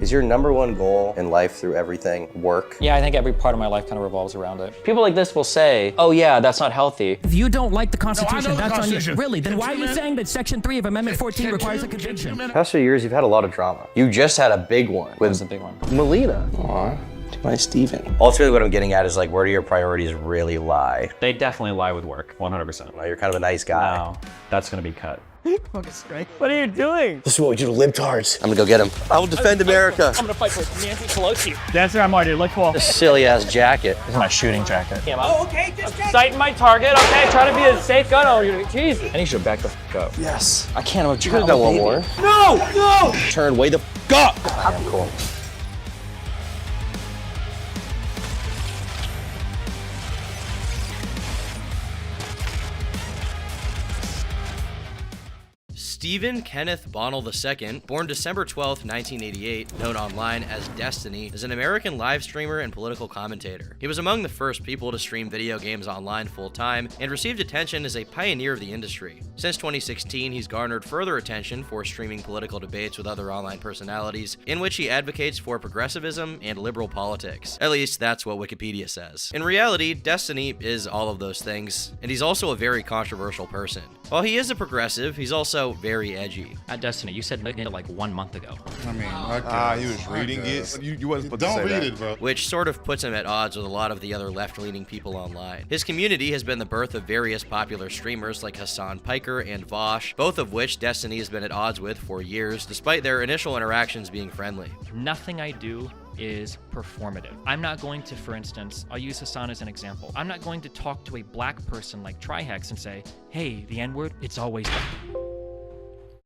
Is your #1 goal in life through everything work? Yeah, I think every part of my life kind of revolves around it. People like this will say, oh yeah, that's not healthy. If you don't like the Constitution, No, that's on you. Really, then why are you saying that Section 3 of Amendment 14 requires a conviction? Past few years, you've had a lot of drama. You just had a big one with What's the big one? Melina. Aw, to my Steven. Ultimately, what I'm getting at is like, where do your priorities really lie? They definitely lie with work, 100%. Well, you're kind of a nice guy. No, that's gonna be cut. What are you doing? This is what we do to libtards. I'm gonna go get him. I will defend America. I'm gonna fight for Nancy Pelosi. Dancer, I'm already, look cool. This silly ass jacket. This is my shooting jacket. Oh, okay, just sighting my target, okay? Try to be a safe gun owner. Jesus. I need you to back the f up. Yes. I can't, I'm You could have done one more. No, no! Turn way the f up. I'm cool. Stephen Kenneth Bonnell II, born December 12, 1988, known online as Destiny, is an American live streamer and political commentator. He was among the first people to stream video games online full-time and received attention as a pioneer of the industry. Since 2016, he's garnered further attention for streaming political debates with other online personalities, in which he advocates for progressivism and liberal politics. At least, that's what Wikipedia says. In reality, Destiny is all of those things, and he's also a very controversial person. While he is a progressive, he's also very edgy. At Destiny, you said like 1 month ago. I mean, he was reading it. You wasn't supposed to don't say read that. it, bro. Which sort of puts him at odds with a lot of the other left-leaning people online. His community has been the birth of various popular streamers like Hassan Piker and Vosh, both of which Destiny has been at odds with for years, despite their initial interactions being friendly. Nothing I do is performative. I'm not going to, for instance, I'll use Hassan as an example. I'm not going to talk to a black person like Trihex and say, hey, the N-word, it's always that.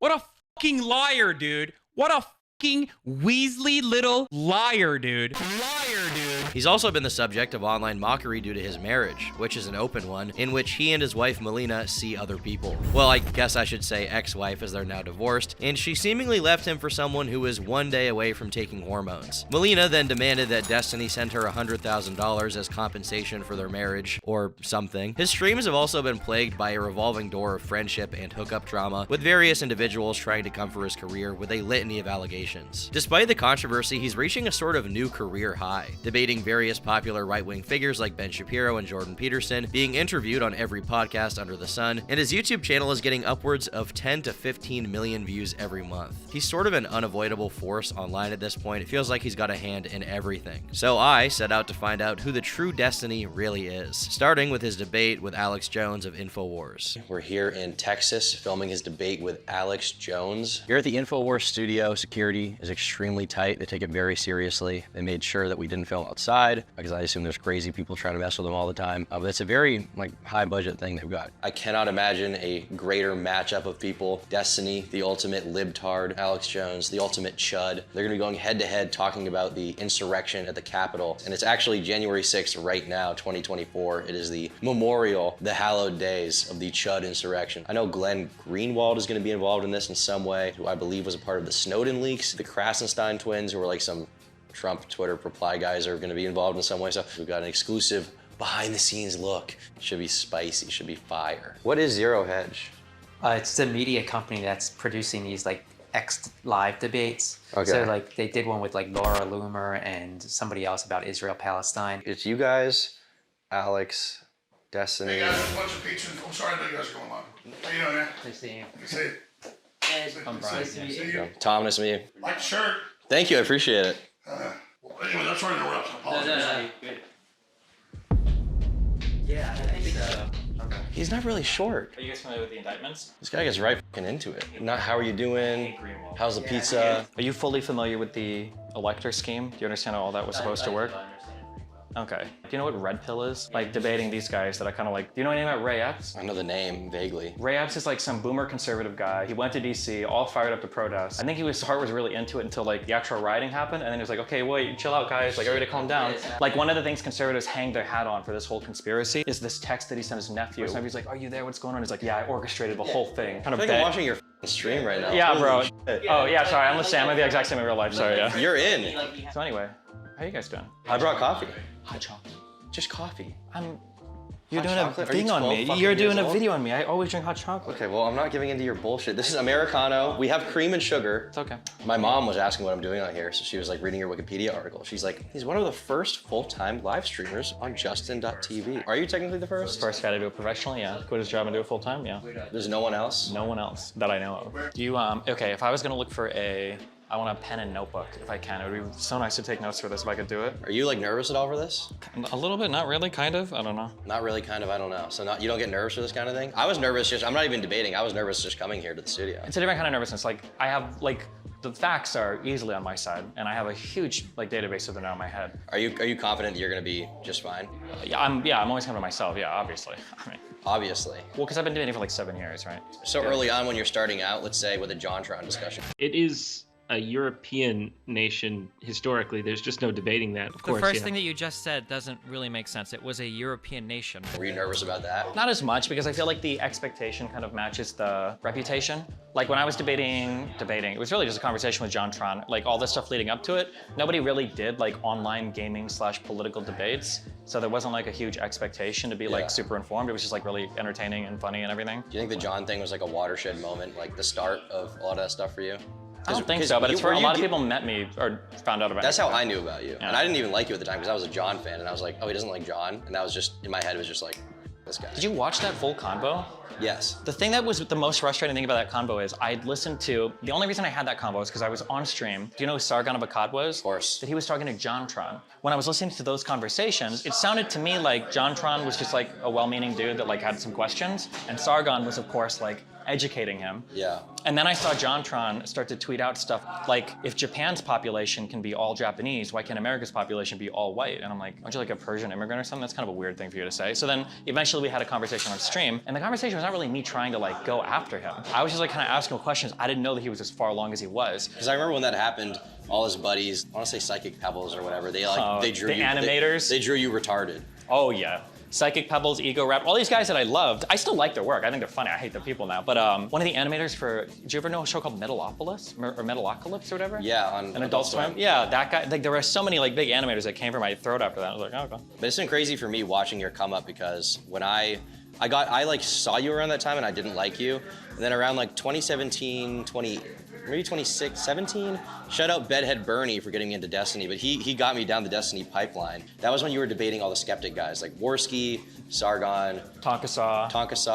What a fucking liar, dude. What a fucking Weasley little liar, dude. Liar, dude. He's also been the subject of online mockery due to his marriage, which is an open one, in which he and his wife Melina see other people. Well, I guess I should say ex-wife, as they're now divorced, and she seemingly left him for someone who was 1 day away from taking hormones. Melina then demanded that Destiny send her $100,000 as compensation for their marriage, or something. His streams have also been plagued by a revolving door of friendship and hookup drama, with various individuals trying to come for his career with a litany of allegations. Despite the controversy, he's reaching a sort of new career high, debating various popular right-wing figures like Ben Shapiro and Jordan Peterson, being interviewed on every podcast under the sun, and his YouTube channel is getting upwards of 10 to 15 million views every month. He's sort of an unavoidable force online at this point. It feels like he's got a hand in everything. So I set out to find out who the true Destiny really is, starting with his debate with Alex Jones of InfoWars. We're here in Texas filming his debate with Alex Jones. Here at the InfoWars studio, security is extremely tight. They take it very seriously. They made sure that we didn't film outside because I assume there's crazy people trying to mess with them all the time. But it's a very high budget thing they've got. I cannot imagine a greater matchup of people. Destiny, the ultimate libtard, Alex Jones, the ultimate chud. They're gonna be going head to head talking about the insurrection at the Capitol. And it's actually January 6th right now, 2024. It is the memorial, the hallowed days of the chud insurrection. I know Glenn Greenwald is gonna be involved in this in some way, who I believe was a part of the Snowden leaks. The Krassenstein twins, who were like some Trump Twitter reply guys, are gonna be involved in some way. So we've got an exclusive behind the scenes look. Should be spicy, should be fire. What is Zero Hedge? It's the media company that's producing these X live debates. Okay. So they did one with Laura Loomer and somebody else about Israel Palestine. It's you guys, Alex, Destiny. Hey guys, a bunch of patrons. I'm sorry that you guys are going on. How you doing, man? Nice to see you. Good to see you. I'm Brian. See you. Tom, nice to meet you. Like the shirt. Thank you, I appreciate it. Anyway, that's right. I apologize. Good. Yeah, I think so. Okay. He's not really short. Are you guys familiar with the indictments? This guy gets right fucking into it. Not how are you doing? How's the pizza? Are you fully familiar with the elector scheme? Do you understand how all that was supposed to work? Okay. Do you know what Red Pill is? Debating these guys that I kind of do you know anything about Ray Epps? I know the name vaguely. Ray Epps is some boomer conservative guy. He went to DC, all fired up to protest. I think his heart was really into it until the actual rioting happened, and then he was like, okay, wait, chill out guys, everybody calm down. One of the things conservatives hang their hat on for this whole conspiracy is this text that he sent his nephew. His nephew's like, are you there, what's going on? He's like, yeah, I orchestrated the whole thing. I think I'm watching your stream right now. Yeah, bro. Holy shit. Oh yeah, sorry, I'm the exact same in real life, sorry, yeah. You're in. So anyway, how you guys doing? I brought coffee. Hot chocolate. Just coffee. You're doing chocolate? a Are you thing on 12 me. fucking You're doing years a old? video on me. I always drink hot chocolate. Okay, well, I'm not giving into your bullshit. This is Americano. We have cream and sugar. It's okay. My mom was asking what I'm doing on here, so she was like reading your Wikipedia article. She's like, he's one of the first full-time live streamers on Justin.tv. Are you technically the first? First guy to do it professionally, yeah. Quit his job and do it full time, yeah. There's no one else? No one else that I know of. Do you, okay, if I was gonna look for I want a pen and notebook if I can. It would be so nice to take notes for this if I could do it. Are you like nervous at all for this? A little bit, not really, kind of, I don't know. Not really, kind of, I don't know. So you don't get nervous for this kind of thing? I was nervous I'm not even debating. I was nervous just coming here to the studio. It's a different kind of nervousness. Like, I have, like, the facts are easily on my side, and I have a huge, like, database of them now in my head. Are you confident that you're gonna be just fine? Yeah, I'm always coming to myself, yeah, obviously. I mean, Obviously. well, because I've been doing it for like 7 years, right? So early on when you're starting out, let's say with a JonTron discussion. It is a European nation historically. There's just no debating that, of course. The first thing that you just said doesn't really make sense. It was a European nation. Were you nervous about that? Not as much, because I feel like the expectation kind of matches the reputation. Like when I was debating, it was really just a conversation with JonTron. Like all this stuff leading up to it, nobody really did like online gaming / political debates. So there wasn't like a huge expectation to be like super informed. It was just like really entertaining and funny and everything. Do you think the John thing was like a watershed moment, like the start of a lot of that stuff for you? I don't think so, but it's where a lot of people met me or found out about That's me. how I knew about you. Yeah. And I didn't even like you at the time because I was a John fan and I was like, oh, he doesn't like John. And that was just, in my head, it was just like, this guy. Did you watch that full convo? Yes. The thing that was the most frustrating thing about that convo is I'd listened to, the only reason I had that convo is because I was on stream. Do you know who Sargon of Akkad was? Of course. That he was talking to JonTron. When I was listening to those conversations, it sounded to me like JonTron was just like a well-meaning dude that like had some questions. And Sargon was of course like educating him. Yeah. And then I saw JonTron start to tweet out stuff like, if Japan's population can be all Japanese, why can't America's population be all white? And I'm like, aren't you like a Persian immigrant or something? That's kind of a weird thing for you to say. So then eventually we had a conversation on stream, and the conversation was not really me trying to like go after him. I was just like kind of asking him questions. I didn't know that he was as far along as he was. Because I remember when that happened, all his buddies, I want to say Psychic Pebbles or whatever, they like, they drew the you. animators? They drew you retarded. Oh yeah. Psychic Pebbles, Ego Rap, all these guys that I loved. I still like their work. I think they're funny. I hate the people now. But one of the animators for, did you ever know a show called Metalopolis or Metalocalypse or whatever? Yeah, on An Adult Swim. Yeah, that guy. Like there were so many like big animators that came from my throat after that. I was like, oh, okay. But it's been crazy for me watching your come up because when I like saw you around that time and I didn't like you, and then around like 2017, maybe 2017, shout out Bedhead Bernie for getting me into Destiny, but he got me down the Destiny pipeline. That was when you were debating all the skeptic guys like Worski, Sargon, Tonkasaw.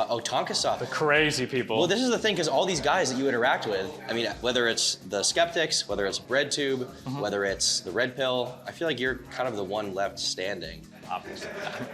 Oh, Tonkasaw. The crazy people. Well, this is the thing, because all these guys that you interact with, I mean, whether it's the skeptics, whether it's BreadTube, whether it's the Red Pill, I feel like you're kind of the one left standing. Obviously.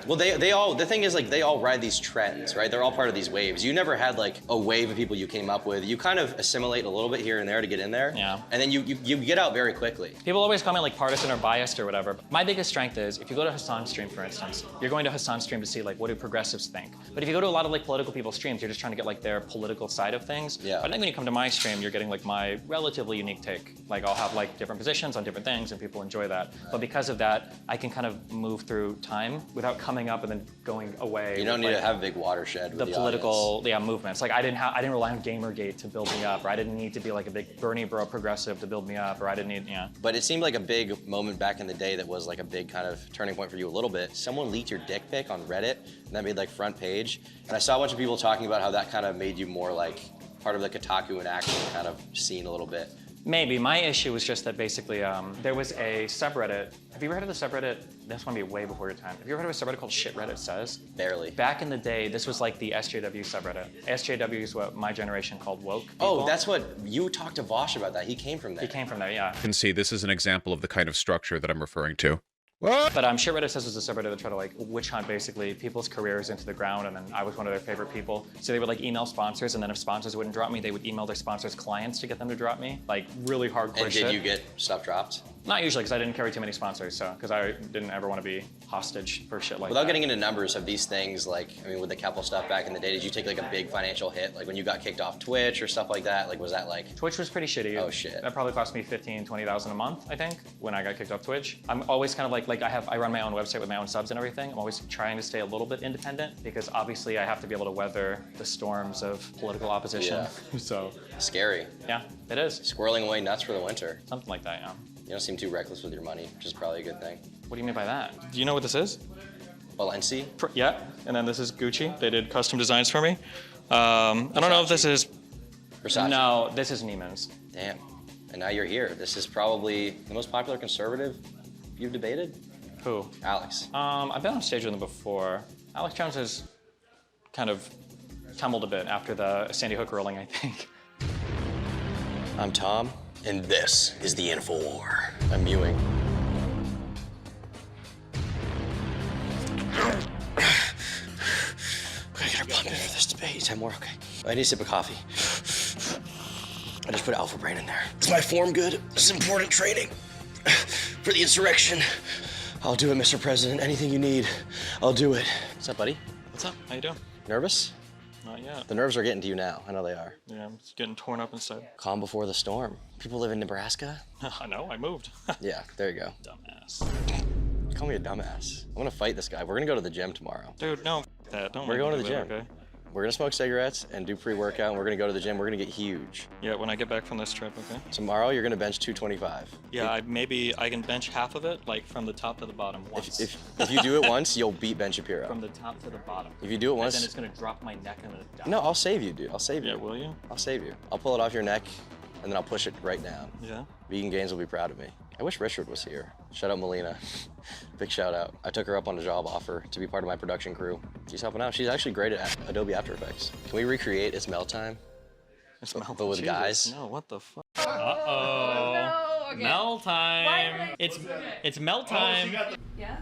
Well, they all, the thing is like they all ride these trends, right? They're all part of these waves. You never had like a wave of people you came up with. You kind of assimilate a little bit here and there to get in there. Yeah. And then you get out very quickly. People always call me like partisan or biased or whatever. My biggest strength is if you go to Hassan's stream, for instance, you're going to Hassan's stream to see like what do progressives think. But if you go to a lot of like political people's streams, you're just trying to get like their political side of things. Yeah. But I think when you come to my stream, you're getting like my relatively unique take. Like I'll have like different positions on different things and people enjoy that. But because of that, I can kind of move through time without coming up and then going away. You don't need like, to have a big watershed with the political audience. movements. Like I didn't rely on Gamergate to build me up, or I didn't need to be like a big Bernie bro progressive to build me up, or I didn't need, yeah. But it seemed like a big moment back in the day that was like a big kind of turning point for you a little bit. Someone leaked your dick pic on Reddit, and that made like front page. And I saw a bunch of people talking about how that kind of made you more like part of the Kotaku and action kind of scene a little bit. Maybe. My issue was just that basically there was a subreddit. Have you ever heard of the subreddit? This one be way before your time. Have you ever heard of a subreddit called Shit Reddit Says? Barely. Back in the day, this was like the SJW subreddit. SJW is what my generation called woke people. Oh, that's what, you talked to Vosh about that. He came from there. He came from there, yeah. You can see this is an example of the kind of structure that I'm referring to. But Shit Reddit Says was a subreddit that tried to like witch hunt basically people's careers into the ground, and then I was one of their favorite people. So they would like email sponsors, and then if sponsors wouldn't drop me, they would email their sponsors' clients to get them to drop me. Like really hardcore shit. And did you get stuff dropped? Not usually, because I didn't carry too many sponsors, so because I didn't ever want to be hostage for shit like Without that. getting into numbers of these things, like, I mean, with the Keppel stuff back in the day, did you take like a big financial hit? Like when you got kicked off Twitch or stuff like that? Like, was that like? Twitch was pretty shitty. Oh shit. That probably cost me $15,000, $20,000 a month, I think, when I got kicked off Twitch. I'm always kind of like I run my own website with my own subs and everything. I'm always trying to stay a little bit independent because obviously I have to be able to weather the storms of political opposition. Yeah. So. Scary. Yeah, it is. Squirreling away nuts for the winter. Something like that, yeah. You don't seem too reckless with your money, which is probably a good thing. What do you mean by that? Do you know what this is? Balenci? Yeah, and then this is Gucci. They did custom designs for me. I don't know if this is... Versace? No, this is Neiman's. Damn. And now you're here. This is probably the most popular conservative you've debated? Who? Alex. I've been on stage with him before. Alex Jones has kind of tumbled a bit after the Sandy Hook ruling, I think. I'm Tom, and this is the InfoWar. I'm Ewing. We gotta get her pumping for this debate. 10 more, okay. I need a sip of coffee. I just put Alpha Brain in there. Is my form good? This is important training for the insurrection. I'll do it, Mr. President. Anything you need, I'll do it. What's up, buddy? What's up? How you doing? Nervous? Not yet. The nerves are getting to you now. I know they are. Yeah, I'm just getting torn up inside. Calm before the storm. People live in Nebraska? I know, I moved. Yeah, there you go. Dumbass. Call me a dumbass. I'm gonna fight this guy. We're gonna go to the gym tomorrow. Dude, no, that. Don't We're going to the do that, gym. okay? We're gonna smoke cigarettes and do pre-workout, and we're gonna go to the gym. We're gonna get huge. Yeah, when I get back from this trip, okay? Tomorrow, you're gonna bench 225. Yeah, maybe I can bench half of it, like from the top to the bottom once. If you do it once, you'll beat Ben Shapiro. From the top to the bottom. If you do it once... And then it's gonna drop my neck and then die. No, I'll save you, dude. I'll save you. Yeah, will you? I'll save you. I'll pull it off your neck, and then I'll push it right down. Yeah? Vegan Gains will be proud of me. I wish Richard was here. Shout out Melina. Big shout out. I took her up on a job offer to be part of my production crew. She's helping out. She's actually great at Adobe After Effects. Can we recreate It's Melt Time? It's melt. But with Jesus, guys? No, what the fuck? Uh-oh. No, okay. Melt time. It's melt time. Yeah?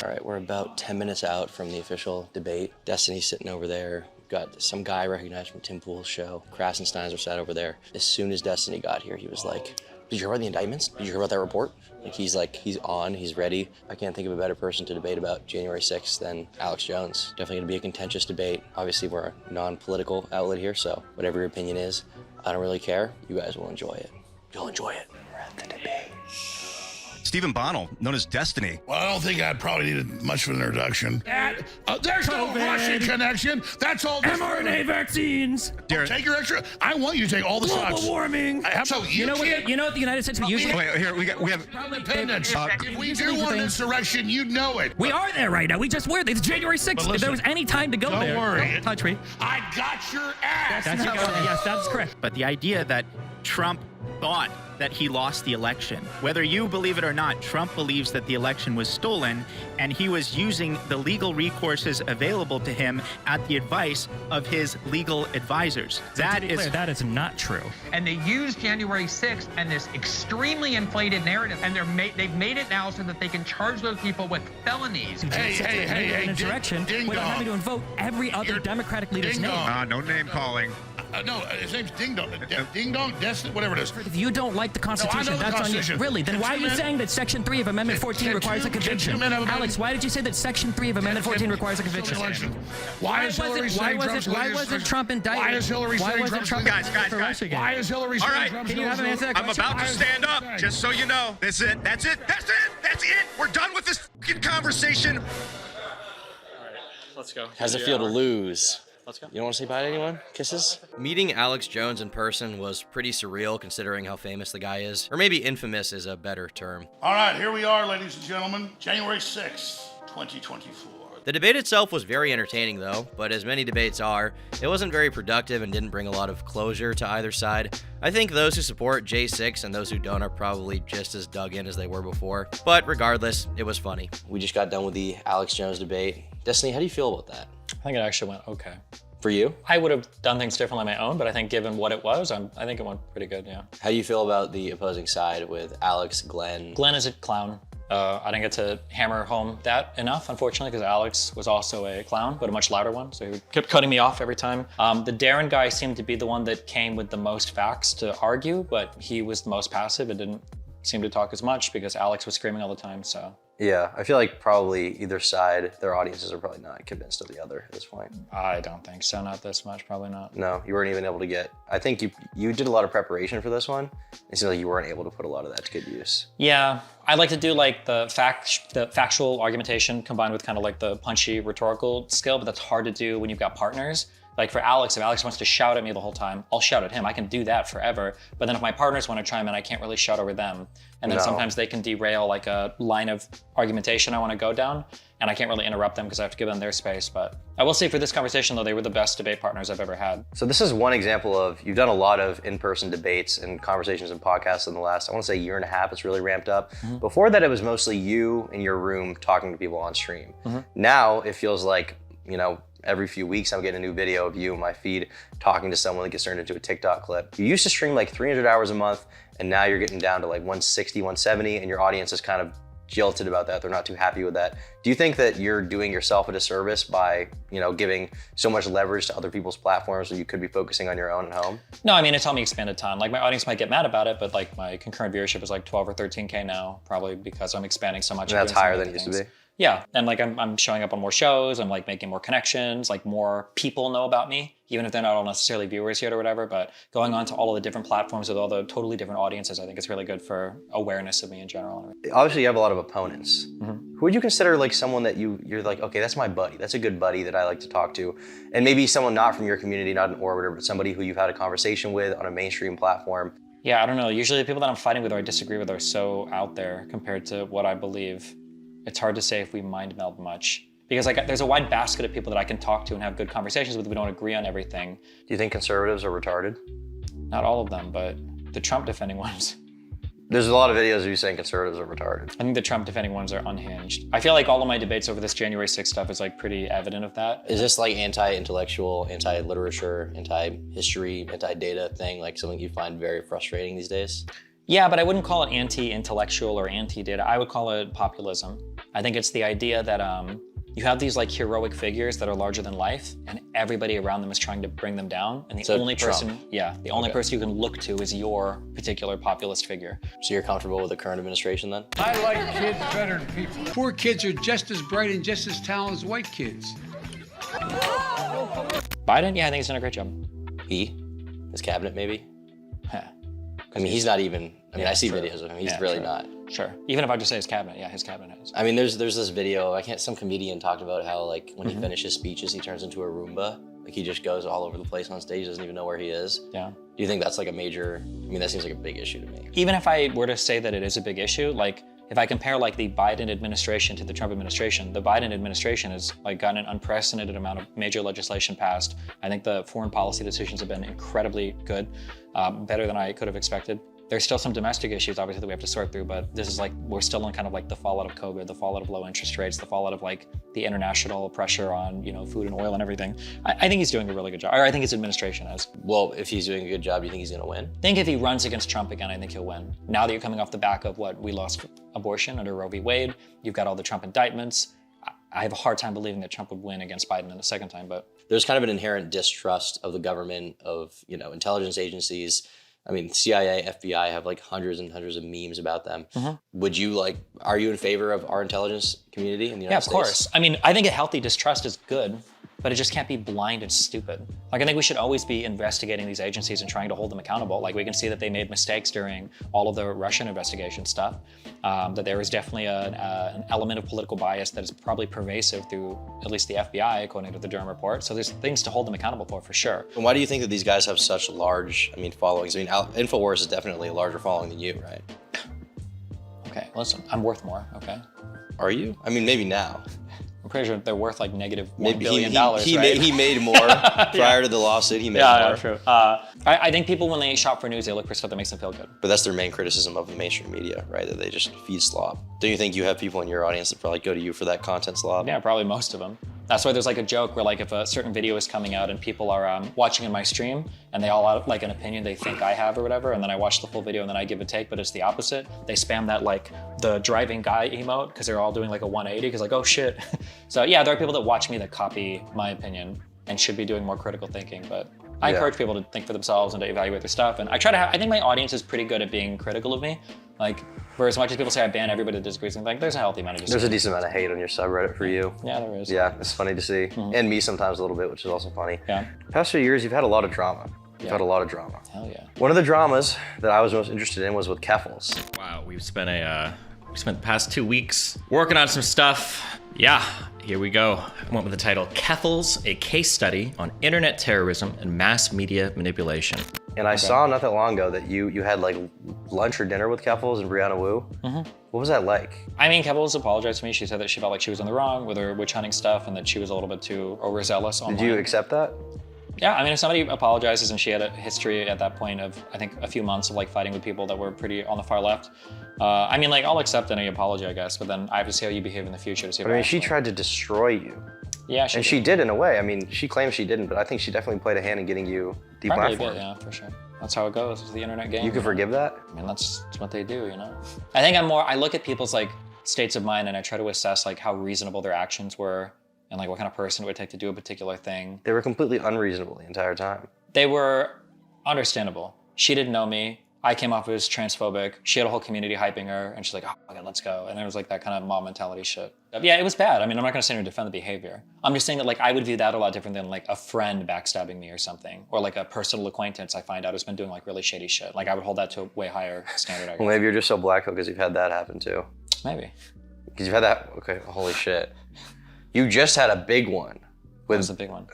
All right, we're about 10 minutes out from the official debate. Destiny's sitting over there. We've got some guy recognized from Tim Pool's show. Krasensteins are sat over there. As soon as Destiny got here, he was like, did you hear about the indictments? Did you hear about that report? He's on, he's ready. I can't think of a better person to debate about January 6th than Alex Jones. Definitely gonna be a contentious debate. Obviously, we're a non-political outlet here, so whatever your opinion is, I don't really care. You guys will enjoy it. You'll enjoy it. We're at the debate. Stephen Bonnell, known as Destiny. Well, I don't think I probably needed much of an introduction. There's no Russian connection. That's all. mRNA vaccines. Take your extra. I want you to take all the shots. Global warming. So you know what the United States we usually... Wait, here, we have... Independence. If we do want an insurrection, you'd know it. We are there right now. We just were. It's January 6th. Listen, if there was any time to go don't there... worry. Don't touch me. I got your ass. Yes, that's correct. But the idea that Trump thought that he lost the election. Whether you believe it or not, Trump believes that the election was stolen, and he was using the legal recourses available to him at the advice of his legal advisors. That is not true. And they used January 6th and this extremely inflated narrative, and they've made it now so that they can charge those people with felonies. Hey, insurrection without having to invoke every other Democratic leader's name. No name calling. No, his name's Ding Dong. Ding Dong, Destiny, whatever it is. If you don't like the Constitution, that's on you. Really? Then why are you saying that Section 3 of Amendment 14 requires a conviction? Alex, why did you say that Section 3 of Amendment 14 requires a conviction? Why wasn't Trump indicted? Why is Hillary saying Trump's Guys. Why is Hillary saying Trump's All right, can you have an answer that I'm question? about to stand up, just so you know. That's it. We're done with this fucking conversation. All right, let's go. How's it feel to lose? Let's go. You don't want to say bye to anyone? Kisses? Meeting Alex Jones in person was pretty surreal considering how famous the guy is. Or maybe infamous is a better term. All right, here we are, ladies and gentlemen. January 6th, 2024. The debate itself was very entertaining though, but as many debates are, it wasn't very productive and didn't bring a lot of closure to either side. I think those who support J6 and those who don't are probably just as dug in as they were before. But regardless, it was funny. We just got done with the Alex Jones debate. Destiny, how do you feel about that? I think it actually went okay. For you? I would have done things differently on my own, but I think given what it was, I think it went pretty good, yeah. How do you feel about the opposing side with Alex, Glenn? Glenn is a clown. I didn't get to hammer home that enough, unfortunately, because Alex was also a clown, but a much louder one, so he kept cutting me off every time. The Darren guy seemed to be the one that came with the most facts to argue, but he was the most passive and didn't seem to talk as much because Alex was screaming all the time, so. Yeah, I feel like probably either side, their audiences are probably not convinced of the other at this point. I don't think so, not this much, probably not. No, you weren't even able to get, I think you did a lot of preparation for this one. It seems like you weren't able to put a lot of that to good use. Yeah, I like to do like the factual argumentation combined with kind of like the punchy rhetorical skill, but that's hard to do when you've got partners. Like for Alex, if Alex wants to shout at me the whole time, I'll shout at him. I can do that forever. But then if my partners want to chime in, I can't really shout over them. And then sometimes they can derail like a line of argumentation I want to go down, and I can't really interrupt them because I have to give them their space. But I will say for this conversation though, they were the best debate partners I've ever had. So this is one example of, you've done a lot of in-person debates and conversations and podcasts in the last, I want to say, year and a half. It's really ramped up. Before that, it was mostly you in your room talking to people on stream. Now it feels like, you know, every few weeks I'm getting a new video of you in my feed talking to someone that gets turned into a TikTok clip. You used to stream like 300 hours a month, and now you're getting down to like 160, 170, and your audience is kind of jilted about that. They're not too happy with that. Do you think that you're doing yourself a disservice by, you know, giving so much leverage to other people's platforms when you could be focusing on your own at home? No, I mean, it's helped me expand a ton. Like my audience might get mad about it, but like my concurrent viewership is like 12 or 13K now, probably because I'm expanding so much. And that's higher than it used to be? Yeah, and like I'm showing up on more shows, I'm like making more connections, like more people know about me, even if they're not all necessarily viewers yet or whatever, but going on to all of the different platforms with all the totally different audiences, I think it's really good for awareness of me in general. Obviously you have a lot of opponents. Who would you consider like someone that you're like, okay, that's my buddy, that's a good buddy that I like to talk to? And maybe someone not from your community, not an orbiter, but somebody who you've had a conversation with on a mainstream platform. Yeah, I don't know, usually the people that I'm fighting with or I disagree with are so out there compared to what I believe. It's hard to say if we mind meld much. Because like there's a wide basket of people that I can talk to and have good conversations with. We don't agree on everything. Do you think conservatives are retarded? Not all of them, but the Trump defending ones. There's a lot of videos of you saying conservatives are retarded. I think the Trump defending ones are unhinged. I feel like all of my debates over this January 6th stuff is like pretty evident of that. Is this like anti-intellectual, anti-literature, anti-history, anti-data thing, like something you find very frustrating these days? Yeah, but I wouldn't call it anti-intellectual or anti-data. I would call it populism. I think it's the idea that you have these like heroic figures that are larger than life, and everybody around them is trying to bring them down. And the only person, the only person you can look to is your particular populist figure. So you're comfortable with the current administration then? I like kids better than people. Poor kids are just as bright and just as talented as white kids. Biden, yeah, I think he's done a great job. His cabinet maybe? I mean, he's not even, I mean, I see videos of him, he's really not. Sure, even if I just say his cabinet, yeah, his cabinet is. I mean, there's this video, some comedian talked about how like when he finishes speeches, he turns into a Roomba. Like he just goes all over the place on stage, doesn't even know where he is. Yeah. Do you think that's like a major, I mean, that seems like a big issue to me. Even if I were to say that it is a big issue, like if I compare like the Biden administration to the Trump administration, the Biden administration has like gotten an unprecedented amount of major legislation passed. I think the foreign policy decisions have been incredibly good, better than I could have expected. There's still some domestic issues, obviously, that we have to sort through, but this is like, we're still in kind of like the fallout of COVID, the fallout of low interest rates, the fallout of like the international pressure on, you know, food and oil and everything. I think he's doing a really good job, or I think his administration is. Well, if he's doing a good job, do you think he's gonna win? I think if he runs against Trump again, I think he'll win. Now that you're coming off the back of what we lost abortion under Roe v. Wade, you've got all the Trump indictments. I have a hard time believing that Trump would win against Biden in the second time, but. There's kind of an inherent distrust of the government, of, you know, intelligence agencies. I mean, CIA, FBI have like hundreds and hundreds of memes about them. Would you like, are you in favor of our intelligence community in the United States? Yeah, of course. I mean, I think a healthy distrust is good, but it just can't be blind and stupid. Like, I think we should always be investigating these agencies and trying to hold them accountable. Like, we can see that they made mistakes during all of the Russian investigation stuff, that there is definitely an element of political bias that is probably pervasive through at least the FBI, according to the Durham report. So there's things to hold them accountable for sure. And why do you think that these guys have such large, followings? I mean, InfoWars is definitely a larger following than you, right? Okay, listen, I'm worth more, okay? Are you? I mean, maybe now. I'm pretty sure they're worth like negative $1 billion, right? He made more prior to the lawsuit. He made more. Yeah, true. I think people, when they shop for news, they look for stuff that makes them feel good. But that's their main criticism of the mainstream media, right? That they just feed slop. Do you think you have people in your audience that probably go to you for that content slop? Yeah, probably most of them. That's why there's like a joke where like if a certain video is coming out and people are watching in my stream and they all have like an opinion they think I have or whatever, and then I watch the full video and then I give a take, but it's the opposite. They spam that like the driving guy emote because they're all doing like a 180 because like, oh shit. So yeah, there are people that watch me that copy my opinion and should be doing more critical thinking, but I encourage people to think for themselves and to evaluate their stuff. And I try to I think my audience is pretty good at being critical of me. Like, for as much as people say I ban everybody that disagrees, like there's a healthy amount of disagreement. There's a decent amount of hate on your subreddit for you. Yeah, there is. Yeah, it's funny to see. And me sometimes a little bit, which is also funny. Yeah. Past few years, you've had a lot of drama. You've had a lot of drama. Hell yeah. One of the dramas that I was most interested in was with Keffals. Wow, we've spent a Spent the past 2 weeks working on some stuff. Yeah, here we go. I went with the title, Keffels, a case study on internet terrorism and mass media manipulation. And I saw not that long ago that you had like lunch or dinner with Keffels and Brianna Wu. What was that like? I mean, Keffels apologized to me. She said that she felt like she was in the wrong with her witch hunting stuff and that she was a little bit too overzealous online. Did you accept that? Yeah, I mean, if somebody apologizes and she had a history at that point of, I think, a few months of like fighting with people that were pretty on the far left, I mean, like, I'll accept any apology, I guess, but then I have to see how you behave in the future to see if I mean, she tried to destroy you. Yeah, she did in a way. I mean, she claims she didn't, but I think she definitely played a hand in getting you deplatformed. Probably did, yeah, for sure. That's how it goes, it's the internet game. You can forgive that? I mean, that's what they do, you know? I think I look at people's like states of mind and I try to assess like how reasonable their actions were and like what kind of person it would take to do a particular thing. They were completely unreasonable the entire time. They were understandable. She didn't know me. I came off as transphobic. She had a whole community hyping her and she's like, oh my God, let's go. And it was like that kind of mob mentality shit. Yeah, it was bad. I mean, I'm not gonna sit here and defend the behavior. I'm just saying that like I would view that a lot different than like a friend backstabbing me or something. Or like a personal acquaintance I find out has been doing like really shady shit. Like I would hold that to a way higher standard, I guess. Well, maybe you're just so black because you've had that happen too. Maybe. Because you've had that, okay, holy shit. You just had a big one. What was the big one?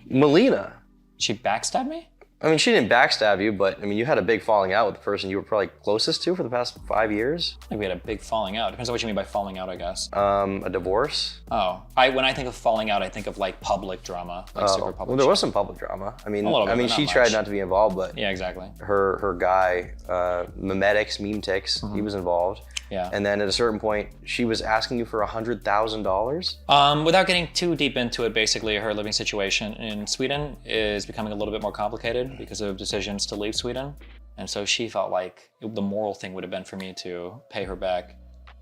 Melina. She backstabbed me? I mean, she didn't backstab you, but I mean, you had a big falling out with the person you were probably closest to for the past 5 years. I think we had a big falling out. Depends on what you mean by falling out, I guess. A divorce? Oh, when I think of falling out, I think of like public drama, like super public. Well, there was some public drama. I mean, A little bit, but she not tried much. not to be involved, but Yeah, exactly. her guy, Memetics, Memetix, he was involved. Yeah. And then at a certain point, she was asking you for $100,000. Without getting too deep into it, basically her living situation in Sweden is becoming a little bit more complicated because of decisions to leave Sweden. And so she felt like the moral thing would have been for me to pay her back.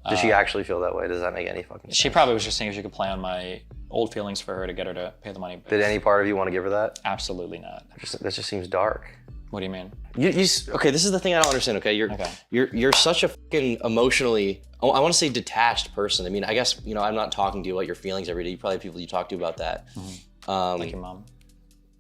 Does she actually feel that way? Does that make any fucking sense? She probably was just seeing if she could play on my old feelings for her to get her to pay the money back. Did any part of you want to give her that? Absolutely not. That just seems dark. What do you mean? Okay, this is the thing I don't understand, okay? You're such a fucking emotionally, I want to say detached person. I mean, I guess, you know, I'm not talking to you about your feelings every day. You probably have people you talk to about that. Like your mom?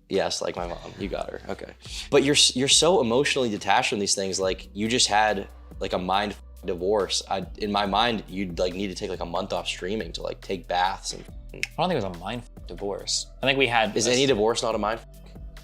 Yes, like my mom. You got her, okay. But you're so emotionally detached from these things. Like, you just had like a mind divorce. In my mind, you'd like need to take like a month off streaming to like take baths. And I don't think it was a mind divorce. I think we had... Is any divorce not a mind?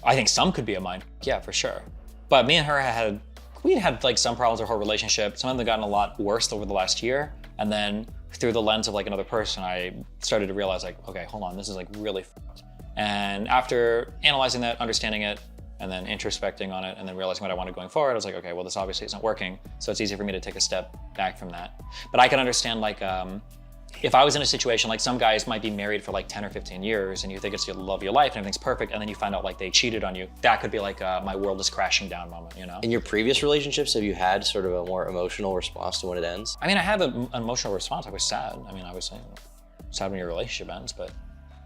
I think some could be a mind, yeah, for sure. But me and her we'd had like some problems with our relationship. Some of them gotten a lot worse over the last year. And then through the lens of like another person, I started to realize like, okay, hold on, this is like really fucked. And after analyzing that, understanding it, and then introspecting on it, and then realizing what I wanted going forward, I was like, okay, well, this obviously isn't working. So it's easy for me to take a step back from that. But I can understand like, if I was in a situation, like some guys might be married for like 10 or 15 years and you think it's the love of your life and everything's perfect, and then you find out like they cheated on you, that could be like my world is crashing down moment, you know? In your previous relationships, have you had sort of a more emotional response to when it ends? I mean, I have an emotional response. I was sad. I mean, obviously, sad when your relationship ends, but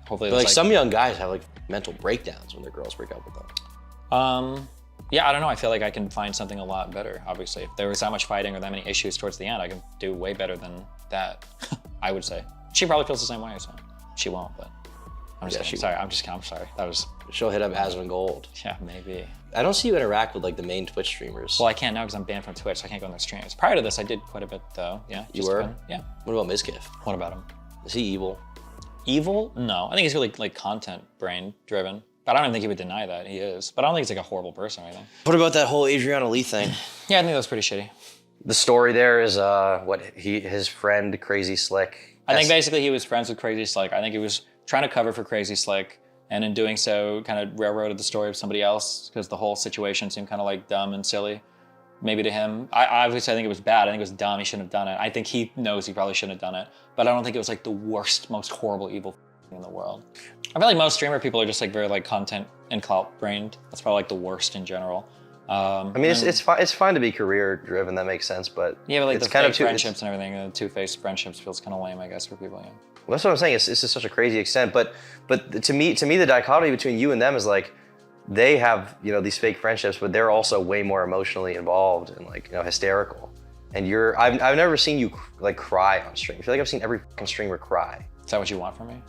hopefully But like some young guys have like mental breakdowns when their girls break up with them. Yeah, I don't know. I feel like I can find something a lot better, obviously. If there was that much fighting or that many issues towards the end, I can do way better than that, I would say. She probably feels the same way, so she won't, but I'm just kidding. Sorry, I'm sorry. That was... She'll hit up Asmund Gold. Yeah, maybe. I don't see you interact with like the main Twitch streamers. Well, I can't now because I'm banned from Twitch, so I can't go on their streams. Prior to this, I did quite a bit though, yeah. You were? Yeah. What about Mizkif? What about him? Is he evil? Evil? No, I think he's really like content brain driven. But I don't even think he would deny that he is. But I don't think he's like a horrible person or anything. What about that whole Adriana Lee thing? Yeah, I think that was pretty shitty. The story there is his friend Crazy Slick. I think basically he was friends with Crazy Slick. I think he was trying to cover for Crazy Slick, and in doing so kind of railroaded the story of somebody else because the whole situation seemed kind of like dumb and silly. Maybe to him. I obviously think it was bad. I think it was dumb. He shouldn't have done it. I think he knows he probably shouldn't have done it. But I don't think it was like the worst, most horrible, evil thing in the world. I feel like most streamer people are just like very like content and clout brained. That's probably like the worst in general. I mean, it's fine to be career driven. That makes sense, but yeah, but like it's the kind fake of friendships and everything, the two-faced friendships feels kind of lame, I guess, for people. Yeah. Well, that's what I'm saying. It's just such a crazy extent. But to me, the dichotomy between you and them is like they have these fake friendships, but they're also way more emotionally involved and like hysterical. And I've never seen you like cry on stream. I feel like I've seen every fucking streamer cry. Is that what you want from me?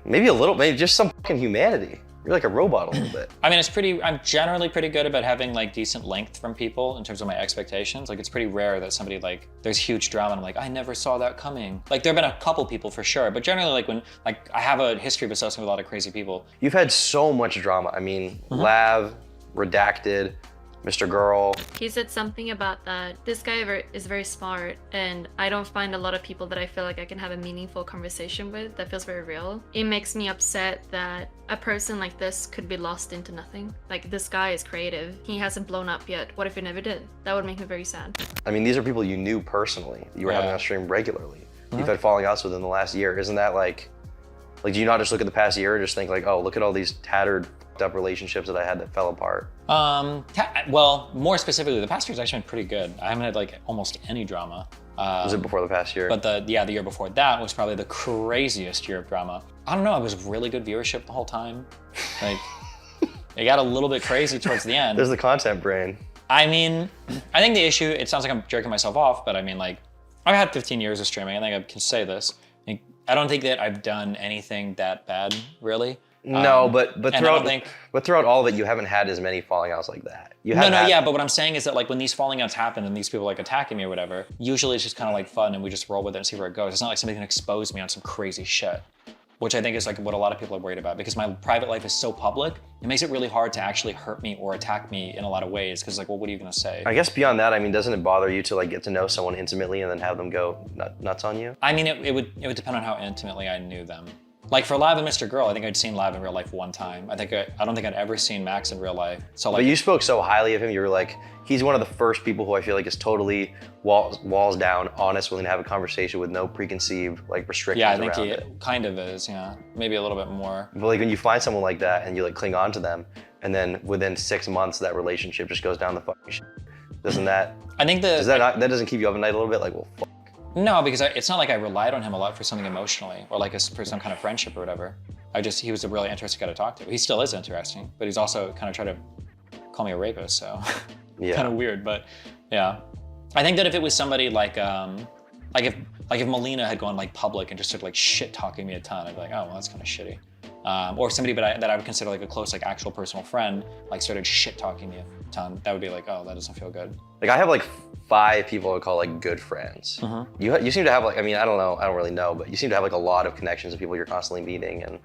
Maybe a little, maybe just some fucking humanity. You're like a robot a little bit. I mean, I'm generally pretty good about having like decent length from people in terms of my expectations. Like it's pretty rare that somebody like, there's huge drama and I'm like, I never saw that coming. Like there've been a couple people for sure, but generally like when, like I have a history of associating with a lot of crazy people. You've had so much drama. I mean, Lav, Redacted, Mr. Girl. He said something about that. This guy is very smart, and I don't find a lot of people that I feel like I can have a meaningful conversation with that feels very real. It makes me upset that a person like this could be lost into nothing. Like, this guy is creative. He hasn't blown up yet. What if he never did? That would make me very sad. I mean, these are people you knew personally. You were having on stream regularly. You've had falling outs within the last year. Isn't that like do you not just look at the past year and just think like, oh, look at all these tattered, up relationships that I had that fell apart? Well, more specifically, the past year's actually been pretty good. I haven't had like almost any drama. Was it before the past year? But the year before that was probably the craziest year of drama. I don't know, it was really good viewership the whole time. Like, it got a little bit crazy towards the end. There's the content brain. I mean, I think the issue, it sounds like I'm jerking myself off, but I mean like, I've had 15 years of streaming. I think I can say this. I don't think that I've done anything that bad, really. No, but throughout all of it, you haven't had as many falling outs like that. But what I'm saying is that like when these falling outs happen and these people like attacking me or whatever, usually it's just kind of like fun and we just roll with it and see where it goes. It's not like somebody can expose me on some crazy shit, which I think is like what a lot of people are worried about, because my private life is so public, it makes it really hard to actually hurt me or attack me in a lot of ways, because like, well, what are you gonna say? I guess beyond that, I mean, doesn't it bother you to like get to know someone intimately and then have them go nuts on you? I mean, it would depend on how intimately I knew them. Like for Lav and Mr. Girl, I think I'd seen Lav in real life one time. I don't think I'd ever seen Max in real life. So like, but you spoke so highly of him. You were like, he's one of the first people who I feel like is totally walls down, honest, willing to have a conversation with no preconceived like restrictions. Yeah, I think he it. kind of is. Yeah, maybe a little bit more. But like when you find someone like that and you like cling on to them, and then within 6 months that relationship just goes down the fucking shit, doesn't that? I think that doesn't keep you up at night a little bit? Like, well, fuck. No, because it's not like I relied on him a lot for something emotionally or like for some kind of friendship or whatever. He was a really interesting guy to talk to. He still is interesting, but he's also kind of tried to call me a rapist, so yeah. Kind of weird, but yeah. I think that if it was somebody like if Melina had gone like public and just started like shit talking me a ton, I'd be like, oh, well, that's kind of shitty. Or somebody that I would consider like a close, like actual personal friend, like started shit talking me a ton, that would be like, oh, that doesn't feel good. Like I have like 5 people I call like good friends. You seem to have like, I mean, I don't know, I don't really know, but you seem to have like a lot of connections with people you're constantly meeting. And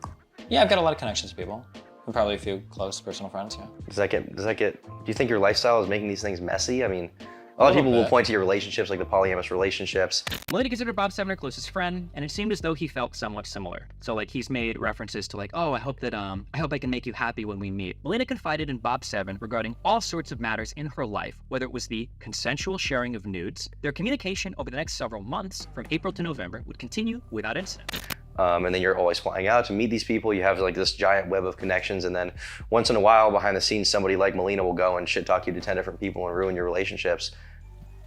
yeah, I've got a lot of connections to people. And probably a few close personal friends, yeah. Does that get, do you think your lifestyle is making these things messy? I mean, a lot of people will point to your relationships, like the polyamorous relationships. Melina considered Bob7 her closest friend, and it seemed as though he felt somewhat similar. So like he's made references to like, oh, I hope I can make you happy when we meet. Melina confided in Bob7 regarding all sorts of matters in her life, whether it was the consensual sharing of nudes. Their communication over the next several months, from April to November, would continue without incident. And then you're always flying out to meet these people. You have like this giant web of connections, and then once in a while, behind the scenes, somebody like Melina will go and shit talk you to 10 different people and ruin your relationships.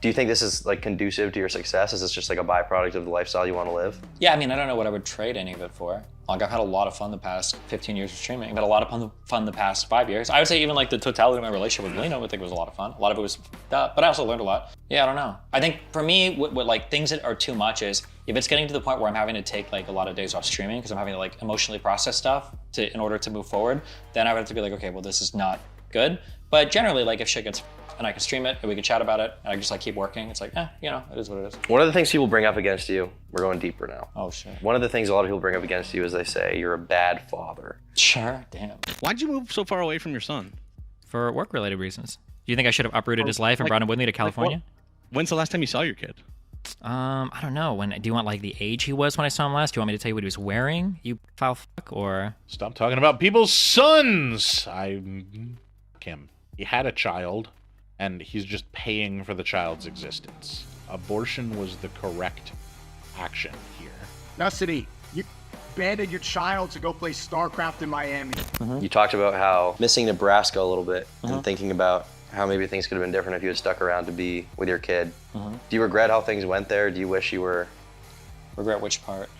Do you think this is like conducive to your success? Is this just like a byproduct of the lifestyle you want to live? Yeah, I mean, I don't know what I would trade any of it for. Like I've had a lot of fun the past 15 years of streaming. I've had a lot of fun the past 5 years. I would say even like the totality of my relationship with Melina, I think it was a lot of fun. A lot of it was, but I also learned a lot. Yeah, I don't know. I think for me, what like things that are too much is if it's getting to the point where I'm having to take like a lot of days off streaming because I'm having to like emotionally process stuff in order to move forward, then I would have to be like, okay, well, this is not good. But generally, like if shit gets and I can stream it and we can chat about it and I just like keep working, it's like, you know, it is what it is. One of the things people bring up against you, we're going deeper now. Oh, shit. One of the things a lot of people bring up against you is they say you're a bad father. Sure, damn. Why'd you move so far away from your son? For work-related reasons. Do you think I should have uprooted his life and brought him with me to California? When's the last time you saw your kid? I don't know. Do you want like the age he was when I saw him last? Do you want me to tell you what he was wearing? You foul fuck, or? Stop talking about people's sons. Kim. He had a child, and he's just paying for the child's existence. Abortion was the correct action here. Custody. You abandoned your child to go play Starcraft in Miami. You talked about how missing Nebraska a little bit and thinking about how maybe things could have been different if you had stuck around to be with your kid. Do you regret how things went there? Do you wish you were... Regret which part?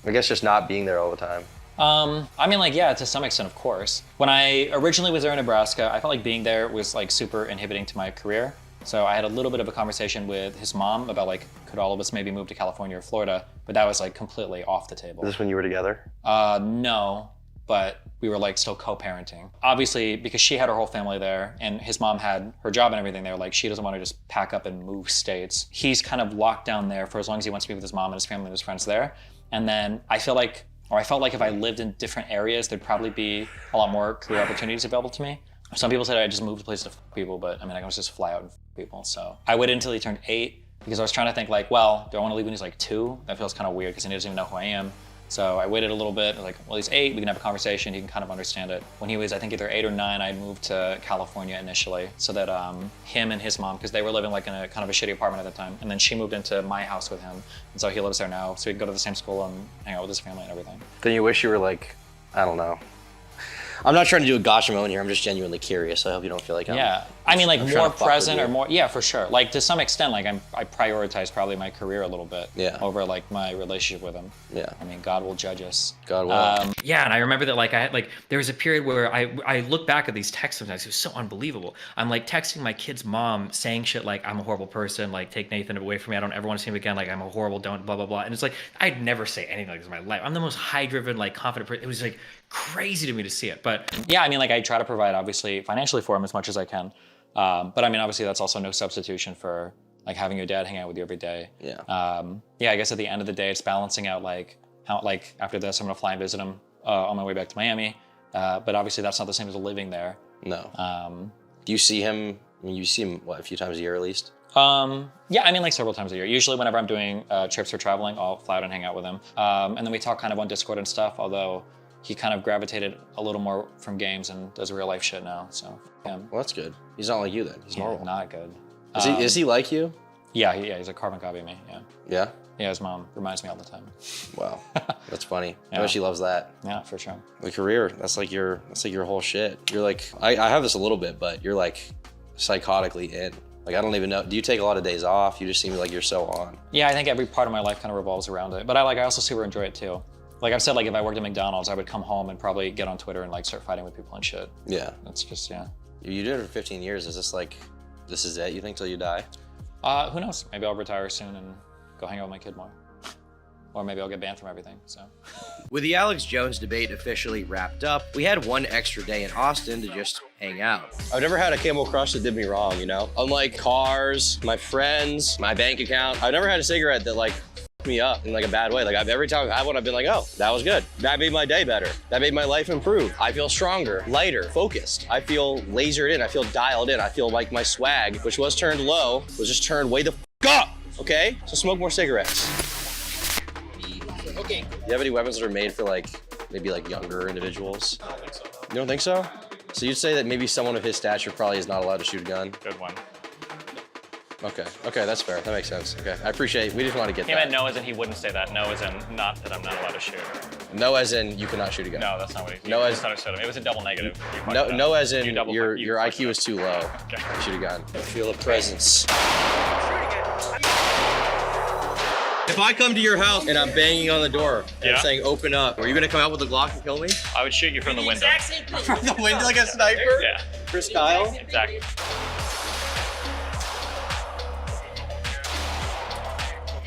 I guess just not being there all the time. I mean, like, yeah, to some extent, of course. When I originally was there in Nebraska, I felt like being there was like super inhibiting to my career. So I had a little bit of a conversation with his mom about like, could all of us maybe move to California or Florida? But that was like completely off the table. Is this when you were together? No. but we were like still co-parenting. Obviously, because she had her whole family there and his mom had her job and everything there, like she doesn't want to just pack up and move states. He's kind of locked down there for as long as he wants to be with his mom and his family and his friends there. And then I felt like if I lived in different areas, there'd probably be a lot more career opportunities available to me. Some people said I just moved to places to f people, but I mean, I can just fly out and f people. So I waited until he turned 8 because I was trying to think like, well, do I want to leave when he's like 2? That feels kind of weird because he doesn't even know who I am. So I waited a little bit, like, well, he's 8, we can have a conversation, he can kind of understand it. When he was, I think, either 8 or 9, I moved to California initially so that him and his mom, because they were living like in a kind of a shitty apartment at the time, and then she moved into my house with him, and so he lives there now, so he can go to the same school and hang out with his family and everything. Then you wish you were like, I don't know. I'm not trying to do a gotcha moment here, I'm just genuinely curious, so I hope you don't feel like Yeah, I mean like more present or more, yeah, for sure. Like to some extent, like I prioritize probably my career a little bit over like my relationship with him. Yeah. I mean, God will judge us. God will. Yeah, and I remember that like I had like there was a period where I look back at these texts sometimes, it was so unbelievable. I'm like texting my kid's mom saying shit like I'm a horrible person, like take Nathan away from me, I don't ever want to see him again, like I'm a horrible, don't blah blah blah. And it's like I'd never say anything like this in my life. I'm the most high driven, like confident person. It was like crazy to me to see it. But yeah, I mean like I try to provide obviously financially for him as much as I can. But I mean obviously that's also no substitution for like having your dad hang out with you every day. Yeah. Yeah, I guess at the end of the day it's balancing out like how like after this I'm gonna fly and visit him on my way back to Miami. But obviously that's not the same as living there. No. Do you see him, I mean, you see him what, a few times a year at least? Yeah, I mean like several times a year. Usually whenever I'm doing trips or traveling, I'll fly out and hang out with him. And then we talk kind of on Discord and stuff, although he kind of gravitated a little more from games and does real life shit now, so him. Well, that's good. He's not like you then, he's normal. Not good. Is he like you? Yeah, he's a carbon copy of me, yeah. Yeah? Yeah, his mom reminds me all the time. Wow, that's funny. Yeah. I bet she loves that. Yeah, for sure. The career, that's like your whole shit. You're like, I have this a little bit, but you're like psychotically in. Like, I don't even know, do you take a lot of days off? You just seem like you're so on. Yeah, I think every part of my life kind of revolves around it, but I also super enjoy it too. Like I've said, like if I worked at McDonald's, I would come home and probably get on Twitter and like start fighting with people and shit. Yeah. That's just, yeah. You did it for 15 years. Is this like, this is it, you think, till you die? Who knows? Maybe I'll retire soon and go hang out with my kid more. Or maybe I'll get banned from everything, so. With the Alex Jones debate officially wrapped up, we had one extra day in Austin to just hang out. I've never had a Camel Crush that did me wrong, you know? Unlike cars, my friends, my bank account, I've never had a cigarette that like me up in like a bad way. Like every time I've had one, I've been like, oh, that was good. That made my day better. That made my life improve. I feel stronger, lighter, focused. I feel lasered in. I feel dialed in. I feel like my swag, which was turned low, was just turned way the f up, okay? So smoke more cigarettes. Okay. Do you have any weapons that are made for like, maybe like younger individuals? I don't think so. You don't think so? So you'd say that maybe someone of his stature probably is not allowed to shoot a gun? Good one. Okay, that's fair. That makes sense. Okay, I appreciate it. We just want to get that. He meant no as in he wouldn't say that. No as in not that I'm not allowed to shoot. No as in you cannot shoot a gun. No, that's not what he No as misunderstood him. It was a double negative. No as in your IQ is too low. Okay. To shoot a gun. I feel a presence. If I come to your house and I'm banging on the door and saying open up, are you gonna come out with a Glock and kill me? I would shoot you from the window. From the window like a sniper? Yeah. Chris Kyle? Exactly.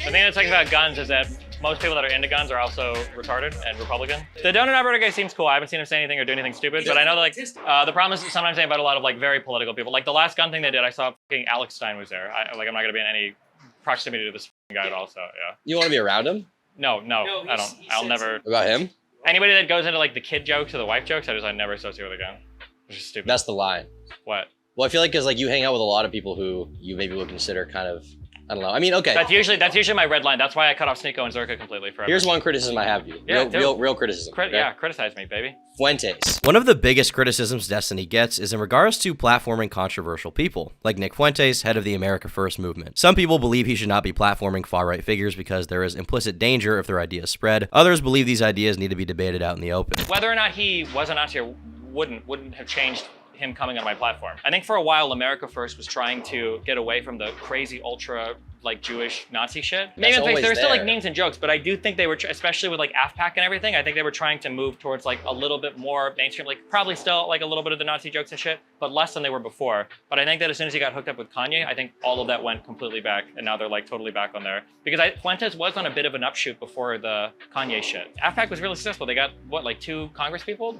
The thing that's like about guns is that most people that are into guns are also retarded and Republican. The donut operator guy seems cool. I haven't seen him say anything or do anything stupid, but I know that like the problem is sometimes they invite a lot of like very political people. Like the last gun thing they did, I saw fucking Alex Stein was there. I'm not gonna be in any proximity to this guy at all, so yeah. You want to be around him? No, I don't. I'll never. About him? Anybody that goes into like the kid jokes or the wife jokes, I never associate with a gun. It's just stupid. That's the line. What? Well, I feel like because like you hang out with a lot of people who you maybe would consider kind of, I don't know. I mean, okay. That's usually my red line. That's why I cut off Sneeko and Zerka completely forever. Here's one criticism I have of you. Yeah, real criticism. Okay? Yeah, criticize me, baby. Fuentes. One of the biggest criticisms Destiny gets is in regards to platforming controversial people, like Nick Fuentes, head of the America First movement. Some people believe he should not be platforming far-right figures because there is implicit danger if their ideas spread. Others believe these ideas need to be debated out in the open. Whether or not he was a Nazi wouldn't have changed him coming on my platform. I think for a while, America First was trying to get away from the crazy ultra like Jewish Nazi shit. Maybe That's there were still like there. memes and jokes, but I do think they were, especially with like AFPAC and everything, I think they were trying to move towards like a little bit more mainstream, like probably still like a little bit of the Nazi jokes and shit, but less than they were before. But I think that as soon as he got hooked up with Kanye, I think all of that went completely back, and now they're like totally back on there. Because Fuentes was on a bit of an upshoot before the Kanye shit. AFPAC was really successful. They got what, like 2 Congress people?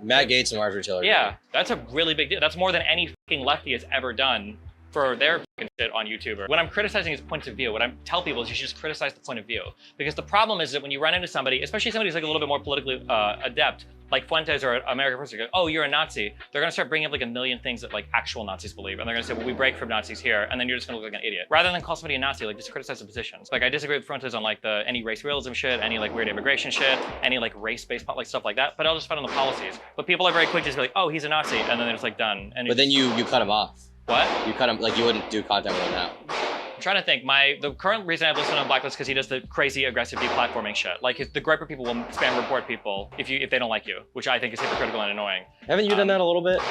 Matt Gaetz and Marjorie Taylor. Yeah, that's a really big deal. That's more than any fucking lefty has ever done for their fucking shit on YouTube. When I'm criticizing his points of view, what I tell people is you should just criticize the point of view. Because the problem is that when you run into somebody, especially somebody who's like a little bit more politically adept, like Fuentes or American First, go, oh, you're a Nazi. They're gonna start bringing up like a million things that like actual Nazis believe. And they're gonna say, well, we break from Nazis here. And then you're just gonna look like an idiot. Rather than call somebody a Nazi, like just criticize the positions. Like I disagree with Fuentes on like any race realism shit, any like weird immigration shit, any like race-based like stuff like that. But I'll just fight on the policies. But people are very quick to just be like, oh, he's a Nazi. And then they're just like done. And but then you cut him off. What? You cut him, like you wouldn't do content with him now. I'm trying to think. The current reason I've listened on Blacklist because he does the crazy aggressive deplatforming shit. Like the Griper people will spam report people if they don't like you, which I think is hypocritical and annoying. Haven't you done that a little bit?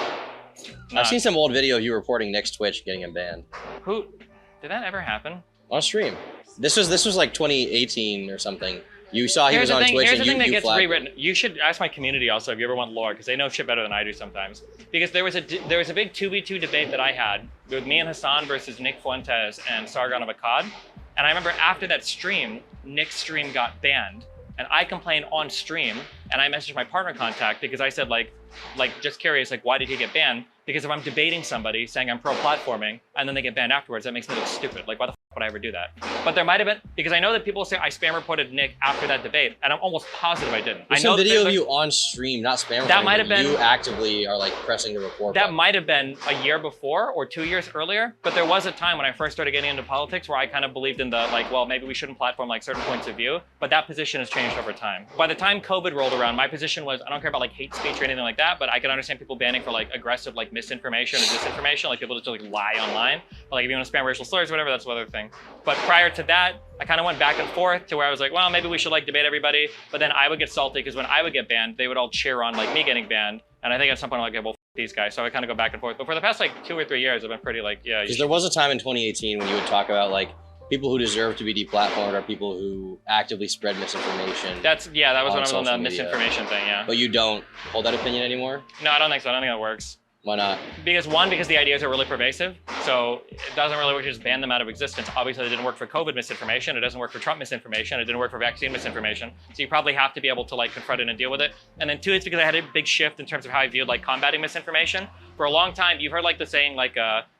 Nah. I've seen some old video of you reporting Nick's Twitch getting him banned. Who? Did that ever happen? On stream. This was like 2018 or something. You saw he was on Twitch Here's and the thing that gets flagged rewritten. You should ask my community also if you ever want lore, because they know shit better than I do sometimes. Because there was a big 2v2 debate that I had with me and Hassan versus Nick Fuentes and Sargon of Akkad. And I remember after that stream, Nick's stream got banned. And I complained on stream, and I messaged my partner contact because I said like just curious, like why did he get banned? Because if I'm debating somebody saying I'm pro-platforming and then they get banned afterwards, that makes me look stupid. Like why the fuck would I ever do that? But there might have been, because I know that people say I spam reported Nick after that debate, and I'm almost positive I didn't. There's I know some video of you on stream, not spam reporting. That might have been. You actively are like pressing the report That button. might have been a year before or 2 years earlier, but there was a time when I first started getting into politics where I kind of believed in the like, well, maybe we shouldn't platform like certain points of view, but that position has changed over time. By the time COVID rolled around, my position was I don't care about like hate speech or anything like that, but I can understand people banning for like aggressive like misinformation and disinformation, like people just like lie online. But, like if you want to spam racial slurs or whatever, that's another thing. But prior to that, I kind of went back and forth to where I was like, well, maybe we should like debate everybody. But then I would get salty because when I would get banned, they would all cheer on like me getting banned. And I think at some point I'm like, okay, well, f these guys. So I kind of go back and forth. But for the past like 2 or 3 years, I've been pretty like, yeah. Because there was a time in 2018 when you would talk about like people who deserve to be deplatformed are people who actively spread misinformation. That was when I was on the social media. misinformation thing, yeah. But you don't hold that opinion anymore? No, I don't think so. I don't think that works. Why not? Because because the ideas are really pervasive. So it doesn't really work to just ban them out of existence. Obviously, it didn't work for COVID misinformation. It doesn't work for Trump misinformation. It didn't work for vaccine misinformation. So you probably have to be able to like confront it and deal with it. And then 2, it's because I had a big shift in terms of how I viewed like combating misinformation. For a long time, you've heard like the saying like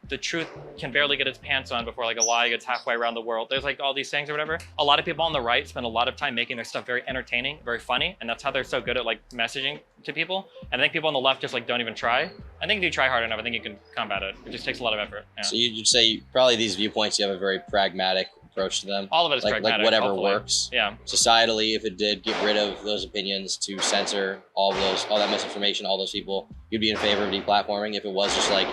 the truth can barely get its pants on before like a lie gets halfway around the world. There's like all these sayings or whatever. A lot of people on the right spend a lot of time making their stuff very entertaining, very funny, and that's how they're so good at like messaging to people. And I think people on the left just like don't even try. I think if you try hard enough, I think you can combat it. It just takes a lot of effort. Yeah. So you'd say probably these viewpoints, you have a very pragmatic approach to them. All of it is pragmatic. Like whatever hopefully. works. Yeah. Societally, if it did get rid of those opinions to censor all that misinformation, all those people, you'd be in favor of deplatforming if it was just like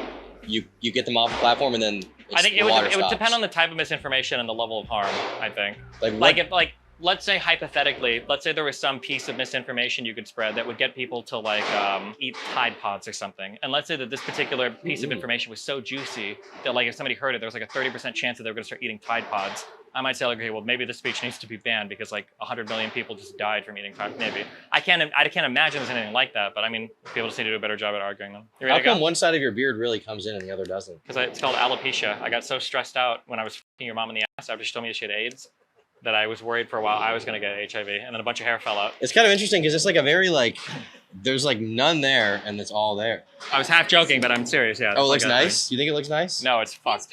you get them off the platform and then I think it would depend on the type of misinformation and the level of harm, I think. If let's say hypothetically, let's say there was some piece of misinformation you could spread that would get people to like eat Tide Pods or something. And let's say that this particular piece of information was so juicy that like if somebody heard it, there was like a 30% chance that they were gonna start eating Tide Pods. I might say like, okay, well maybe this speech needs to be banned because like 100 million people just died from eating Tide. Maybe. I can't imagine there's anything like that, but I mean, people just need to do a better job at arguing them. You ready How to go? come one side of your beard really comes in and the other doesn't? Because it's called alopecia. I got so stressed out when I was f***ing your mom in the ass after she told me that she had AIDS that I was worried for a while I was going to get HIV, and then a bunch of hair fell out. It's kind of interesting because it's like a very like, there's like none there and it's all there. I was half joking, but I'm serious, yeah. Oh, it looks nice? You think it looks nice? No, it's fucked.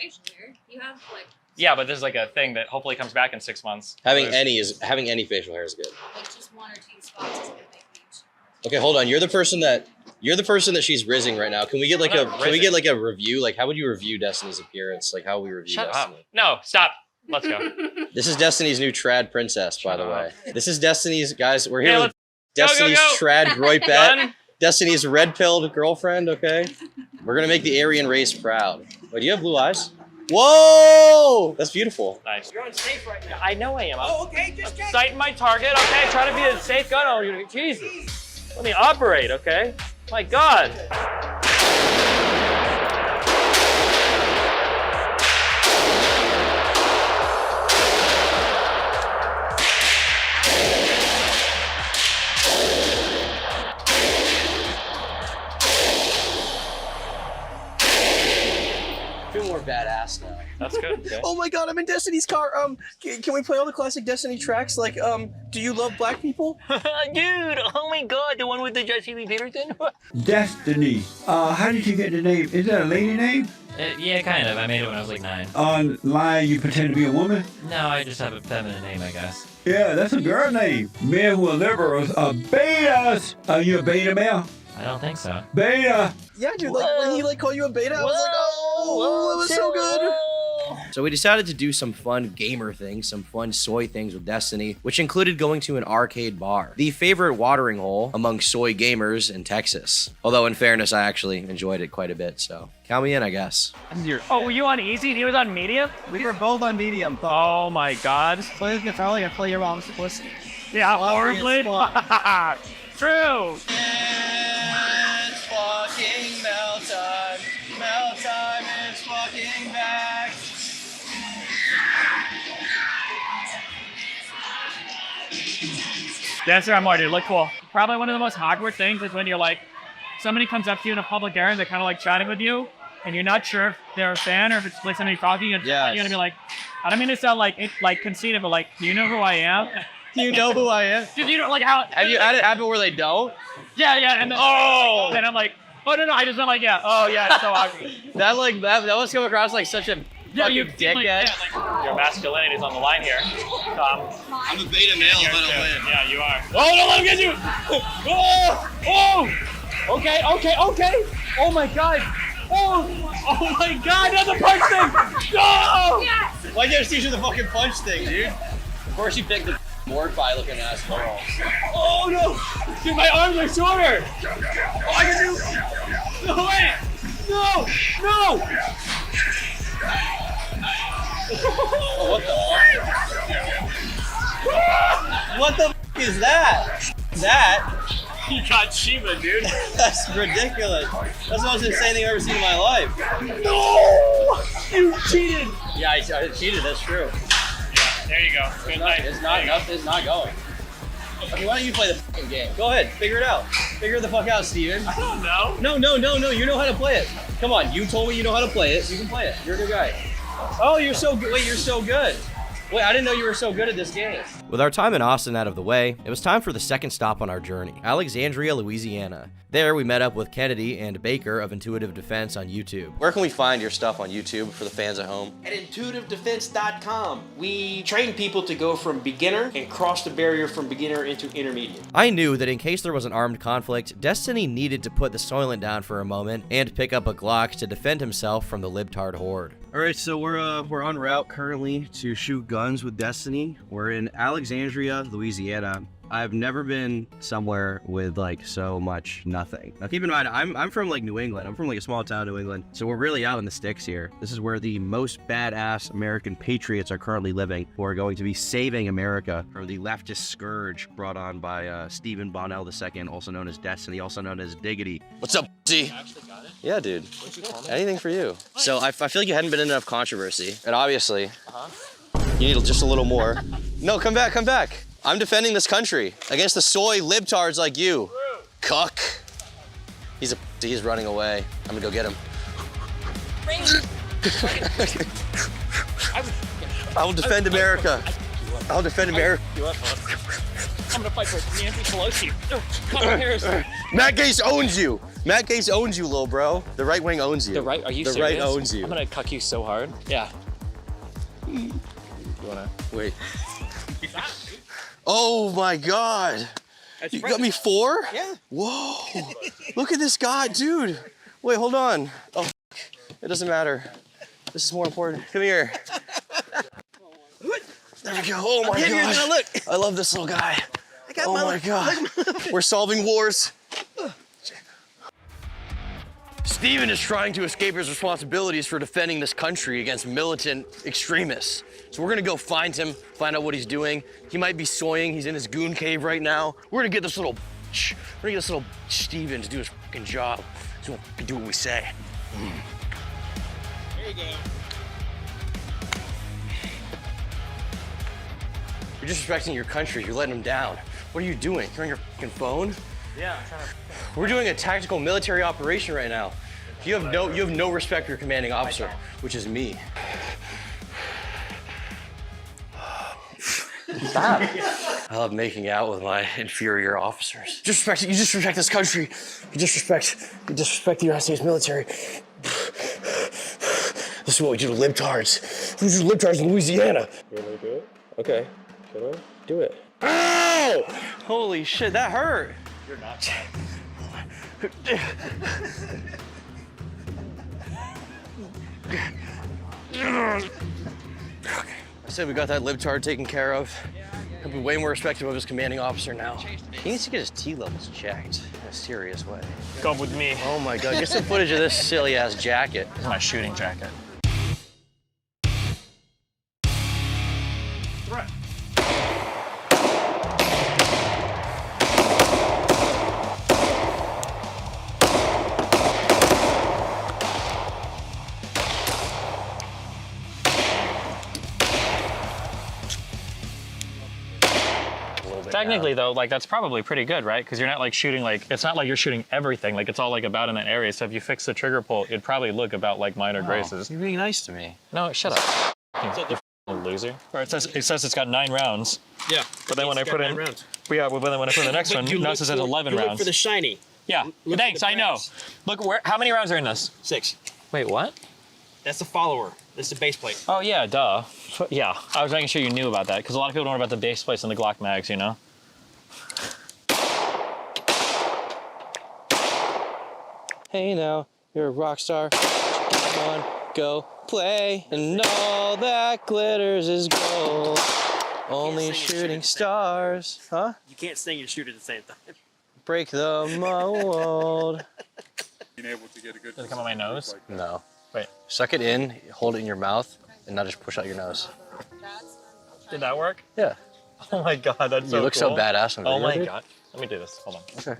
You have like Yeah, but this is like a thing that hopefully comes back in 6 months. Having any facial hair is good. just 1 or 2 spots is gonna make each. Okay, hold on. You're the person that she's rizzing right now. Can we get like a review? Like how would you review Destiny's appearance? Like how would we review Shut Destiny? up. No, stop. Let's go. This is Destiny's new trad princess, by the way. This is Destiny's, guys. We're here Yeah, with Destiny's trad groipette. Done. Destiny's red-pilled girlfriend, okay? We're gonna make the Aryan race proud. Wait, do you have blue eyes? Whoa! That's beautiful. Nice. You're unsafe right now. I know I am. Oh, okay, just check. Sighting my target, okay? Trying to be a safe gun owner. Jesus. Let me operate, okay? My God. god, I'm in Destiny's car. Can we play all the classic Destiny tracks? Like, do you love black people? Dude, oh my god, the one with the Jesse Lee Peterson? Destiny. How did you get the name? Is that a lady name? Yeah, kind of. I made it when I was like 9. Online, you pretend to be a woman? No, I just have a feminine name, I guess. Yeah, that's a girl name. Men will never obey us. Are you a beta male? I don't think so. Beta. Yeah, dude, like, when he, like, called you a beta, I was like, oh, that was so good. So we decided to do some fun gamer things, some fun soy things with Destiny, which included going to an arcade bar, the favorite watering hole among soy gamers in Texas. Although in fairness, I actually enjoyed it quite a bit, so count me in, I guess. Oh, were you on easy and he was on medium? We were both on medium. Oh my god. Play the controller and play your mom's pussy. Yeah, horribly. True. It's fucking melt time. Melt time is fucking back. That's where I'm more, dude. Look cool. Probably one of the most awkward things is when you're like, somebody comes up to you in a public area and they're kind of like chatting with you, and you're not sure if they're a fan or if it's like somebody talking. And you're gonna be like, I don't mean to sound like conceited, but like, do you know who I am? Do you know who I am? Do you know like how? Have you had it happen where they don't? Yeah, and then then I'm like, oh no, I just went like, yeah, oh yeah, it's so awkward. that must come across like such a fucking dickhead. Like, your masculinity is on the line here. I'm a beta male, I'm gonna win. Yeah, you are. Oh no, let me get you! Oh! Okay. Oh my god! Oh my god, that's a punch thing! No! Yes! Why can't you teach you the fucking punch thing, dude? Of course you picked the Mordby looking asshole. Oh no! Dude, my arms are shorter! Oh, I can do... No, wait! No! What the f is that? You got Shiva, dude. That's ridiculous. That's the most insane thing I've ever seen in my life. No! You cheated! Yeah, I cheated, that's true. Yeah, there you go. Good night. It's not going. Okay, why don't you play the fucking game? Go ahead, figure it out. Figure the fuck out, Steven. I don't know. No, you know how to play it. Come on, you told me you know how to play it. You can play it. You're a good guy. Oh, you're so good. Wait, you're so good. Wait, I didn't know you were so good at this game. With our time in Austin out of the way, it was time for the second stop on our journey, Alexandria, Louisiana. There, we met up with Kennedy and Baker of Intuitive Defense on YouTube. Where can we find your stuff on YouTube for the fans at home? At intuitivedefense.com, we train people to go from beginner and cross the barrier from beginner into intermediate. I knew that in case there was an armed conflict, Destiny needed to put the Soylent down for a moment and pick up a Glock to defend himself from the libtard horde. All right, so we're en route currently to shoot guns with Destiny. We're in Alexandria, Louisiana. I've never been somewhere with like so much nothing. Now keep in mind, I'm from like New England. I'm from like a small town, New England. So we're really out in the sticks here. This is where the most badass American patriots are currently living, who are going to be saving America from the leftist scourge brought on by Stephen Bonnell II, also known as Destiny, also known as Diggity. What's up, D? Yeah, dude. Anything for you. So I feel like you hadn't been in enough controversy, and obviously, you need just a little more. No, come back. I'm defending this country against the soy libtards like you. Cuck. He's running away. I'm gonna go get him. I will defend America. I'll defend America. I'm gonna fight for Nancy Pelosi. Come Harris. Matt Gaetz owns you. Matt Gaetz owns you, little bro. The right wing owns you. The right? Are you the serious? The right owns you. I'm gonna cuck you so hard. Yeah. You wanna wait? Oh my God! You got me 4? Yeah. Whoa! Look at this guy, dude. Wait, hold on. Oh, it doesn't matter. This is more important. Come here. There we go. Oh my God! I love this little guy. Oh my God! We're solving wars. Steven is trying to escape his responsibilities for defending this country against militant extremists. So we're gonna go find him, find out what he's doing. He might be soying, he's in his goon cave right now. We're gonna get this little Steven to do his fucking job. He's gonna fucking do what we say. There you go. You're disrespecting your country, you're letting him down. What are you doing? You're on your fucking phone? Yeah, I'm trying to... We're doing a tactical military operation right now. You have no respect for your commanding officer, which is me. Stop. I love making out with my inferior officers. Disrespect, you disrespect this country. You disrespect the United States military. This is what we do to libtards. We do libtards in Louisiana. You want me to do it? Okay. Can I? Do it. Ow! Holy shit, that hurt. You're not. Okay. I said we got that libtard taken care of. He'll be way more respectful of his commanding officer now. He needs to get his T levels checked in a serious way. Come with me. Oh my God, get some footage of this silly ass jacket. This is my shooting jacket. Technically though, like that's probably pretty good, right? Because you're not like shooting like, it's not like you're shooting everything, like it's all like about in that area. So if you fix the trigger pull, it'd probably look about like minor graces. You're being nice to me. No, shut up. You loser. Or it says it's got 9 rounds. Yeah. But then when I put in, yeah, but then when I put in the next one, now it says 11 rounds. Look for the shiny. Yeah. Thanks, I know. Look where. How many rounds are in this? 6. Wait, what? That's the follower. This is the base plate. Oh yeah, duh. Yeah, I was making sure you knew about that because a lot of people don't know about the base plates and the Glock mags, you know. Hey now, you're a rock star. Come on, go play. And all that glitters is gold. Only shooting stars. Huh? You can't sing and shoot at the same time. Break the mold. Being able to get a good. Does it come on my nose? No. Wait. Suck it in, hold it in your mouth, and not just push out your nose. Did that work? Yeah. Oh my God, that's so cool. You look so badass on video, Oh my dude. God. Let me do this. Hold on. Okay.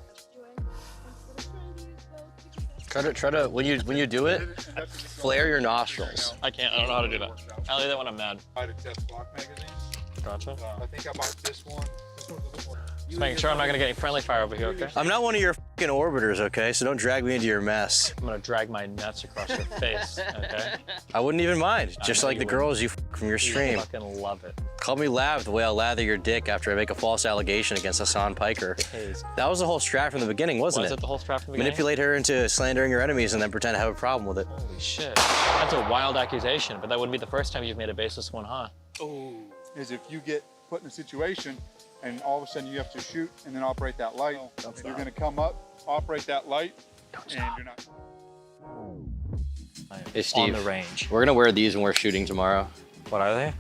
Try to when you do it, flare your nostrils. I can't. I don't know how to do that. I'll do that when I'm mad. Gotcha. I think I bought this one. Just making sure I'm not gonna get any friendly fire over here, okay? I'm not one of your fucking orbiters, okay? So don't drag me into your mess. I'm gonna drag my nuts across your face, okay? I wouldn't even mind. Just like the girls you from your stream. You fucking love it. Call me Lav the way I'll lather your dick after I make a false allegation against Hassan Piker. That was the whole strat from the beginning, wasn't it? Was it the whole strat from the beginning? Manipulate her into slandering your enemies and then pretend to have a problem with it. Holy shit. That's a wild accusation, but that wouldn't be the first time you've made a baseless one, huh? Oh, is if you get put in a situation and all of a sudden you have to shoot and then operate that light. And you're gonna come up, operate that light, and you're not. Hey Steve, On the range. We're gonna wear these when we're shooting tomorrow. What are they?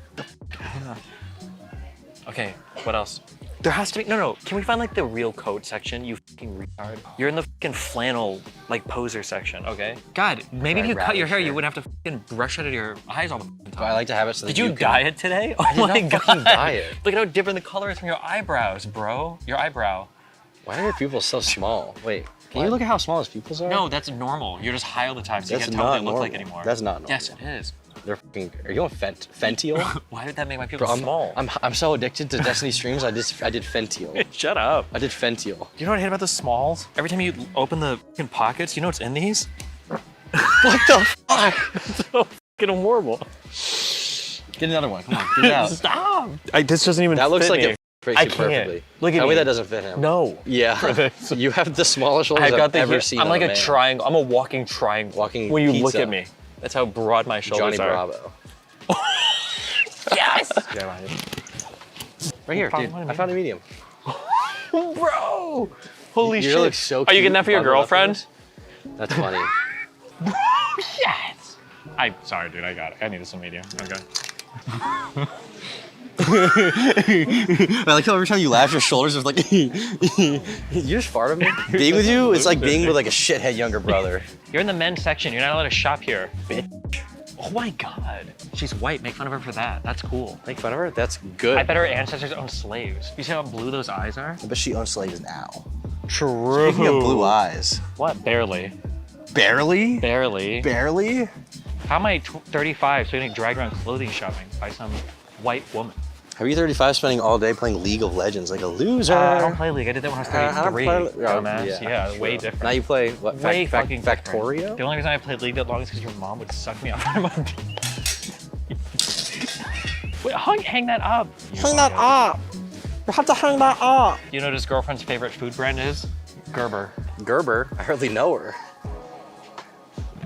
Okay, what else? There has to be, no, can we find like the real code section, you fucking retard? You're in the fucking flannel, like poser section, okay? God, maybe if you cut your hair, you wouldn't have to fucking brush out of your eyes all the fucking time. I like to have it so that Did you dye it today? Oh I did my not God. fucking dye it. Look at how different the color is from your eyebrows, bro. Your eyebrow. Why are your pupils so small? Wait, can you look at how small his pupils are? No, that's normal. You're just high all the time, so That's you can't tell what they not look like normal. anymore. That's not normal. Yes, it is. They're fucking, are you on Fentanyl? Why did that make my Bro, pupils small? I'm so addicted to Destiny streams, I did Fentanyl. Shut up. I did Fentanyl. You know what I hate about the smalls? Every time you open the fucking pockets, you know what's in these? What the fuck? It's so fucking horrible. Get another one, come on, get it out. Stop! This doesn't even That looks fit like me. it fits I you can't. perfectly. Look at Tell me. me that doesn't fit him. No. Yeah, you have the smallest shoulders I've ever seen. I'm like on a man. triangle. I'm a walking triangle. Walking when you look pizza. at me. That's how broad my shoulders Johnny are. Bravo. Yes! Right here, dude. I found a medium. Bro! Holy You shit. look so Are you cute getting that for your bundled up in girlfriend? this. That's funny. Yes! I'm sorry, dude. I got it. I needed some medium. Okay. I like how every time you laugh, your shoulders are like, you just fart at me? Being with you, it's like being with like a shithead younger brother. You're in the men's section. You're not allowed to shop here. Oh my God. She's white. Make fun of her for that. That's cool. Make fun of her? That's good. I bet her ancestors owned slaves. You see how blue those eyes are? I bet she owns slaves now. True. Speaking of blue eyes. What? Barely. Barely? Barely. Barely? How am I 35 so I can drag around clothing shopping by some white woman? How are you 35 spending all day playing League of Legends like a loser? I don't play League. I did that when I was 33. Dumbass. Yeah, way true. different. Now you play what? Way fucking Factorio? different. The only reason I played League that long is because your mom would suck me off. Wait, hang that up. Hang that up. You have to hang that up. You know what his girlfriend's favorite food brand is? Gerber. Gerber? I hardly know her.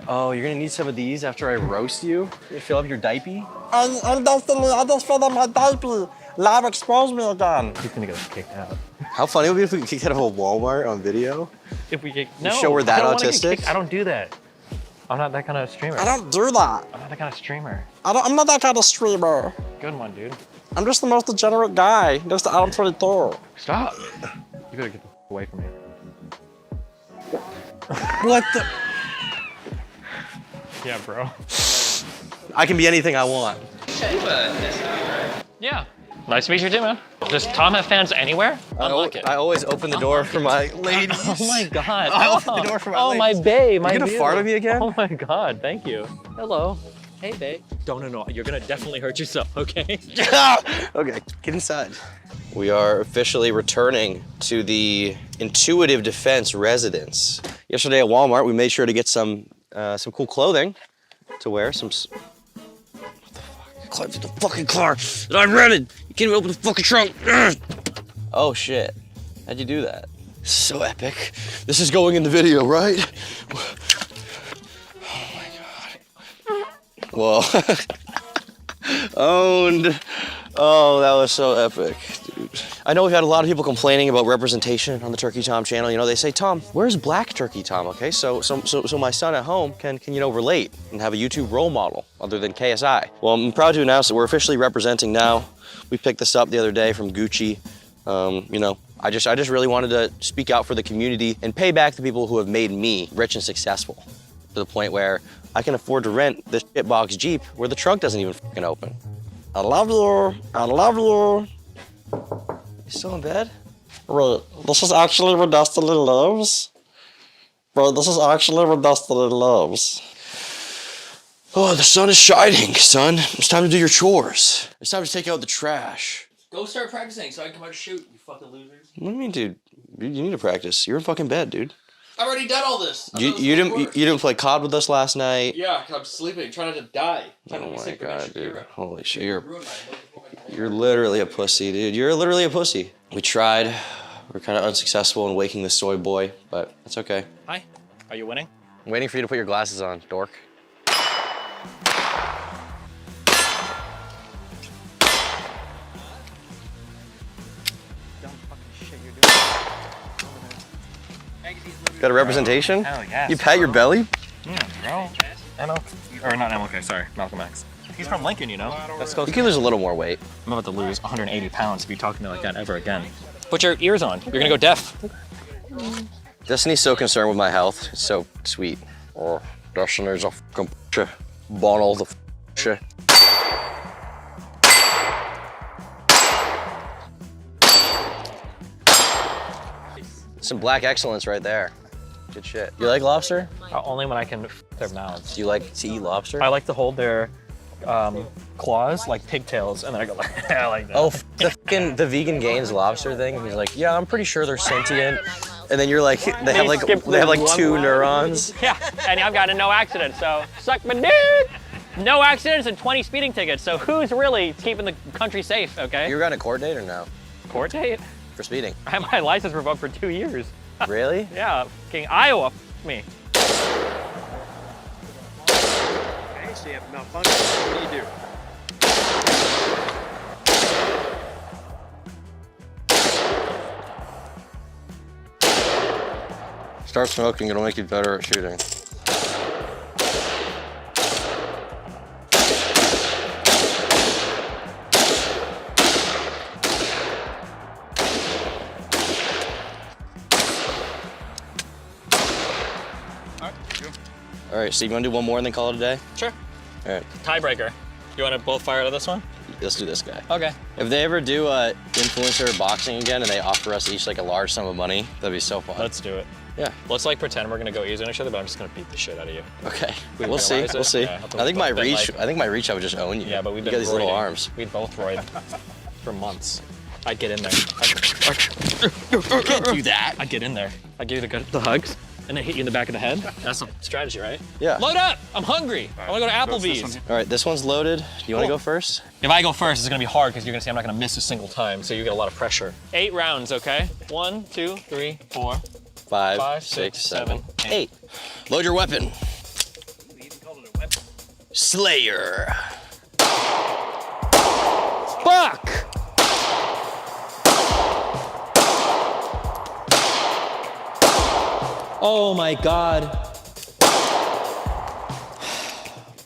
Oh, you're gonna need some of these after I roast you? You fill up your diaper? And Destiny, I just filled up my diaper. Lab exposed me again. He's gonna get us kicked out. How funny would it be if we could kick out of a Walmart on video? If we get show we're that autistic? I don't do that. I'm not that kind of streamer. I don't do that. I'm not that kind of streamer. I'm not that kind of streamer. Good one, dude. I'm just the most degenerate guy. Just Adam 22. Stop. You better get the away from me. What the? Yeah, bro. I can be anything I want. Yeah. Nice to meet you too, man. Does Tom have fans anywhere? Unlock it. I always open the door for my ladies. Oh my god. I open the door for my ladies. Oh, my babe. You gonna fart at me again? Oh my god, thank you. Hello. Hey, babe. No. You're gonna definitely hurt yourself, okay? Okay, get inside. We are officially returning to the Intuitive Defense residence. Yesterday at Walmart, we made sure to get some cool clothing to wear. Climb to the fucking car that I rented. You can't even open the fucking trunk. Oh shit. How'd you do that? So epic. This is going in the video, right? Oh my god. Whoa. Owned. Oh, that was so epic, dude. I know we've had a lot of people complaining about representation on the Turkey Tom channel. You know, they say, Tom, where's Black Turkey Tom? Okay, so my son at home can relate and have a YouTube role model other than KSI. Well, I'm proud to announce that we're officially representing now. We picked this up the other day from Gucci. You know, I just really wanted to speak out for the community and pay back the people who have made me rich and successful to the point where I can afford to rent this shitbox Jeep where the trunk doesn't even fucking open. I love you. I love you. You still in bed? Wait, this is actually where Destiny lives? Wait, this is actually where Destiny lives. Oh, the sun is shining, son. It's time to do your chores. It's time to take out the trash. Go start practicing so I can come out and shoot, you fucking losers. What do you mean, dude? You need to practice. You're in fucking bed, dude. I've already done all this. You didn't play COD with us last night? Yeah, I'm sleeping, trying not to die. Oh my god, dude. Holy shit. You're literally a pussy, dude. You're literally a pussy. We tried. We're kind of unsuccessful in waking the soy boy, but that's okay. Hi. Are you winning? I'm waiting for you to put your glasses on, dork. Got a representation? Hell yes. You pat your belly? Yeah, bro. Or not MLK, sorry, Malcolm X. He's from Lincoln, you know? That's You can lose a little more weight. I'm about to lose 180 pounds if you talk to me like that ever again. Put your ears on. You're gonna go deaf. Destiny's so concerned with my health. It's so sweet. Oh, Destiny's a fucking shit. Bottle the shit. Some black excellence right there. Good shit. You like lobster? Only when I can their mouths. Do you like to eat lobster? I like to hold their claws like pigtails, and then I go like, I like that. Oh, the vegan gains lobster thing. He's like, yeah, I'm pretty sure they're sentient. And then you're like, they have like 2 neurons. Yeah, and I've got a no accident, so suck my dick. No accidents and 20 speeding tickets. So who's really keeping the country safe? Okay. You were on a court date or no? Court date? For speeding. I had my license revoked for 2 years. Really? Yeah, King Iowa me. Okay, so you have malfunction. What do you do? Start smoking, it'll make you better at shooting. All right, Steve, you wanna do one more and then call it a day? Sure. All right. Tiebreaker. You wanna both fire out of this one? Let's do this guy. Okay. If they ever do influencer boxing again and they offer us each like a large sum of money, that'd be so fun. Let's do it. Yeah. Let's like pretend we're gonna go easy on each other, but I'm just gonna beat the shit out of you. Okay. We We'll see. realize it? We'll see. Yeah, I think my reach, I would just own you. Yeah, but we've you been got these little roiding. arms. We'd both roid for months. I'd get in there. You can't do that. I'd get in there. I'd give you the hugs. and then hit you in the back of the head. That's a strategy, right? Yeah. Load up! I'm hungry. I want to go to Applebee's. All right, this one's loaded. Do you want to go first? If I go first, it's gonna be hard because you're gonna see I'm not gonna miss a single time, so you get a lot of pressure. 8 rounds, okay? 1, 2, 3, 4, 5, 6, 7, 8. Load your weapon. Slayer. Fuck! Oh my god.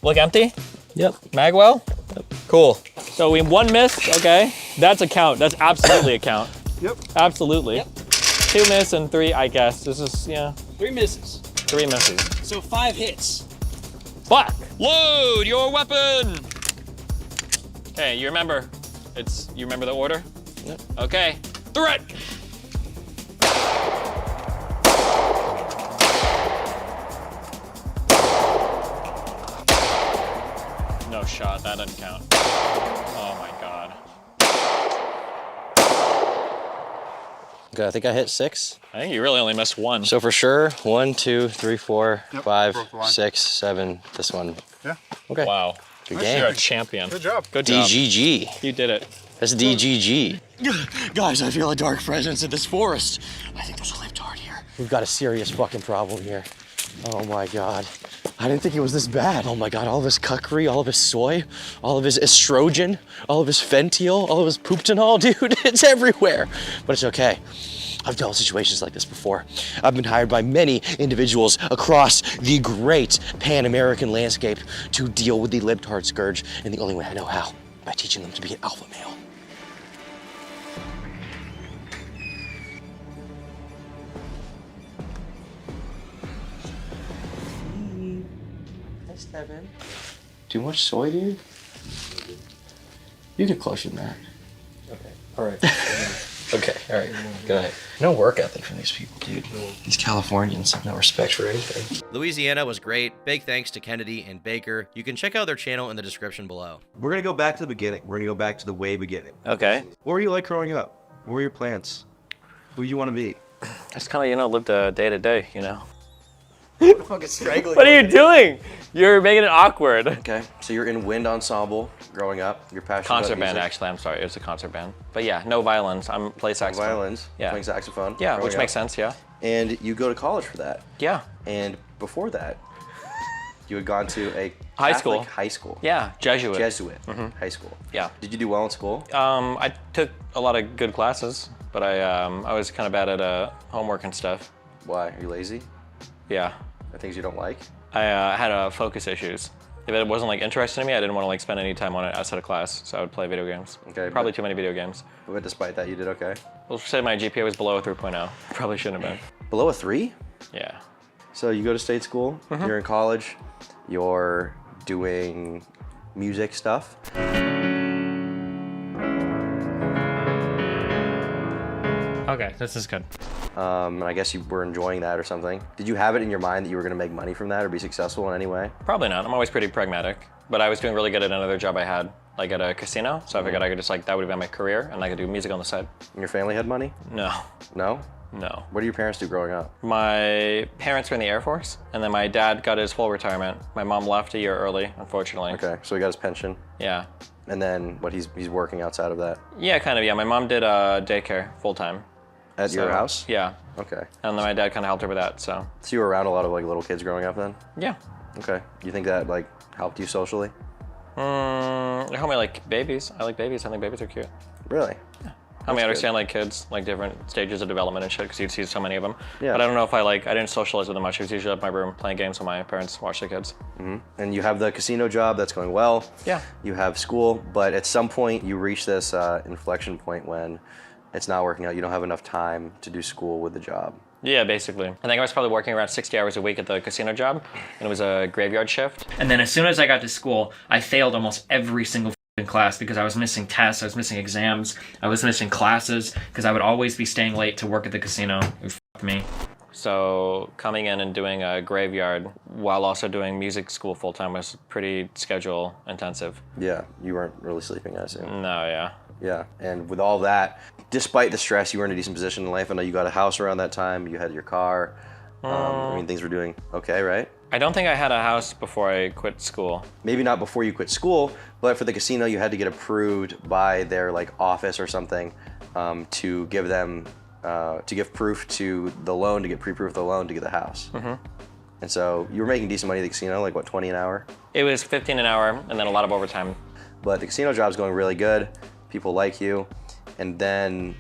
Look empty? Yep. Magwell? Yep. Cool. So we have 1 miss, okay. That's a count. That's absolutely a count. Yep. Absolutely. Yep. 2 miss and 3, I guess. This is, yeah. 3 misses. 3 misses. So 5 hits. Fuck! Load your weapon! Okay, you remember the order? Yep. Okay. Threat! No shot, that doesn't count. Oh my god. Okay, I think I hit 6. I think you really only missed 1. So for sure, 1, 2, 3, 4, Yep, 5, broke the line. 6, 7. This one. Yeah. Okay. Wow. Good game. You're a champion. Good job. Good job. DGG. You did it. That's DGG. Guys, I feel a dark presence in this forest. I think there's a libtard here. We've got a serious fucking problem here. Oh my god. I didn't think it was this bad. Oh my god, all of his cuckery, all of his soy, all of his estrogen, all of his fentanyl, all of his pooptanol, dude, it's everywhere. But it's okay. I've dealt with situations like this before. I've been hired by many individuals across the great Pan-American landscape to deal with the libtard scourge in the only way I know how, by teaching them to be an alpha male. Too much soy, dude? You get closer than that. Okay. All right. Okay, all right. Good night. No work ethic from these people, dude. These Californians have no respect for anything. Louisiana was great. Big thanks to Kennedy and Baker. You can check out their channel in the description below. We're gonna go back to the beginning. We're gonna go back to the way beginning. Okay. What were you like growing up? What were your plans? Who you want to be? Just kind of, lived a day to day, Fucking strangling. What are you doing? You're making it awkward. Okay, so you're in wind ensemble growing up. You're passionate Concert about band, music. actually. I'm sorry, it was a concert band. But yeah, no violins. I'm play saxophone. Violins, Yeah. playing saxophone. Yeah, growing which makes up. sense, yeah. And you go to college for that. Yeah. And before that, you had gone to a High Catholic school. high school. Yeah, Jesuit. Jesuit Mhm. high school. Yeah. Did you do well in school? I took a lot of good classes, but I was kind of bad at homework and stuff. Why? Are you lazy? Yeah. Are things you don't like? I had focus issues. If it wasn't interesting to me, I didn't want to spend any time on it outside of class, so I would play video games. Okay. Probably too many video games. But despite that, you did okay. We'll say my GPA was below a 3.0. Probably shouldn't have been. Below a 3? Yeah. So you go to state school, you're in college, you're doing music stuff. Okay, this is good. And I guess you were enjoying that or something. Did you have it in your mind that you were gonna make money from that or be successful in any way? Probably not. I'm always pretty pragmatic. But I was doing really good at another job I had, at a casino. So I figured I could just that would have been my career and I could do music on the side. And your family had money? No. No? No. What did your parents do growing up? My parents were in the Air Force, and then my dad got his full retirement. My mom left a year early, unfortunately. Okay, so he got his pension. Yeah. And then he's working outside of that? Yeah, kind of, yeah. My mom did daycare full-time. At your house? Yeah. Okay. And then my dad kind of helped her with that, so. So you were around a lot of little kids growing up then? Yeah. Okay. Do you think that helped you socially? They helped me like babies. I like babies. I think babies are cute. Really? Yeah. Help me understand kids, different stages of development and shit, because you'd see so many of them. Yeah. But I don't know if I didn't socialize with them much. I was usually up in my room playing games while my parents watched the kids. Mm-hmm. And you have the casino job that's going well. Yeah. You have school, but at some point you reach this inflection point when it's not working out. You don't have enough time to do school with the job. Yeah, basically. I think I was probably working around 60 hours a week at the casino job, and it was a graveyard shift. And then as soon as I got to school, I failed almost every single class because I was missing tests, I was missing exams, I was missing classes, because I would always be staying late to work at the casino. It f***ed me. So coming in and doing a graveyard while also doing music school full-time was pretty schedule intensive. Yeah, you weren't really sleeping, I assume. No, yeah. Yeah, and with all that, despite the stress, you were in a decent position in life. I know you got a house around that time, you had your car. I mean, things were doing okay, right? I don't think I had a house before I quit school. Maybe not before you quit school, but for the casino, you had to get approved by their like office or something to give them, to give proof to the loan, to get pre-proof of the loan to get the house. And so you were making decent money at the casino, like what, 20 an hour? It was 15 an hour and then a lot of overtime. But the casino job's going really good. People like you. And then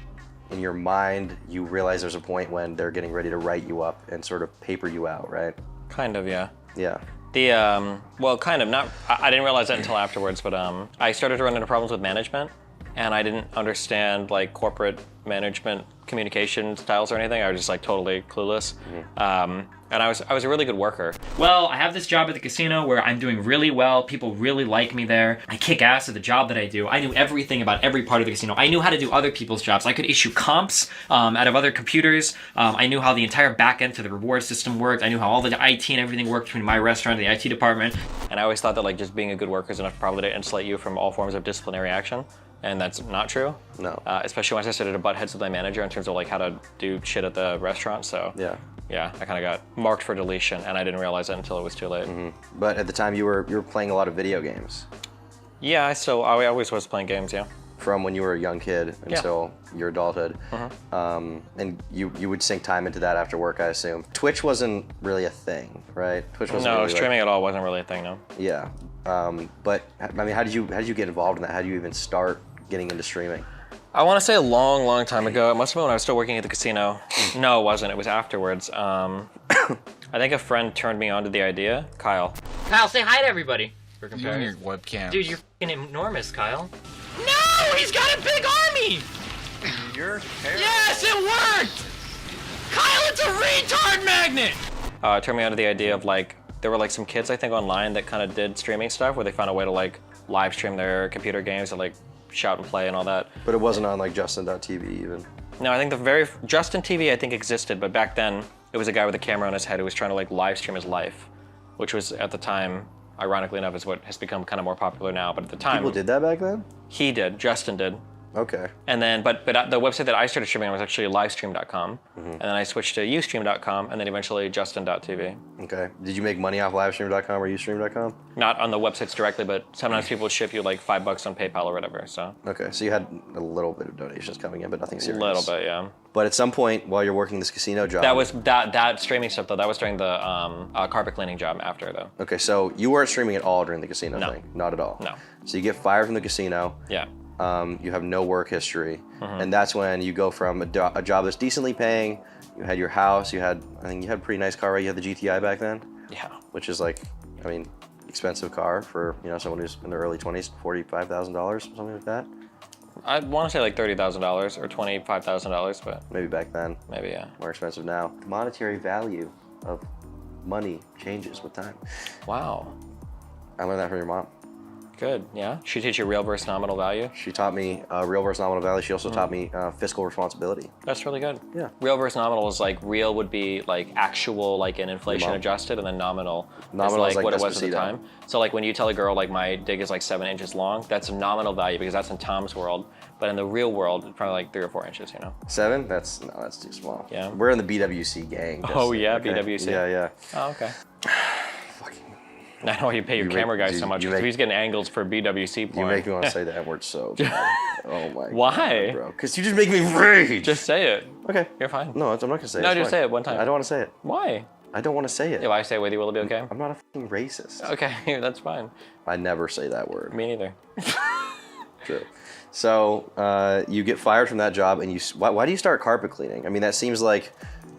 in your mind, you realize there's a point when they're getting ready to write you up and sort of paper you out, right? Kind of, yeah. Yeah. The, well, kind of, not, I didn't realize that until afterwards, but I started to run into problems with management, and I didn't understand like corporate management communication styles or anything. I was just like totally clueless. And I was a really good worker. Well, I have this job at the casino where I'm doing really well. People really like me there. I kick ass at the job that I do. I knew everything about every part of the casino. I knew how to do other people's jobs. I could issue comps out of other computers. I knew how the entire back end to the reward system worked. I knew how all the IT and everything worked between my restaurant and the IT department. And I always thought that like just being a good worker is enough probably to insulate you from all forms of disciplinary action. And that's not true. No. Especially once I started to butt heads with my manager in terms of like how to do shit at the restaurant. So yeah, I kind of got marked for deletion, and I didn't realize it until it was too late. But at the time, you were playing a lot of video games. Yeah, I always was playing games. Yeah. From when you were a young kid until your adulthood, and you would sink time into that after work, I assume. Twitch wasn't really a thing, right? Twitch wasn't. No, really streaming at all wasn't really a thing. No. Yeah, but I mean, how did you get involved in that? How did you even start getting into streaming? I want to say a long, long time ago. It must have been when I was still working at the casino. No, it wasn't. It was afterwards. I think a friend turned me on to the idea. Kyle. Kyle, say hi to everybody. You and your webcam. Dude, you're f***ing enormous, Kyle. No, he's got a big army! You're terrible. Yes, it worked! Kyle, it's a retard magnet! It turned me on to the idea of like, there were like some kids I think online that kind of did streaming stuff where they found a way to like live stream their computer games and like shout and play and all that. But it wasn't on like Justin.tv even. No, I think Justin TV I think existed, but back then it was a guy with a camera on his head who was trying to like live stream his life, which was at the time, ironically enough, is what has become kind of more popular now. But at the time, people did that back then. He did. Justin did. Okay. And then, but the website that I started streaming on was actually livestream.com, and then I switched to ustream.com, and then eventually Justin.tv. Okay. Did you make money off livestream.com or ustream.com? Not on the websites directly, but sometimes people would ship you like $5 on PayPal or whatever. So. Okay, so you had a little bit of donations coming in, but nothing serious. A little bit, yeah. But at some point while you're working this casino job. That was that streaming stuff though. That was during the carpet cleaning job after though. Okay, so you weren't streaming at all during the casino thing? Not at all? No. So you get fired from the casino. Yeah. You have no work history, and that's when you go from a job that's decently paying. You had your house. I think you had a pretty nice car, right? You had the GTI back then. Yeah. Which is like, I mean, expensive car for someone who's in their early 20s, $45,000, something like that. I want to say like $30,000 or $25,000, but maybe back then. Maybe yeah. More expensive now. The monetary value of money changes with time. Wow. I learned that from your mom. Good, yeah. She teach you real versus nominal value? She taught me real versus nominal value. She also taught me fiscal responsibility. That's really good. Yeah. Real versus nominal is like, real would be like actual, like in inflation adjusted, and then nominal is like what it was at the time. So like when you tell a girl like my dick is like 7 inches long, that's a nominal value because that's in Tom's world. But in the real world, it's probably like 3 or 4 inches, 7? That's too small. Yeah. We're in the BWC gang. Oh yeah, okay. BWC. Yeah. Oh, okay. I know why you pay your camera guy so much, because he's getting angles for BWC porn. You make me want to say the N-word so bad. Oh my Why? God, bro. Because you just make me rage. Just say it. Okay. You're fine. No, I'm not going to say it. No, it's just fine. say it one time. I don't want to say it. Why? I don't want to say it. If I say it with you, will it be okay? I'm not a fucking racist. Okay, that's fine. I never say that word. Me neither. True. So you get fired from that job, and why do you start carpet cleaning? I mean, that seems like,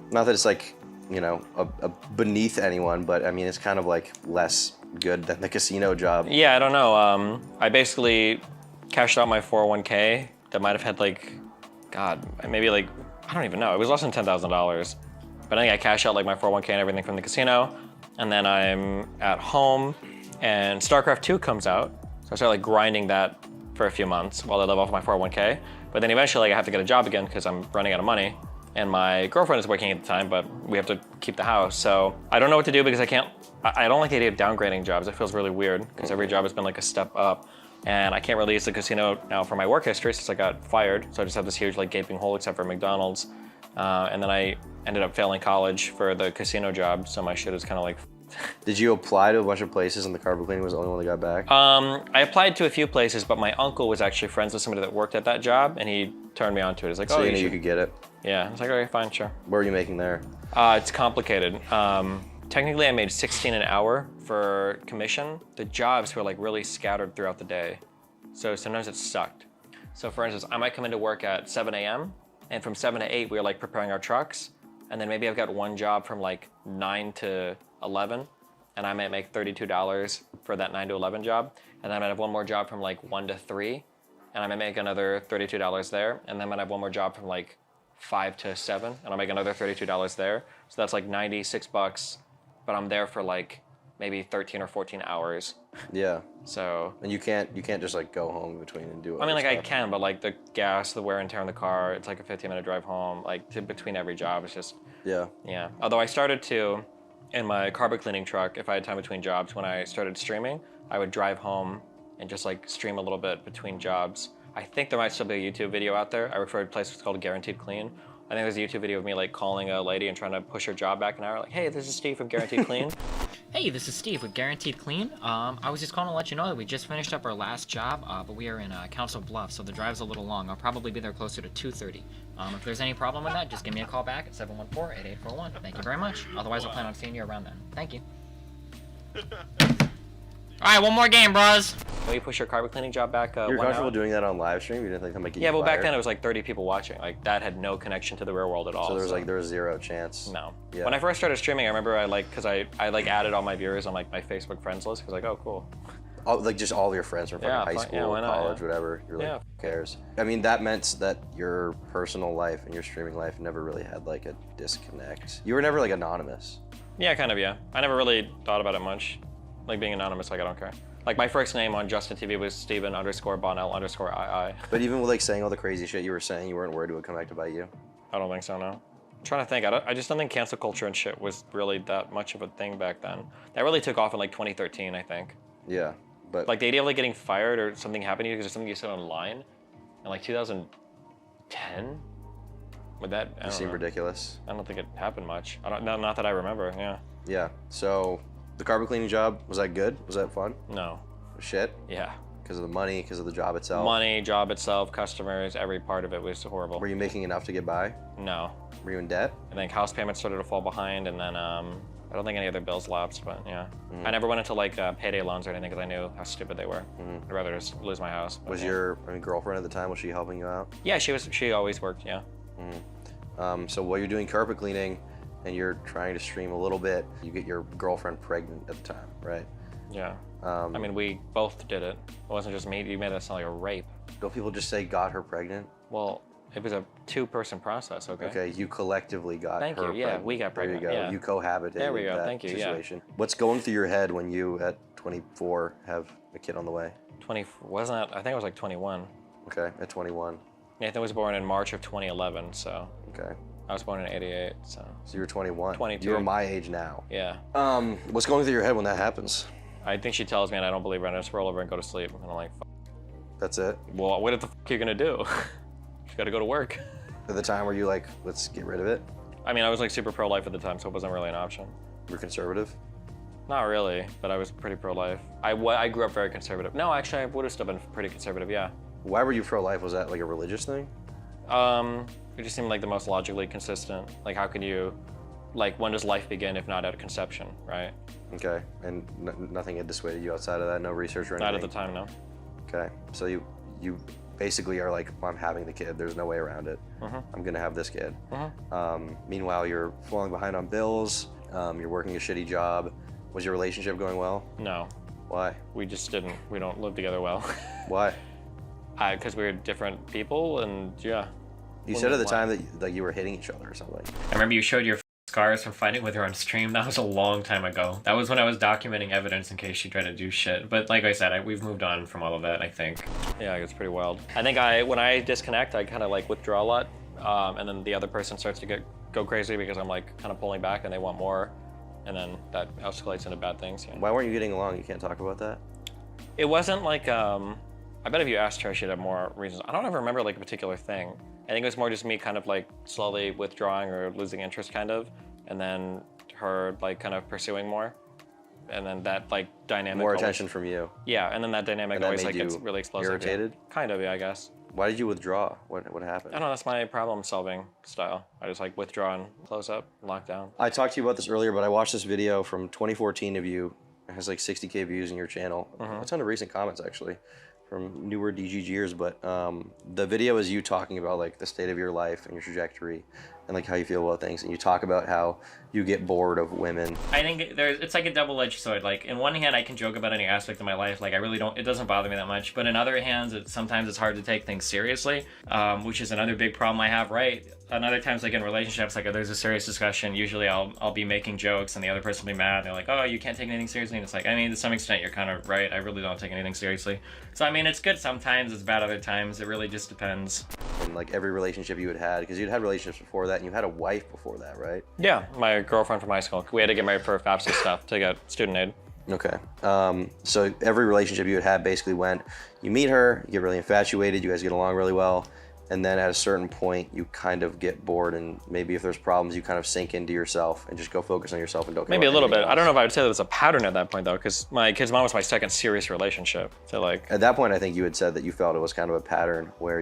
not that it's like, a beneath anyone, but I mean, it's kind of like less good than the casino job. Yeah, I don't know. I basically cashed out my 401k that might have had like, God, maybe like, I don't even know. It was less than $10,000. But I think I cashed out like my 401k and everything from the casino. And then I'm at home and Starcraft 2 comes out. So I start like grinding that for a few months while I live off my 401k. But then eventually I have to get a job again because I'm running out of money. And my girlfriend is working at the time, but we have to keep the house. So I don't know what to do because I don't like the idea of downgrading jobs. It feels really weird because every job has been like a step up. And I can't really use the casino now for my work history since I got fired. So I just have this huge like gaping hole except for McDonald's. And then I ended up failing college for the casino job, so my shit is kind of like. Did you apply to a bunch of places and the carpet cleaning was the only one that got back? I applied to a few places, but my uncle was actually friends with somebody that worked at that job, and he turned me on to it. He's like, so oh, you knew you could get it? Yeah, I was like, okay, fine, sure. What were you making there? It's complicated. Technically, I made 16 an hour for commission. The jobs were like really scattered throughout the day, so sometimes it sucked. So for instance, I might come into work at 7 a.m., and from 7 to 8, we were like preparing our trucks, and then maybe I've got one job from like 9 to 11, and I might make $32 for that 9 to 11 job, and then I might have one more job from like 1 to 3, and I might make another $32 there, and then I might have one more job from like 5 to 7, and I'll make another $32 there. So that's like 96 bucks, but I'm there for like maybe 13 or 14 hours. Yeah. So. And you can't just like go home in between and do it. I mean, like I can, but like the gas, the wear and tear on the car, it's like a 15-minute drive home. Like between every job, it's just. Yeah. Yeah. Although I started to, in my carpet cleaning truck, if I had time between jobs, when I started streaming, I would drive home and just like stream a little bit between jobs. I think there might still be a YouTube video out there. I refer to a place called Guaranteed Clean. I think there's a YouTube video of me like calling a lady and trying to push her job back an hour. Like, hey, this is Steve from Guaranteed Clean. Hey, this is Steve with Guaranteed Clean. I was just calling to let you know that we just finished up our last job, but we are in Council Bluffs, so the drive's a little long. I'll probably be there closer to 2:30. If there's any problem with that, just give me a call back at 714-8841. Thank you very much. Otherwise, I'll plan on seeing you around then. Thank you. All right, one more game, bros. Will you push your carpet cleaning job back You're 1 comfortable hour? doing that on live stream? You didn't think that might get Yeah, you well, back fired? then it was like 30 people watching. Like that had no connection to the real world at all. So there was zero chance. No. Yeah. When I first started streaming, I remember I like added all my viewers on like my Facebook friends list. I was like, oh, cool. Like just all of your friends from fucking high school, why not, college, whatever. You're like, who cares? I mean, that meant that your personal life and your streaming life never really had like a disconnect. You were never like anonymous. Yeah, kind of, yeah. I never really thought about it much. Like being anonymous, like I don't care. Like my first name on Justin TV was Steven_Bonnell_II. But even with like saying all the crazy shit you were saying, you weren't worried it would come back to bite you? I don't think so, no. I'm trying to think, I just don't think cancel culture and shit was really that much of a thing back then. That really took off in like 2013, I think. Yeah, but. Like the idea of like getting fired or something happening to you because of something you said online in like 2010? Would that, It seemed ridiculous. I don't think it happened much. Not that I remember, yeah. Yeah, so the carpet cleaning job, was that good? Was that fun? No. Shit? Yeah. Because of the money, because of the job itself? Money, job itself, customers, every part of it was horrible. Were you making enough to get by? No. Were you in debt? I think house payments started to fall behind, and then I don't think any other bills lapsed, but yeah. I never went into like payday loans or anything because I knew how stupid they were. I'd rather just lose my house. Was your girlfriend at the time, was she helping you out? Yeah, she always worked, yeah. So while you're doing carpet cleaning and you're trying to stream a little bit, you get your girlfriend pregnant at the time, right? Yeah. I mean, we both did it. It wasn't just me. You made that sound like a rape. Don't people just say got her pregnant? Well, it was a two-person process, okay? Okay, you collectively got Thank her you, yeah, pregnant. we got pregnant, There you go. yeah. You cohabitated There we go, that thank you, situation. What's going through your head when you, at 24, have a kid on the way? 20, wasn't it? I think it was like 21. Okay, at 21. Nathan was born in March of 2011, so. Okay. I was born in 88, so. So you were 21. 22. You were my age now. Yeah. What's going through your head when that happens? I think she tells me and I don't believe her and I just roll over and go to sleep. And I'm like, fuck. That's it? Well, what the fuck are you gonna do? You gotta go to work. At the time, were you like, let's get rid of it? I mean, I was like super pro-life at the time, so it wasn't really an option. You were conservative? Not really, but I was pretty pro-life. I grew up very conservative. No, actually, I would have still been pretty conservative, yeah. Why were you pro-life? Was that like a religious thing? It just seemed like the most logically consistent. Like, how could you, like, when does life begin if not at conception, right? Okay, and nothing had dissuaded you outside of that? No research or anything? Not at the time, no. Okay, so you basically are like, I'm having the kid. There's no way around it. I'm gonna have this kid. Meanwhile, you're falling behind on bills. You're working a shitty job. Was your relationship going well? No. Why? We just didn't. We don't live together well. Why? Because we were different people, and yeah. You said at the time that you were hitting each other or something. I remember you showed your scars from fighting with her on stream. That was a long time ago. That was when I was documenting evidence in case she tried to do shit. But like I said, we've moved on from all of that, I think. Yeah, it's pretty wild. I think when I disconnect, I kind of like withdraw a lot, and then the other person starts to go crazy because I'm like kind of pulling back and they want more, and then that escalates into bad things. You know? Why weren't you getting along? You can't talk about that? It wasn't like I bet if you asked her, she'd have more reasons. I don't ever remember like a particular thing. I think it was more just me kind of like slowly withdrawing or losing interest kind of, and then her like kind of pursuing more. And then that like dynamic. More attention from you. Yeah, and then that dynamic And that always made like gets you really explosive. irritated? Yeah. Kind of, yeah, I guess. Why did you withdraw? What happened? I don't know, that's my problem solving style. I just like withdraw and close up, lock down. I talked to you about this earlier, but I watched this video from 2014 of you. It has like 60K views in your channel. A ton of recent comments actually from newer DGGers, but the video is you talking about like the state of your life and your trajectory and like how you feel about things. And you talk about how you get bored of women. I think it's like a double-edged sword. Like in one hand, I can joke about any aspect of my life. Like I really don't, it doesn't bother me that much. But in other hands, sometimes it's hard to take things seriously, which is another big problem I have, right? And other times, like in relationships, like if there's a serious discussion, usually I'll be making jokes and the other person will be mad. They're like, oh, you can't take anything seriously. And it's like, I mean, to some extent, you're kind of right. I really don't take anything seriously. So, I mean, it's good sometimes, it's bad other times. It really just depends. And like every relationship you had, because you'd had relationships before that and you had a wife before that, right? Yeah, my girlfriend from high school. We had to get married for FAFSA stuff to get student aid. Okay. So every relationship you had basically went, you meet her, you get really infatuated, you guys get along really well. And then at a certain point, you kind of get bored, and maybe if there's problems, you kind of sink into yourself and just go focus on yourself and don't care Maybe a about little bit. anything else. I don't know if I would say there was a pattern at that point though, because my kid's mom was my second serious relationship. So like at that point, I think you had said that you felt it was kind of a pattern where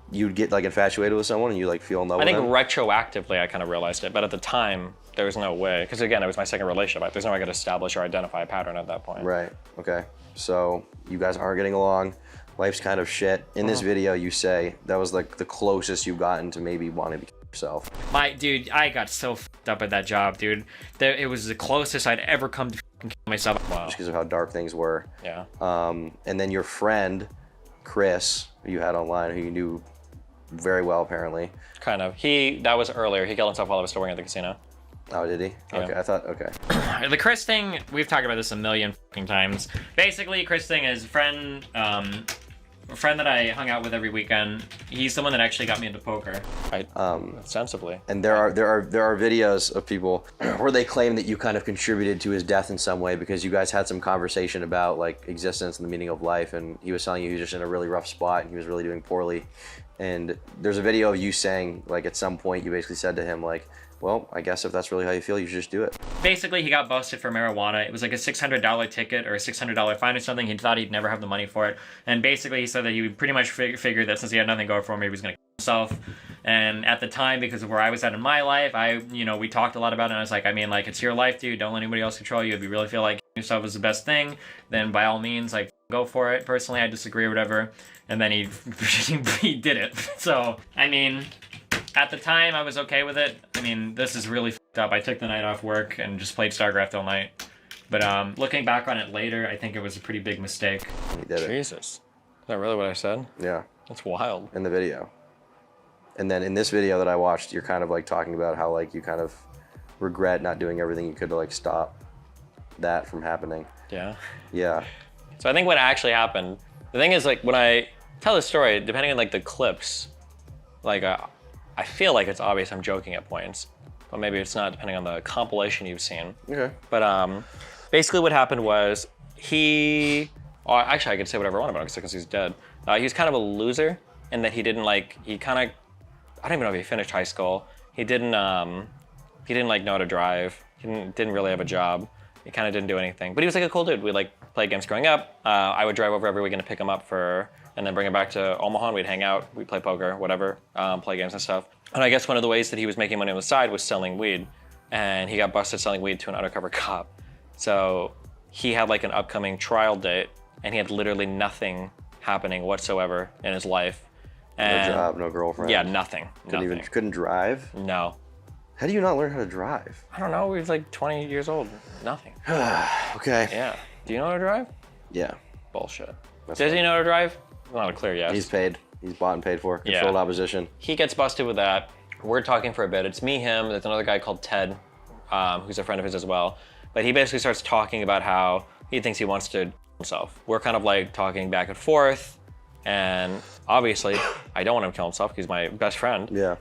you'd get like infatuated with someone and you like feel in love I with think them. retroactively I kind of realized it, but at the time there was no way, because again, it was my second relationship. There's no way I could establish or identify a pattern at that point. Right. Okay. So you guys aren't getting along. Life's kind of shit. In this video, you say that was like the closest you've gotten to maybe wanting to kill yourself. Dude, I got so f***ed up at that job, dude. It was the closest I'd ever come to f***ing kill myself. Wow. Just because of how dark things were. Yeah. And then your friend, Chris, who you had online, who you knew very well apparently. Kind of. That was earlier. He killed himself while I was still working at the casino. Oh, did he? Yeah. Okay, I thought, okay. The Chris thing, we've talked about this a million f***ing times. Basically, Chris thing is a friend that I hung out with every weekend. He's the one that actually got me into poker. Ostensibly. And there are videos of people where they claim that you kind of contributed to his death in some way because you guys had some conversation about like existence and the meaning of life, and he was telling you he was just in a really rough spot and he was really doing poorly. And there's a video of you saying like at some point you basically said to him like, well, I guess if that's really how you feel, you should just do it. Basically, he got busted for marijuana. It was like a $600 ticket or a $600 fine or something. He thought he'd never have the money for it. And basically, he said that he would pretty much figured that since he had nothing going for him, he was going to kill himself. And at the time, because of where I was at in my life, we talked a lot about it. And I was like, I mean, like, it's your life, dude. Don't let anybody else control you. If you really feel like killing yourself is the best thing, then by all means, like, go for it. Personally, I disagree or whatever. And then he did it. So, I mean, at the time, I was okay with it. I mean, this is really f***ed up. I took the night off work and just played Starcraft all night. But looking back on it later, I think it was a pretty big mistake. He did it. Jesus. Is that really what I said? Yeah. That's wild. In the video. And then in this video that I watched, you're kind of like talking about how like you kind of regret not doing everything you could to like stop that from happening. Yeah. Yeah. So I think what actually happened, the thing is like when I tell the story, depending on like the clips, like I feel like it's obvious I'm joking at points, but maybe it's not depending on the compilation you've seen. Okay. But basically what happened was actually I could say whatever I want about him because he's dead. He was kind of a loser in that he didn't like, I don't even know if he finished high school. He didn't like know how to drive. He didn't really have a job. He kind of didn't do anything, but he was like a cool dude. We like played games growing up. I would drive over every weekend to pick him up and then bring him back to Omaha and we'd hang out, we'd play poker, whatever, play games and stuff. And I guess one of the ways that he was making money on the side was selling weed. And he got busted selling weed to an undercover cop. So he had like an upcoming trial date and he had literally nothing happening whatsoever in his life. And no job, no girlfriend. Yeah, nothing. Couldn't drive? No. How do you not learn how to drive? I don't know, he was like 20 years old, nothing. Okay. Yeah. Do you know how to drive? Yeah. Bullshit. Does he know how to drive? Not a clear yes. He's paid. He's bought and paid for. Controlled opposition. He gets busted with that. We're talking for a bit. It's me, him, there's another guy called Ted, who's a friend of his as well. But he basically starts talking about how he thinks he wants to himself. We're kind of like talking back and forth. And obviously, I don't want him to kill himself because he's my best friend. Yeah.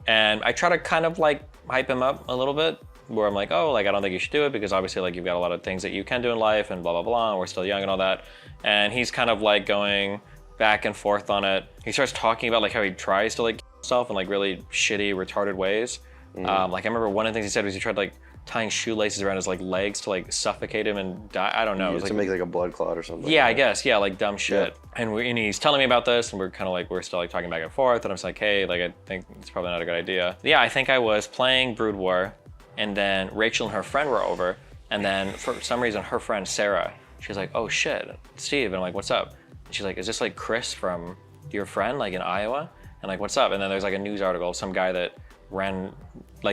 And I try to kind of like hype him up a little bit, where I'm like, oh, like I don't think you should do it because obviously like you've got a lot of things that you can do in life and blah blah blah, and we're still young and all that. And he's kind of like going back and forth on it. He starts talking about like how he tries to like kill himself in like really shitty, retarded ways. Like I remember one of the things he said was he tried like tying shoelaces around his like legs to like suffocate him and die. I don't know. It was, to make like a blood clot or something. Yeah, I guess. Yeah, like dumb shit. Yeah. And he's telling me about this, and we're kind of like, we're still like talking back and forth. And I'm just like, hey, like I think it's probably not a good idea. Yeah, I think I was playing Brood War, and then Rachel and her friend were over, and then for some reason her friend Sarah, she's like, oh shit, Steve. And I'm like, what's up? And she's like, is this like Chris from your friend, like in Iowa? And like, what's up? And then there's like a news article of some guy that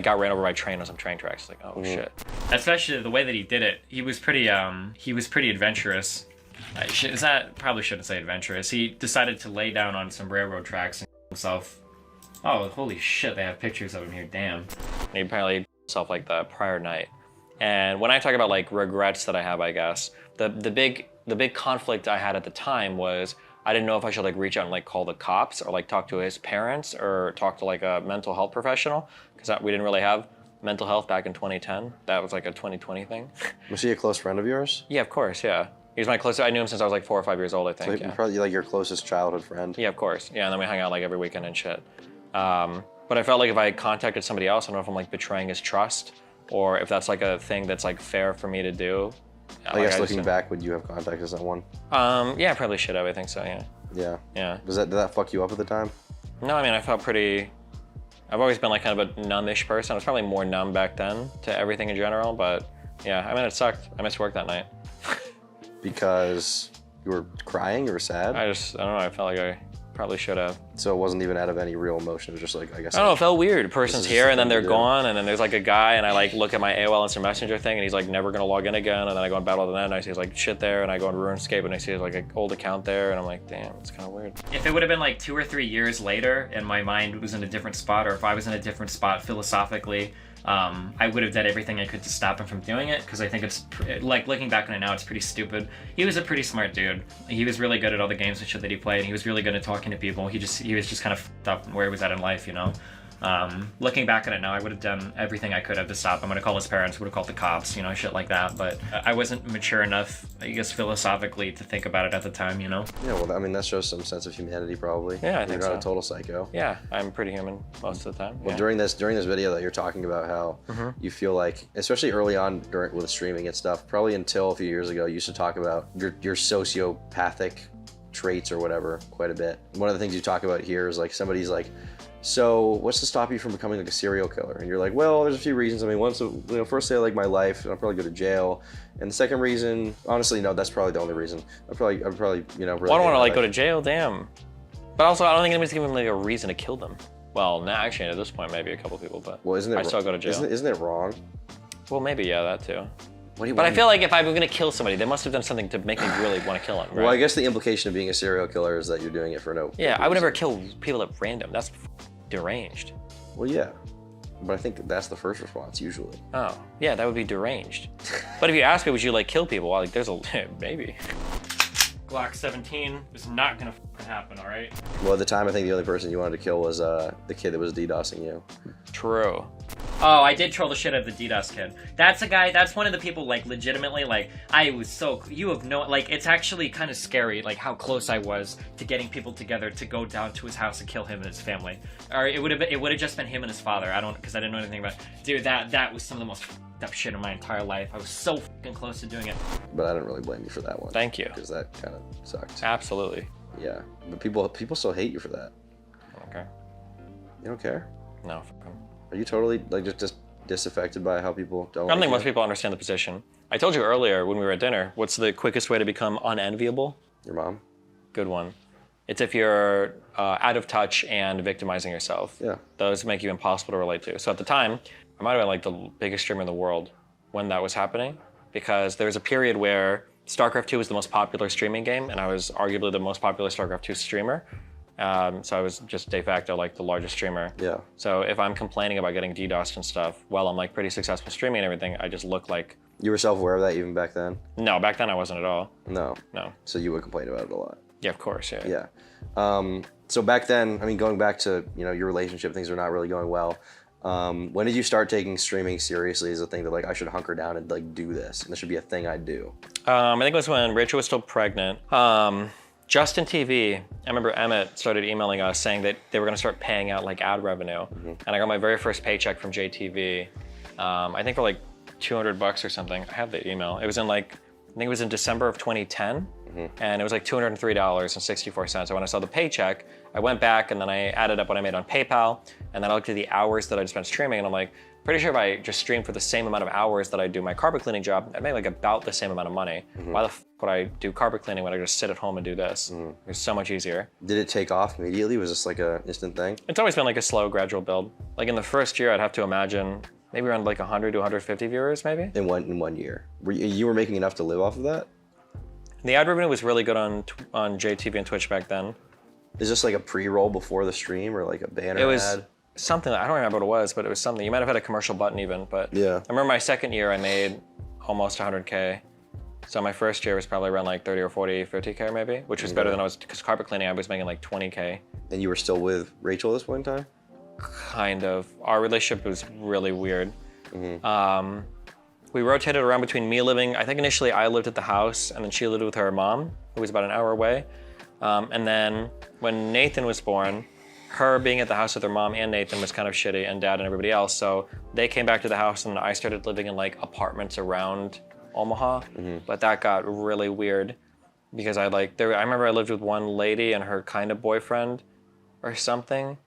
got ran over by a train on some train tracks. Like, oh shit. Especially the way that he did it, he was pretty adventurous. Probably shouldn't say adventurous. He decided to lay down on some railroad tracks and himself. Oh, holy shit! They have pictures of him here. Damn. He apparently himself like the prior night. And when I talk about like regrets that I have, I guess the big conflict I had at the time was I didn't know if I should like reach out and like call the cops or like talk to his parents or talk to like a mental health professional, because we didn't really have mental health back in 2010. That was like a 2020 thing. Was he a close friend of yours? Yeah, of course, yeah. He was my closest. I knew him since I was like 4 or 5 years old, I think. So probably like your closest childhood friend. Yeah, of course. Yeah, and then we hung out like every weekend and shit. But I felt like if I contacted somebody else, I don't know if I'm like betraying his trust or if that's like a thing that's like fair for me to do. I guess looking back, would you have contacted someone? Yeah, I probably should have. I think so. Yeah. Yeah. Yeah. Did that fuck you up at the time? No, I mean I felt pretty. I've always been like kind of a numb-ish person. I was probably more numb back then to everything in general, but yeah, I mean it sucked. I missed work that night. Because you were crying, you were sad? I don't know, I felt like I probably should have. So it wasn't even out of any real emotion, it was just like, I guess. I don't know, it felt weird. A person's here and then they're gone, and then there's like a guy, and I like look at my AOL Instant Messenger thing, and he's like never gonna log in again, and then I go on Battle of the Net, and I see his like shit there, and I go on RuneScape, and I see his like an old account there, and I'm like, damn, it's kind of weird. If it would have been like 2 or 3 years later, and my mind was in a different spot, or if I was in a different spot philosophically, I would have done everything I could to stop him from doing it, because I think it's, like, looking back on it now, it's pretty stupid. He was a pretty smart dude. He was really good at all the games and shit that he played, and he was really good at talking to people. He was just kind of f***ed up where he was at in life, you know? Looking back on it now, I would have done everything I could have to stop him. I would have called his parents, would have called the cops, you know, shit like that. But I wasn't mature enough, I guess, philosophically to think about it at the time, you know? Yeah, well, I mean, that shows some sense of humanity, probably. Yeah, I think You're not so. a total psycho. Yeah, I'm pretty human most of the time. Well, yeah. during this video that you're talking about how you feel like, especially early on with streaming and stuff, probably until a few years ago, you used to talk about your sociopathic traits or whatever quite a bit. One of the things you talk about here is like somebody's like, so what's to stop you from becoming like a serial killer? And you're like, well, there's a few reasons. I mean, first say I like my life, and I'll probably go to jail. And the second reason, honestly, no, that's probably the only reason. I'd probably, you know, really well, I don't want to like go to jail, damn. But also, I don't think anybody's giving him like a reason to kill them. Well, nah, actually, at this point, maybe a couple people, but well, isn't it I still go to jail. Isn't it wrong? Well, maybe, yeah, that too. But I feel like if I were gonna kill somebody, they must have done something to make me really want to kill them, right? Well, I guess the implication of being a serial killer is that you're doing it for no. Yeah, I would never kill people at random. That's deranged. Well, yeah, but I think that's the first response usually. Oh, yeah, that would be deranged. But if you ask me, would you like kill people? Well, like, there's a maybe. Glock 17 is not gonna fucking happen, all right? Well, at the time, I think the only person you wanted to kill was the kid that was DDoSing you. True. Oh, I did troll the shit out of the DDoS kid. That's a guy, that's one of the people, like, legitimately, like, you have no, like, it's actually kind of scary, like, how close I was to getting people together to go down to his house and kill him and his family. Or it would have just been him and his father. Because I didn't know anything about it. Dude, that was some of the most f***ed up shit in my entire life. I was so fucking close to doing it. But I didn't really blame you for that one. Thank you. Because that kind of sucked. Absolutely. Yeah, but people still hate you for that. Okay. You don't care? No, fuck them. Are you totally, like, just disaffected by how people don't I don't think most people understand the position. I told you earlier when we were at dinner, what's the quickest way to become unenviable? Your mom. Good one. It's if you're out of touch and victimizing yourself. Yeah. Those make you impossible to relate to. So at the time, I might have been like the biggest streamer in the world when that was happening, because there was a period where Starcraft 2 was the most popular streaming game, and I was arguably the most popular Starcraft 2 streamer. So I was just de facto like the largest streamer. Yeah. So if I'm complaining about getting DDoSed and stuff, while I'm like pretty successful streaming and everything, I just look like... You were self-aware of that even back then? No, back then I wasn't at all. No. No. So you would complain about it a lot? Yeah, of course, yeah. Yeah. So back then, I mean, going back to, you know, your relationship, things are not really going well. When did you start taking streaming seriously as a thing that like I should hunker down and like do this, and this should be a thing I do? I think it was when Rachel was still pregnant. Justin TV, I remember Emmett started emailing us saying that they were gonna start paying out like ad revenue. And I got my very first paycheck from JTV. I think for like $200 or something. I have the email. It was in like, I think it was in December of 2010. And it was like $203.64. So when I saw the paycheck, I went back and then I added up what I made on PayPal. And then I looked at the hours that I'd spent streaming and I'm like, pretty sure if I just streamed for the same amount of hours that I do my carpet cleaning job, I'd make like about the same amount of money. Why the f would I do carpet cleaning when I just sit at home and do this? It's so much easier. Did it take off immediately? Was this like a instant thing? It's always been like a slow, gradual build. Like in the first year, I'd have to imagine maybe around like 100 to 150 viewers, maybe. In one year. You were making enough to live off of that? The ad revenue was really good on JTV and Twitch back then. Is this like a pre-roll before the stream or like a banner It was ad? something, I don't remember what it was, but it was something. You might have had a commercial button even, but yeah. I remember my second year I made almost 100K. So my first year was probably around like 30 or 40, 50K maybe, which was better than I was, because carpet cleaning I was making like 20K. And you were still with Rachel at this point in time? Kind of. Our relationship was really weird. We rotated around between me living, I think initially I lived at the house and then she lived with her mom, who was about an hour away. And then when Nathan was born, her being at the house with her mom and Nathan was kind of shitty, and dad and everybody else. So they came back to the house and I started living in like apartments around Omaha. But that got really weird because I remember I lived with one lady and her kind of boyfriend or something.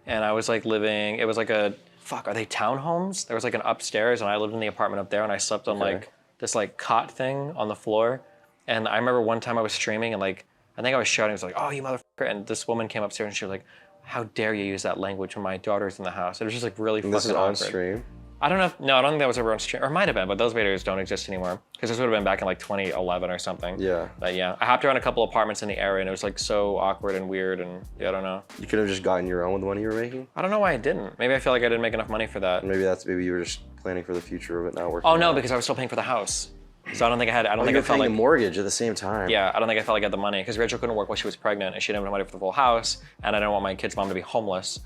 And I was like living, it was like a, are they townhomes? There was like an upstairs and I lived in the apartment up there and I slept on like this like cot thing on the floor. And I remember one time I was streaming and like, I think I was shouting, I was like, oh, you motherfucker. And this woman came upstairs and she was like, how dare you use that language when my daughter's in the house? It was just like really fucking awkward. This is on stream? I don't know if, no, I don't think that was ever on stream, or it might have been, but those videos don't exist anymore. Because this would have been back in like 2011 or something. Yeah. But yeah, I hopped around a couple apartments in the area and it was like so awkward and weird and yeah, I don't know. You could have just gotten your own with the money you were making? I don't know why I didn't. Maybe I feel like I didn't make enough money for that. Maybe you were just planning for the future of it not working. Oh no, because I was still paying for the house. So I don't think I had, I don't think I felt like a mortgage at the same time. Yeah, I don't think I felt like I had the money because Rachel couldn't work while she was pregnant and she didn't have money for the full house and I didn't want my kid's mom to be homeless.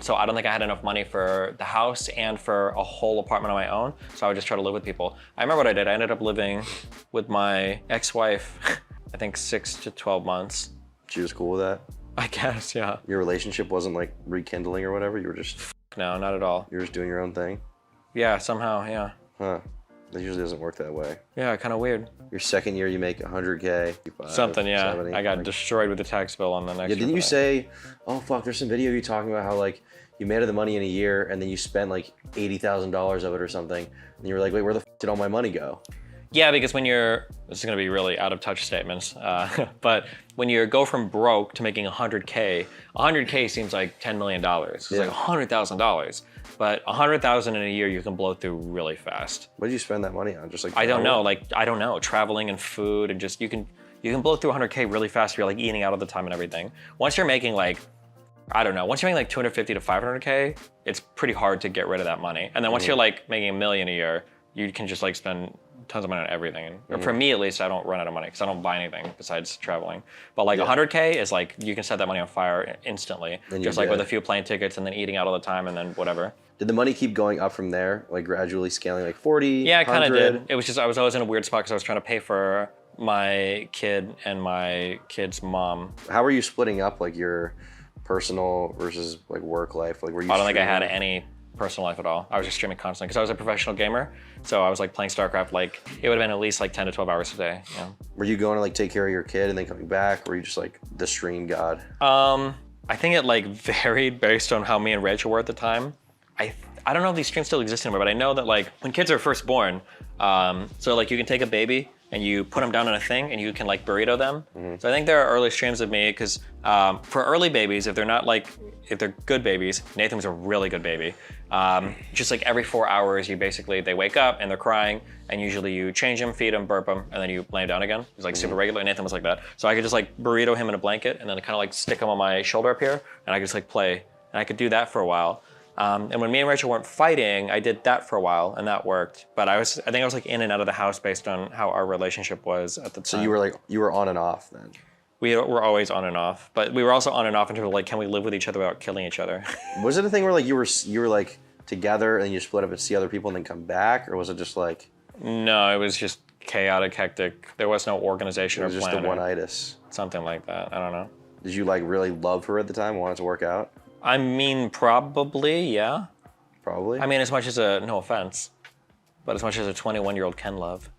So I don't think I had enough money for the house and for a whole apartment on my own. So I would just try to live with people. I remember what I did. I ended up living with my ex-wife, I think 6 to 12 months. She was cool with that? I guess, yeah. Your relationship wasn't like rekindling or whatever? You were just... No, not at all. You were just doing your own thing? Yeah, somehow, yeah. Huh. That usually doesn't work that way. Yeah, kind of weird. Your second year, you make 100K. Something, yeah. 70, I got destroyed with the tax bill on the next year. Yeah, didn't you say, oh fuck, there's some video of you talking about how like you made the money in a year and then you spent like $80,000 of it or something. And you were like, wait, where the f did all my money go? Yeah, because when you're, this is gonna be really out of touch statements, but when you go from broke to making 100K seems like $10 million. It's like $100,000. But 100,000 in a year you can blow through really fast. What did you spend that money on? Just like I don't know, traveling and food and just you can blow through 100K really fast if you're like eating out all the time and everything. Once you're making like, I don't know, once you're making like 250 to 500K, it's pretty hard to get rid of that money. And then once you're like making $1 million a year, you can just like spend tons of money on everything. Or for me at least, I don't run out of money because I don't buy anything besides traveling. But like 100K is like, you can set that money on fire instantly. Just like with a few plane tickets and then eating out all the time and then whatever. Did the money keep going up from there? Like gradually scaling like 40, Yeah, it kind of did. It was just, I was always in a weird spot because I was trying to pay for my kid and my kid's mom. How were you splitting up like your personal versus like work life? Like were you I don't think I had any personal life at all. I was just streaming constantly because I was a professional gamer. So I was like playing Starcraft, like it would have been at least like 10 to 12 hours a day. Yeah. Were you going to like take care of your kid and then coming back? Or were you just like the stream god? I think it like varied based on how me and Rachel were at the time. I don't know if these streams still exist anymore, but I know that like when kids are first born, so like you can take a baby and you put them down on a thing and you can like burrito them. So I think there are early streams of me because for early babies, if they're good babies, Nathan was a really good baby. Just like every 4 hours, they wake up and they're crying and usually you change them, feed them, burp them, and then you lay them down again. It's like super regular. Nathan was like that. So I could just like burrito him in a blanket and then kind of like stick him on my shoulder up here and I could just like play. And I could do that for a while. And when me and Rachel weren't fighting, I did that for a while and that worked. But I think I was like in and out of the house based on how our relationship was at the time. So you were on and off then? We were always on and off, but we were also on and off in terms of like, can we live with each other without killing each other? Was it a thing where like you were like together and you split up and see other people and then come back, or was it just like? No, it was just chaotic, hectic. There was no organization or plan. It was just a one-itis. Something like that. I don't know. Did you like really love her at the time? Want it to work out? I mean, probably, yeah. Probably. I mean, as much as no offense, but as much as a 21-year-old can love.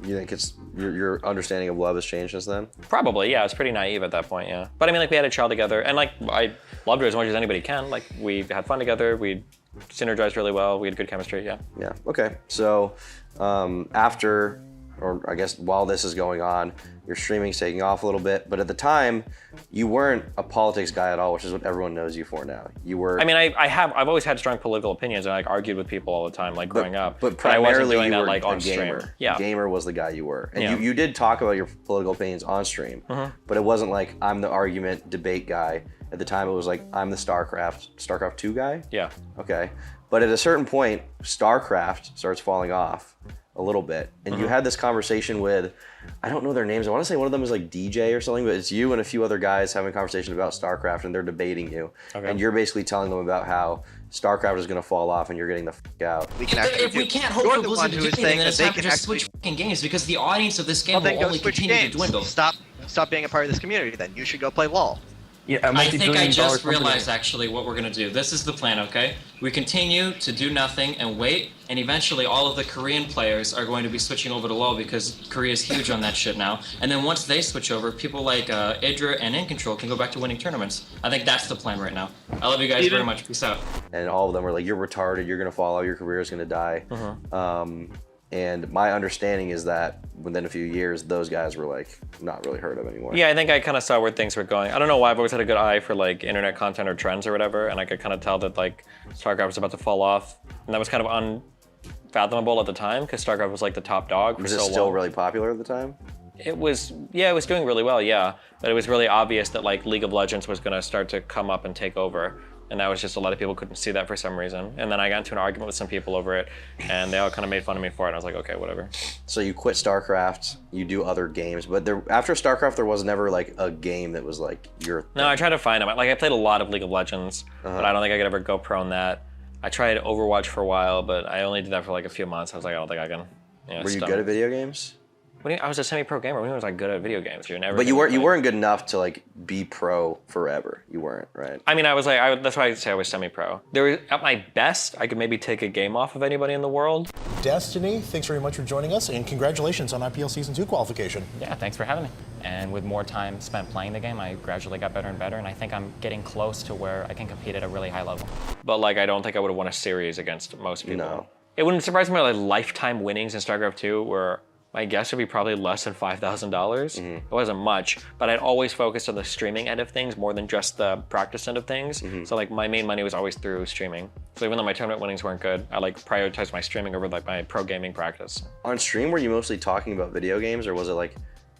You think it's your understanding of love has changed since then? Probably, yeah. It's pretty naive at that point, yeah. But I mean, like we had a child together, and like I loved her as much as anybody can. Like we had fun together, we synergized really well, we had good chemistry, yeah. Yeah. Okay. So after, or I guess while this is going on, your streaming's taking off a little bit, but at the time, you weren't a politics guy at all, which is what everyone knows you for now. You were. I mean, I've always had strong political opinions, and I argued with people all the time, like growing up. But primarily, I wasn't doing you that were like on a gamer. stream. Yeah. Gamer was the guy you were, and Yeah. you did talk about your political opinions on stream, but it wasn't like I'm the argument debate guy. At the time, it was like I'm the Starcraft 2 guy. Yeah. Okay. But at a certain point, Starcraft starts falling off a little bit, and you had this conversation with, I don't know their names. I want to say one of them is like DJ or something, but it's you and a few other guys having a conversation about Starcraft, and they're debating you, and you're basically telling them about how Starcraft is going to fall off, and you're getting the f out. We can't hope for Blizzard to do anything, then it's time to just switch fucking games because the audience of this game will only continue to dwindle. Stop being a part of this community. Then you should go play LOL. Yeah, I think I just realized actually what we're gonna do. This is the plan, okay? We continue to do nothing and wait, and eventually all of the Korean players are going to be switching over to LoL because Korea is huge on that shit now. And then once they switch over, people like Idra and In Control can go back to winning tournaments. I think that's the plan right now. I love you guys very much. Peace out. And all of them were like, "You're retarded. You're gonna fall out. Your career is gonna die." And my understanding is that within a few years, those guys were like not really heard of anymore. Yeah, I think I kind of saw where things were going. I don't know why I've always had a good eye for like internet content or trends or whatever, and I could kind of tell that like Starcraft was about to fall off, and that was kind of unfathomable at the time because Starcraft was like the top dog for so long. Was it still really popular at the time? It was, yeah, it was doing really well, yeah. But it was really obvious that like League of Legends was gonna start to come up and take over. And that was just a lot of people couldn't see that for some reason. And then I got into an argument with some people over it, and they all kind of made fun of me for it. And I was like, okay, whatever. So you quit StarCraft, you do other games, but after StarCraft, there was never like a game that was like your thing. No, I tried to find them. Like I played a lot of League of Legends, but I don't think I could ever go pro in that. I tried Overwatch for a while, but I only did that for like a few months. I was like, I don't think I can. Were you good at video games? I was a semi-pro gamer. When was I good at video games? But you weren't good enough to like be pro forever. You weren't, right? I mean, I was like, that's why I say I was semi-pro. At my best, I could maybe take a game off of anybody in the world. Destiny, thanks very much for joining us, and congratulations on IPL Season 2 qualification. Yeah, thanks for having me. And with more time spent playing the game, I gradually got better and better, and I think I'm getting close to where I can compete at a really high level. But like, I don't think I would have won a series against most people. No. It wouldn't surprise me like lifetime winnings in StarCraft 2 were, my guess would be probably less than $5,000. It wasn't much, but I'd always focused on the streaming end of things more than just the practice end of things. So like my main money was always through streaming. So even though my tournament winnings weren't good, I like prioritized my streaming over like my pro gaming practice. On stream, were you mostly talking about video games, or was it like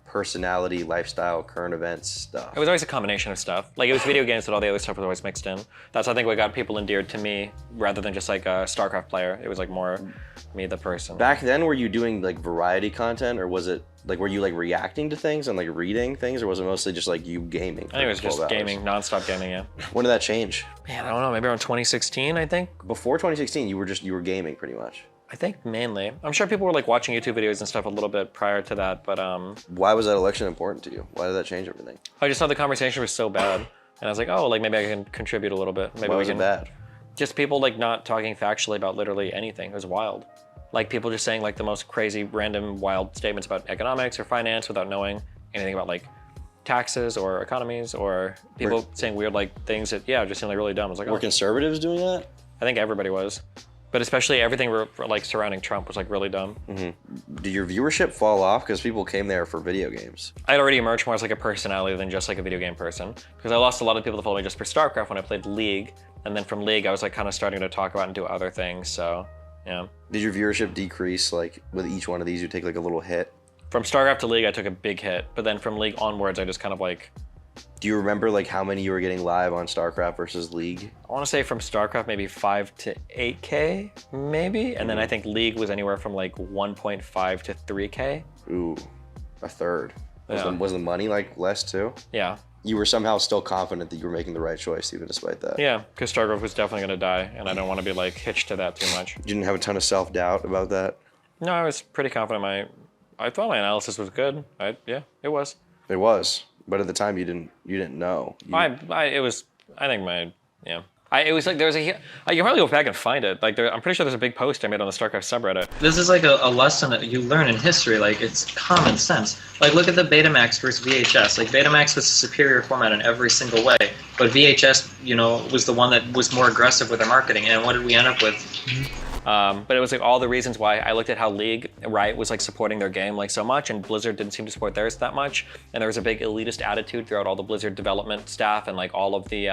personality, lifestyle, current events stuff? It was always a combination of stuff. Like it was video games, but all the other stuff was always mixed in. That's I think what got people endeared to me rather than just like a StarCraft player. It was like more me, the person. Back then, were you doing like variety content, or was it like, were you like reacting to things and like reading things, or was it mostly just like you gaming? I think it was just gaming, nonstop gaming, yeah. When did that change? Man, I don't know, maybe around 2016, I think. Before 2016, you were gaming pretty much. I think mainly. I'm sure people were like watching YouTube videos and stuff a little bit prior to that, but Why was that election important to you? Why did that change everything? I just thought the conversation was so bad, and I was like, oh, like maybe I can contribute a little bit. Maybe Why was it bad? Just people like not talking factually about literally anything. It was wild. Like people just saying like the most crazy, random, wild statements about economics or finance without knowing anything about like taxes or economies, or people saying weird like things that just seemed like really dumb. I was like, were conservatives doing that? I think everybody was. But especially everything like surrounding Trump was like really dumb. Did your viewership fall off because people came there for video games? I'd already emerged more as like a personality than just like a video game person, because I lost a lot of people that followed me just for StarCraft when I played League, and then from League I was like kind of starting to talk about and do other things. So yeah. Did your viewership decrease like with each one of these? You take like a little hit. From StarCraft to League, I took a big hit, but then from League onwards, I just kind of like. Do you remember like how many you were getting live on StarCraft versus League? I want to say from StarCraft maybe 5 to 8K maybe, and then I think League was anywhere from like 1.5 to 3K. Ooh, a third. Was the money like less too? Yeah. You were somehow still confident that you were making the right choice, even despite that. Yeah, because Starcraft was definitely gonna die, and I don't want to be like hitched to that too much. You didn't have a ton of self-doubt about that? No, I was pretty confident. I thought my analysis was good. Yeah, it was. It was, but at the time you didn't know. It was like there was you can probably go back and find it. Like I'm pretty sure there's a big post I made on the Starcraft subreddit. This is like a lesson that you learn in history. Like, it's common sense. Like, look at the Betamax versus VHS. Like, Betamax was a superior format in every single way, but VHS, was the one that was more aggressive with their marketing. And what did we end up with? But it was like all the reasons why I looked at how League, Riot was like supporting their game like so much, and Blizzard didn't seem to support theirs that much. And there was a big elitist attitude throughout all the Blizzard development staff and like all of the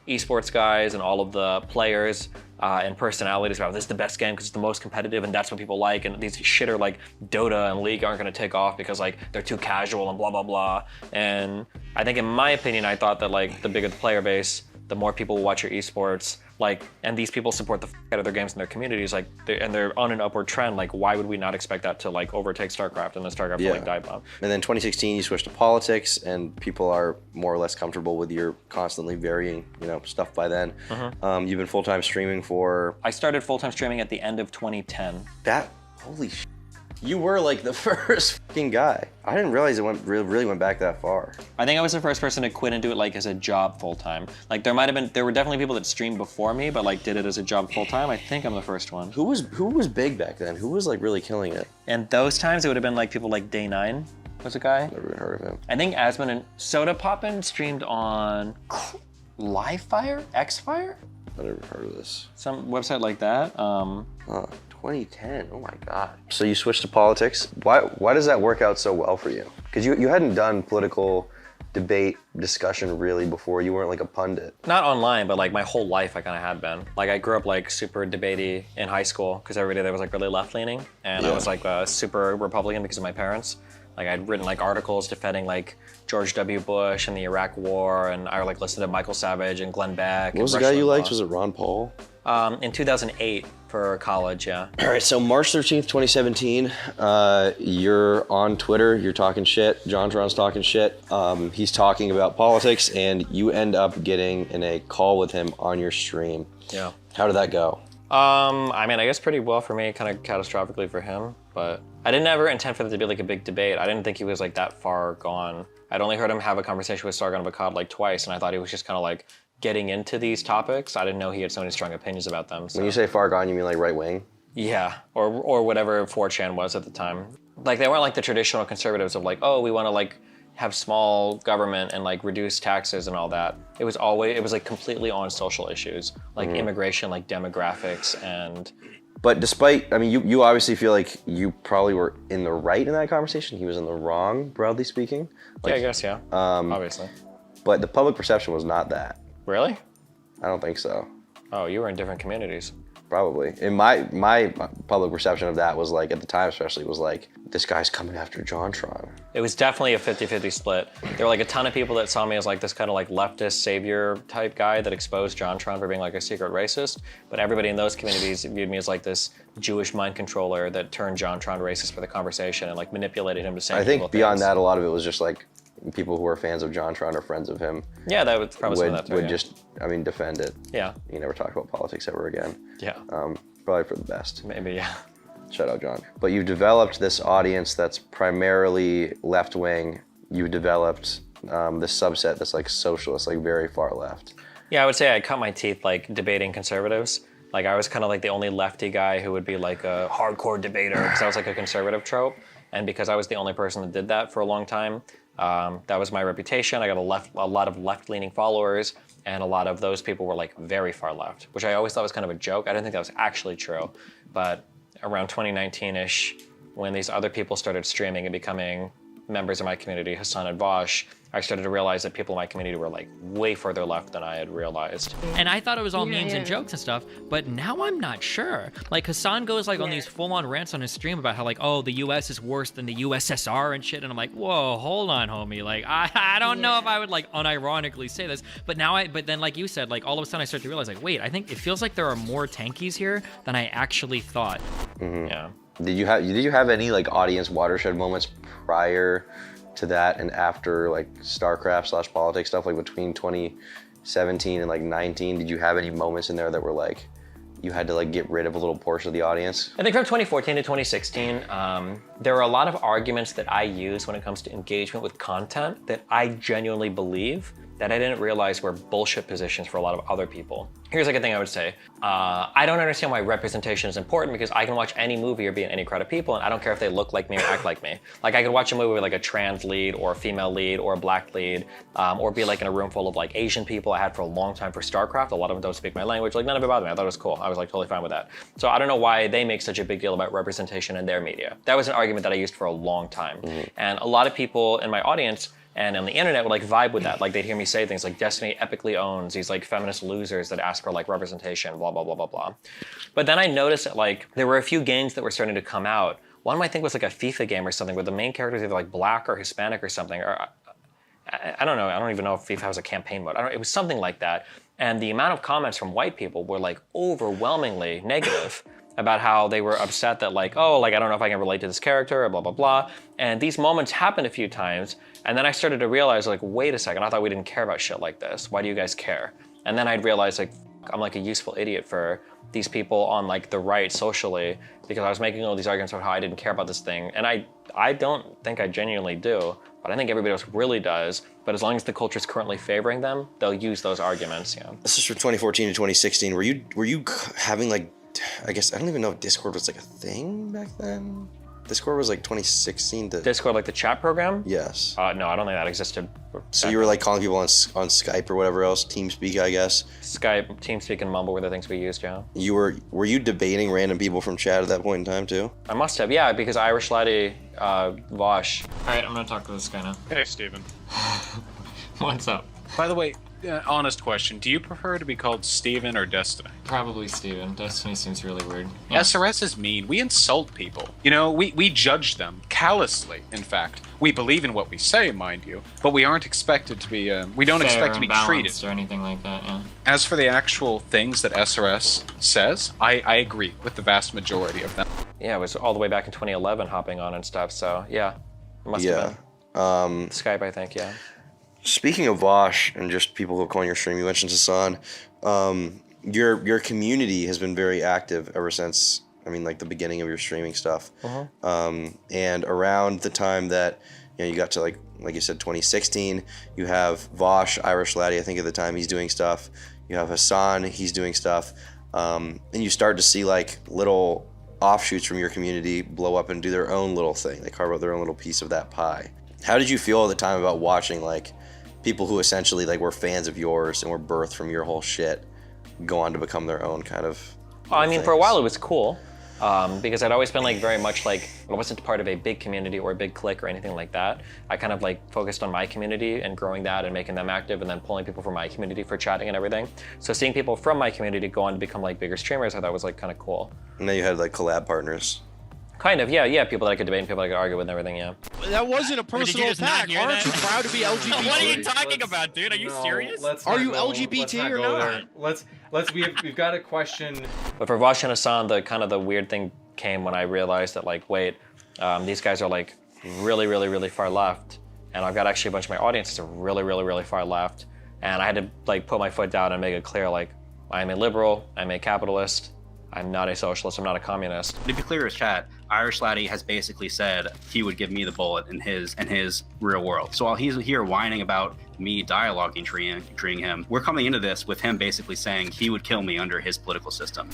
esports guys and all of the players and personalities about this is the best game because it's the most competitive and that's what people like. And these shitter like Dota and League aren't going to take off because like they're too casual and blah blah blah. And I think in my opinion, I thought that like the bigger the player base, the more people will watch your esports. Like, and these people support the out of their games in their communities, like, they're on an upward trend. Like, why would we not expect that to like overtake Starcraft and then Starcraft will like die bomb? And then 2016, you switched to politics, and people are more or less comfortable with your constantly varying, stuff by then. You've been full-time streaming for. I started full-time streaming at the end of 2010. Holy shit. You were like the first fucking guy. I didn't realize it really went back that far. I think I was the first person to quit and do it like as a job full time. Like there were definitely people that streamed before me, but like did it as a job full time. I think I'm the first one. Who was big back then? Who was like really killing it? And those times it would have been like people like Day9 was a guy. Never even heard of him. I think Asmon and Soda Poppin streamed on Livefire? Xfire? I never heard of this. Some website like that. 2010, oh my God. So you switched to politics. Why does that work out so well for you? Because you hadn't done political debate discussion really before. You weren't like a pundit. Not online, but like my whole life I kind of had been. Like I grew up like super debatey in high school because everybody there was like really left leaning. And I was like super Republican because of my parents. Like I'd written like articles defending like George W. Bush and the Iraq War, and I like listened to Michael Savage and Glenn Beck. What was the guy you liked? Was it Ron Paul? In 2008 for college, yeah. All right, so March 13th, 2017, you're on Twitter, you're talking shit, JonTron's talking shit, he's talking about politics, and you end up getting in a call with him on your stream. Yeah. How did that go? I mean, I guess pretty well for me, kind of catastrophically for him, but I didn't ever intend for it to be like a big debate. I didn't think he was like that far gone. I'd only heard him have a conversation with Sargon Bakad like twice, and I thought he was just kind of like getting into these topics. I didn't know he had so many strong opinions about them. So. When you say far gone, you mean like right wing? Yeah, or whatever 4chan was at the time. Like they weren't like the traditional conservatives of like, oh, we want to like have small government and like reduce taxes and all that. It was like completely on social issues, like immigration, like demographics and. But despite, I mean, you obviously feel like you probably were in the right in that conversation. He was in the wrong, broadly speaking. Like, yeah, I guess, yeah, obviously. But the public perception was not that. Really? I don't think so. Oh, you were in different communities. Probably. And my public perception of that was like, at the time especially, was like, this guy's coming after JonTron. It was definitely a 50-50 split. There were like a ton of people that saw me as like this kind of like leftist savior type guy that exposed JonTron for being like a secret racist. But everybody in those communities viewed me as like this Jewish mind controller that turned JonTron racist for the conversation and like manipulated him to say I think beyond that, a lot of it was just like, people who are fans of JonTron or friends of him. Yeah, that would probably would just, I mean, defend it. Yeah. You never talk about politics ever again. Yeah. Probably for the best. Maybe, yeah. Shout out, John. But you've developed this audience that's primarily left-wing. You've developed this subset that's like socialist, like very far left. Yeah, I would say I cut my teeth like debating conservatives. Like I was kind of like the only lefty guy who would be like a hardcore debater because I was like a conservative trope. And because I was the only person that did that for a long time, that was my reputation. I got a lot of left-leaning followers, and a lot of those people were like very far left, which I always thought was kind of a joke. I didn't think that was actually true. But around 2019-ish, when these other people started streaming and becoming members of my community, Hassan and Vosh, I started to realize that people in my community were like way further left than I had realized. And I thought it was all memes and jokes and stuff, but now I'm not sure. Like Hassan goes like on these full-on rants on his stream about how like, oh, the US is worse than the USSR and shit, and I'm like, whoa, hold on, homie. Like I don't know if I would like unironically say this, but then like you said, like all of a sudden I start to realize like, wait, I think it feels like there are more tankies here than I actually thought. Yeah. Did you have any like audience watershed moments prior to that and after like Starcraft / politics stuff, like between 2017 and like 19, did you have any moments in there that were like, you had to like get rid of a little portion of the audience? I think from 2014 to 2016, there are a lot of arguments that I use when it comes to engagement with content that I genuinely believe that I didn't realize were bullshit positions for a lot of other people. Here's like a thing I would say. I don't understand why representation is important because I can watch any movie or be in any crowd of people and I don't care if they look like me or act like me. Like I could watch a movie with like a trans lead or a female lead or a black lead or be like in a room full of like Asian people I had for a long time for Starcraft. A lot of them don't speak my language. Like none of it bothered me. I thought it was cool. I was like totally fine with that. So I don't know why they make such a big deal about representation in their media. That was an argument that I used for a long time. And a lot of people in my audience and on the internet would like vibe with that. Like they'd hear me say things like Destiny epically owns these like feminist losers that ask for like representation, blah, blah, blah, blah, blah. But then I noticed that like there were a few games that were starting to come out. One I think was like a FIFA game or something where the main character is either like black or Hispanic or something. Or I don't know. I don't even know if FIFA has a campaign mode. It was something like that. And the amount of comments from white people were like overwhelmingly negative about how they were upset that like, oh, like I don't know if I can relate to this character or blah, blah, blah. And these moments happened a few times. And then I started to realize like, wait a second, I thought we didn't care about shit like this. Why do you guys care? And then I'd realize like, I'm like a useful idiot for these people on like the right socially because I was making all these arguments about how I didn't care about this thing. And I don't think I genuinely do, but I think everybody else really does. But as long as the culture is currently favoring them, they'll use those arguments, you know. This is from 2014 to 2016. Were you having like, I guess, I don't even know if Discord was like a thing back then? Discord was like 2016 to... Discord, like the chat program? Yes. No, I don't think that existed. So you were like calling people on Skype or whatever else, TeamSpeak, I guess? Skype, TeamSpeak, and Mumble were the things we used, yeah. Were you debating random people from chat at that point in time too? I must have, yeah, because Irish Laddie, Vosh. All right, I'm gonna talk to this guy now. Hey, Steven. What's up? By the way, honest question, do you prefer to be called Steven or Destiny? Probably Steven. Destiny seems really weird. Yeah. SRS is mean. We insult people. You know, we judge them callously, in fact. We believe in what we say, mind you, but we aren't expected to be, we don't expect to be treated. Or anything like that, yeah. As for the actual things that SRS says, I agree with the vast majority of them. Yeah, it was all the way back in 2011 hopping on and stuff, so yeah. It must have been. Skype, I think, yeah. Speaking of Vosh and just people who call on your stream, you mentioned Hassan. Your community has been very active ever since, I mean, like the beginning of your streaming stuff. And around the time that you got to like you said, 2016, you have Vosh, Irish Laddie, I think at the time he's doing stuff. You have Hassan, he's doing stuff. And you start to see like little offshoots from your community blow up and do their own little thing. They carve out their own little piece of that pie. How did you feel at the time about watching like people who essentially like were fans of yours and were birthed from your whole shit go on to become their own kind of I mean, for a while it was cool because I'd always been like very much like, I wasn't part of a big community or a big clique or anything like that. I kind of like focused on my community and growing that and making them active and then pulling people from my community for chatting and everything. So seeing people from my community go on to become like bigger streamers, I thought was like kind of cool. And then you had like collab partners. Kind of, yeah, people that I could debate and people I could argue with and everything, yeah. That wasn't a personal attack. Aren't you proud to be LGBT? What are you talking about, dude? Are you serious? Are you LGBT or not? We've got a question. But for Vosh and Hassan, the weird thing came when I realized that like, wait, these guys are like really, really, really far left. And I've got actually a bunch of my audience that's really, really, really far left. And I had to like put my foot down and make it clear, like, I'm a liberal, I'm a capitalist, I'm not a socialist, I'm not a communist. To be clear with chat, Irish Laddie has basically said he would give me the bullet in his real world. So while he's here whining about me dialoguing, treating him, we're coming into this with him basically saying he would kill me under his political system.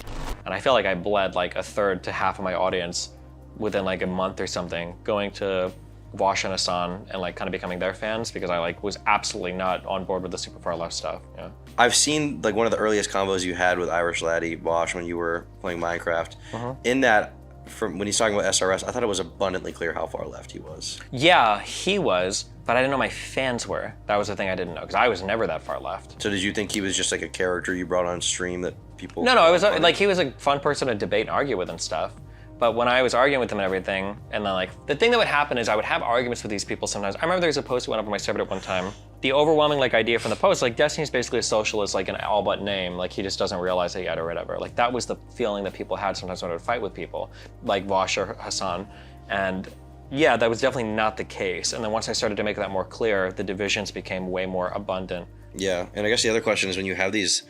And I feel like I bled like a third to half of my audience within like a month or something, going to Vosh and Hassan and like kind of becoming their fans because I like was absolutely not on board with the super far left stuff. Yeah. I've seen like one of the earliest combos you had with Irish Laddie, Vosh, when you were playing Minecraft. In that, from when he's talking about SRS, I thought it was abundantly clear how far left he was. Yeah, he was, but I didn't know my fans were. That was the thing I didn't know, because I was never that far left. So did you think he was just like a character you brought on stream that people... No, it was like he was a fun person to debate and argue with and stuff. But when I was arguing with them and everything, and then like, the thing that would happen is I would have arguments with these people sometimes. I remember there was a post that went up on my subreddit one time. The overwhelming like idea from the post, like Destiny's basically a socialist, like an all but name, like he just doesn't realize it yet or whatever. Like that was the feeling that people had sometimes when I would fight with people, like Vosh or Hassan. And Yeah, that was definitely not the case. And then once I started to make that more clear, the divisions became way more abundant. Yeah, and I guess the other question is when you have these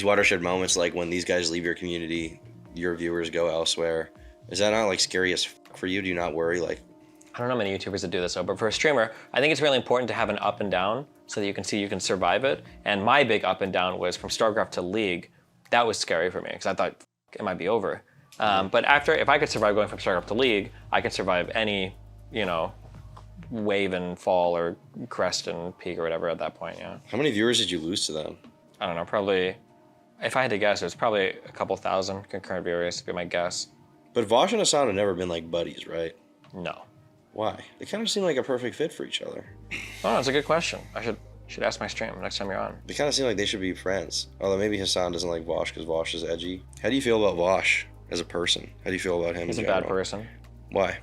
watershed moments, like when these guys leave your community, your viewers go elsewhere. Is that not like scary as for you? Do you not worry like? I don't know many YouTubers that do this though, but for a streamer, I think it's really important to have an up and down so that you can see you can survive it. And my big up and down was from Starcraft to League. That was scary for me because I thought it might be over. But if I could survive going from Starcraft to League, I could survive any, wave and fall or crest and peak or whatever at that point, yeah. How many viewers did you lose to them? I don't know, probably, if I had to guess, it was probably a couple thousand concurrent viewers, to be my guess. But Vosh and Hassan have never been like buddies, right? No. Why? They kind of seem like a perfect fit for each other. Oh, that's a good question. I should ask my stream next time you're on. They kind of seem like they should be friends. Although maybe Hassan doesn't like Vosh because Vosh is edgy. How do you feel about Vosh as a person? How do you feel about him? He's a bad person. Why?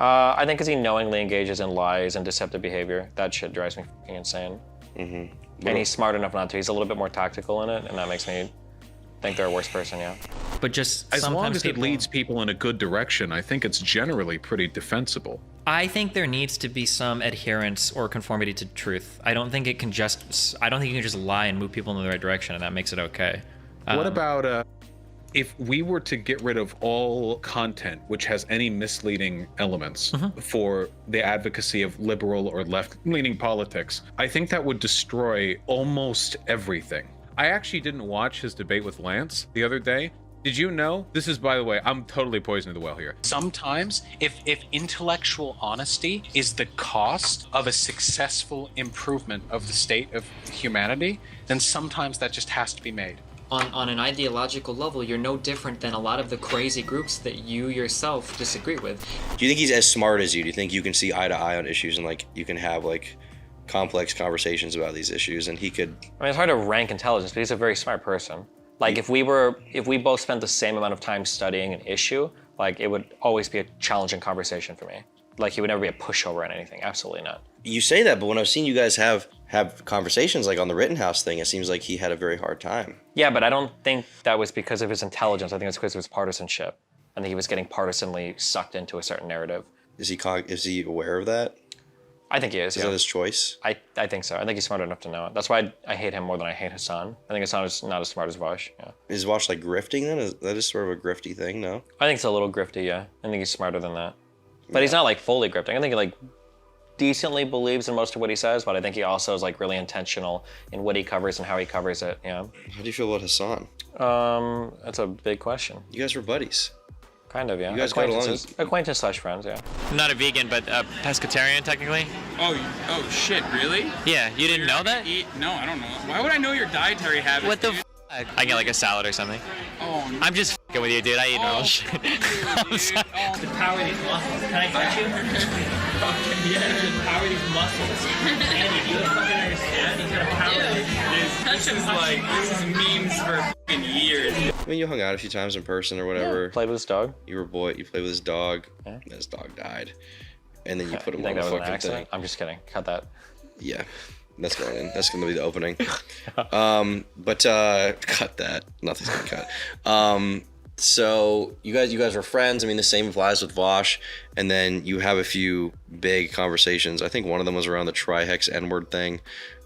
I think because he knowingly engages in lies and deceptive behavior. That shit drives me fucking insane. Mm-hmm. And he's smart enough not to. He's a little bit more tactical in it, and that makes me think they're a worse person, yeah. But just as long as people... it leads people in a good direction, I think it's generally pretty defensible. I think there needs to be some adherence or conformity to truth. I don't think you can just lie and move people in the right direction, and that makes it okay. What about if we were to get rid of all content which has any misleading elements for the advocacy of liberal or left-leaning politics? I think that would destroy almost everything. I actually didn't watch his debate with Lance the other day. Did you know? This is, by the way, I'm totally poisoning the well here. Sometimes, if intellectual honesty is the cost of a successful improvement of the state of humanity, then sometimes that just has to be made. On an ideological level, you're no different than a lot of the crazy groups that you yourself disagree with. Do you think he's as smart as you? Do you think you can see eye to eye on issues and like you can have like complex conversations about these issues and he could... I mean, it's hard to rank intelligence, but he's a very smart person. Like if we both spent the same amount of time studying an issue, like it would always be a challenging conversation for me. Like he would never be a pushover on anything, absolutely not. You say that, but when I've seen you guys have conversations like on the Rittenhouse thing, it seems like he had a very hard time. Yeah, but I don't think that was because of his intelligence. I think it's because of his partisanship. I think he was getting partisanly sucked into a certain narrative. Is he aware of that? I think he is. Is that his choice? I think so. I think he's smart enough to know it. That's why I hate him more than I hate Hassan. I think Hassan is not as smart as Vosh. Yeah. Is Vosh like grifting then? Is that just sort of a grifty thing? No. I think it's a little grifty. Yeah. I think he's smarter than that. But he's not like fully grifting. I think he like decently believes in most of what he says, but I think he also is like really intentional in what he covers and how he covers it. Yeah. How do you feel about Hassan? That's a big question. You guys were buddies. Kind of, yeah. You guys got along. Acquaintance / friends, yeah. I'm not a vegan, but a pescatarian technically. Oh shit, really? Yeah, you didn't know that? No, I don't know. Why would I know your dietary habits? What the I get like a salad or something. Oh, no. I'm just f***ing with you, dude. I eat normal shit. I'm sorry. The power of these muscles. Can I touch you? Yeah, the power of these muscles. Andy, you don't fucking understand. He's got a power. This is memes for fucking years. I mean, you hung out a few times in person or whatever. Yeah, played with his dog. You played with his dog. Yeah. And his dog died. And then you put him on the fucking thing. I'm just kidding. Cut that. Yeah. That's going in. That's going to be the opening. But cut that. Nothing's going to cut. So you guys were friends. I mean, the same applies with Vosh. And then you have a few big conversations. I think one of them was around the trihex N-word thing.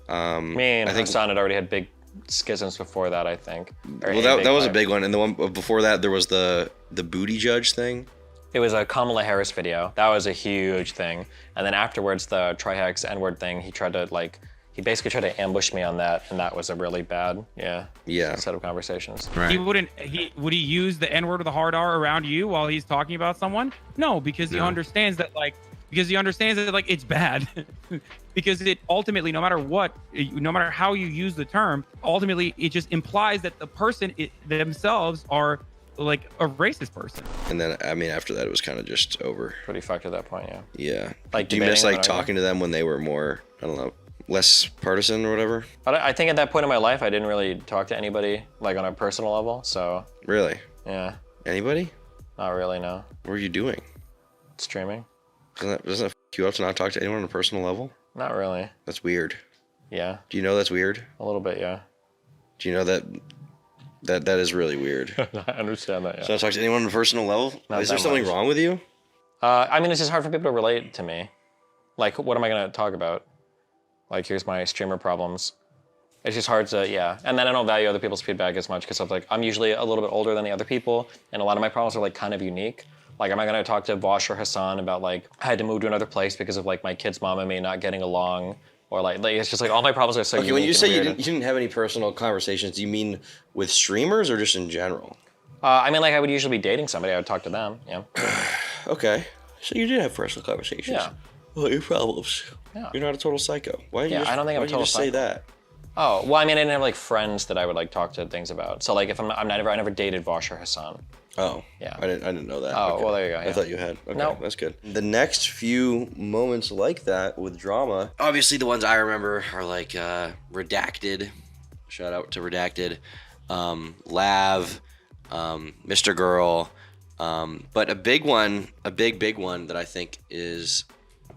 Me and Hassan had already had big schisms before that, I think. Well, that was a big one. And the one before that, there was the booty judge thing. It was a Kamala Harris video. That was a huge thing. And then afterwards, the trihex N-word thing, he basically tried to ambush me on that, and that was a really bad, set of conversations. Right. Would he use the N-word or the hard R around you while he's talking about someone? No, because he understands that it's bad. Because it ultimately, no matter how you use the term, ultimately it just implies that the person themselves are like a racist person. And then, I mean, after that, it was kind of just over. Pretty fucked at that point, yeah. Yeah. Like, do you miss like talking to them when they were more, I don't know, less partisan or whatever? I think at that point in my life, I didn't really talk to anybody like on a personal level, so. Really? Yeah. Anybody? Not really, no. What were you doing? Streaming. Doesn't that f you up to not talk to anyone on a personal level? Not really. That's weird. Yeah. Do you know that's weird? A little bit, yeah. Do you know that is really weird? I understand that, yeah. So not talk to anyone on a personal level? Is there something wrong with you? I mean, it's just hard for people to relate to me. Like, what am I gonna talk about? Like, here's my streamer problems. It's just hard to, yeah. And then I don't value other people's feedback as much because of like, I'm usually a little bit older than the other people, and a lot of my problems are like kind of unique. Like, am I gonna talk to Vosh or Hassan about like, I had to move to another place because of like my kid's mom and me not getting along? Or like it's just like all my problems are so unique. Okay, when you say weird. you didn't have any personal conversations, do you mean with streamers or just in general? I mean, like I would usually be dating somebody, I would talk to them, yeah. Okay, so you did have personal conversations. Yeah. Well, your problems. Yeah. You're not a total psycho. Why? Yeah, I don't think I'm a total just psycho. say that. Oh, well, I mean, I didn't have like friends that I would like talk to things about. So like, if I never dated Vosh or Hassan. Oh. Yeah. I didn't know that. Oh, Okay. well, there you go. I Yeah. thought you had. Okay, No. that's good. The next few moments like that with drama, obviously the ones I remember are like Redacted. Shout out to Redacted. Lav, Mr. Girl. But a big one, a big one that I think is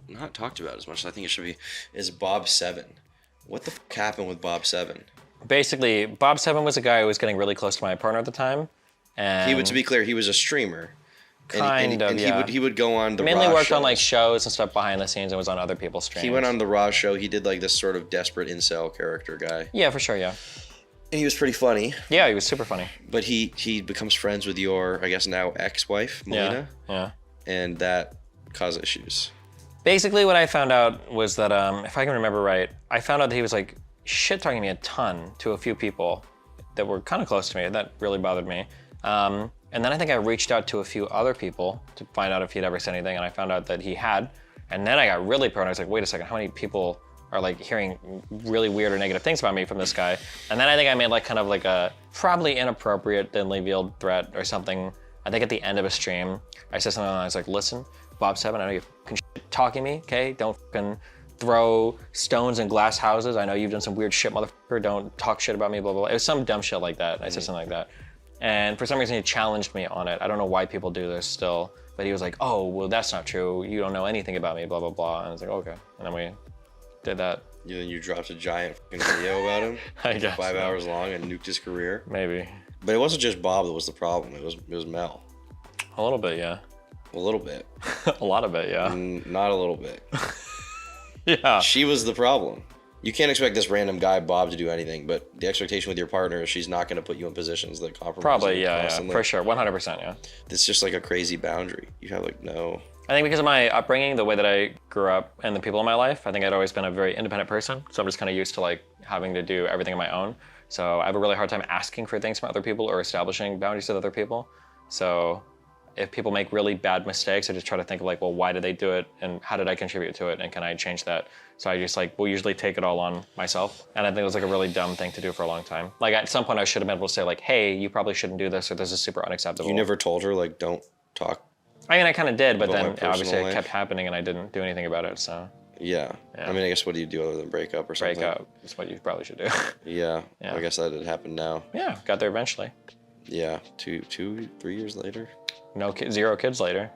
not talked about as much as I think it should be, is Bob7. What the fuck happened with Bob7? Basically, Bob7 was a guy who was getting really close to my partner at the time. And He would, to be clear, he was a streamer. Kind of, yeah. He would go on the mainly Raw worked shows. on like shows and stuff behind the scenes and was on other people's streams. He went on the Raw show. He did like this sort of desperate incel character guy. Yeah, for sure, yeah. And he was pretty funny. Yeah, he was super funny. But he becomes friends with your, I guess now, ex-wife, Melina. Yeah. And that caused issues. Basically, what I found out was that, if I can remember right, I found out that he was like shit-talking me a ton to a few people that were kind of close to me. That really bothered me. And then I think I reached out to a few other people to find out if he'd ever said anything, and I found out that he had. And then I got really paranoid. I was like, wait a second, how many people are like hearing really weird or negative things about me from this guy? And then I think I made like kind of like a probably inappropriate, thinly veiled threat or something. I think at the end of a stream, I said something, and I was like, listen, Bob7, I know you're fucking talking me, okay? Don't fucking throw stones in glass houses. I know you've done some weird shit, motherfucker. Don't talk shit about me, blah, blah, blah. It was some dumb shit like that. I said something like that. And for some reason, he challenged me on it. I don't know why people do this still, but he was like, oh, well, that's not true. You don't know anything about me, blah, blah, blah. And I was like, okay. And then we did that. Then you dropped a giant fucking video about him. I guess 5 so. hours long and nuked his career. Maybe. But it wasn't just Bob that was the problem. It was Mel. A little bit, yeah. A little bit. A lot of it, yeah. Not a little bit. Yeah. She was the problem. You can't expect this random guy, Bob, to do anything, but the expectation with your partner is she's not going to put you in positions that compromise Probably, you yeah, constantly. for sure. 100%, yeah. It's just like a crazy boundary. You have like no... I think because of my upbringing, the way that I grew up and the people in my life, I think I'd always been a very independent person. So I'm just kind of used to like having to do everything on my own. So I have a really hard time asking for things from other people or establishing boundaries with other people. So if people make really bad mistakes, I just try to think of like, well, why did they do it? And how did I contribute to it? And can I change that? So I just like, will usually take it all on myself. And I think it was like a really dumb thing to do for a long time. Like at some point I should have been able to say like, hey, you probably shouldn't do this, or this is super unacceptable. You never told her like, don't talk? I mean, I kind of did, but about then my personal obviously it life? kept happening and I didn't do anything about it, so. Yeah. I mean, I guess what do you do other than break up or something? Break up is what you probably should do. Yeah. I guess that did happen now. Yeah, got there eventually. Yeah, 3 years later. No kids, 0 kids later.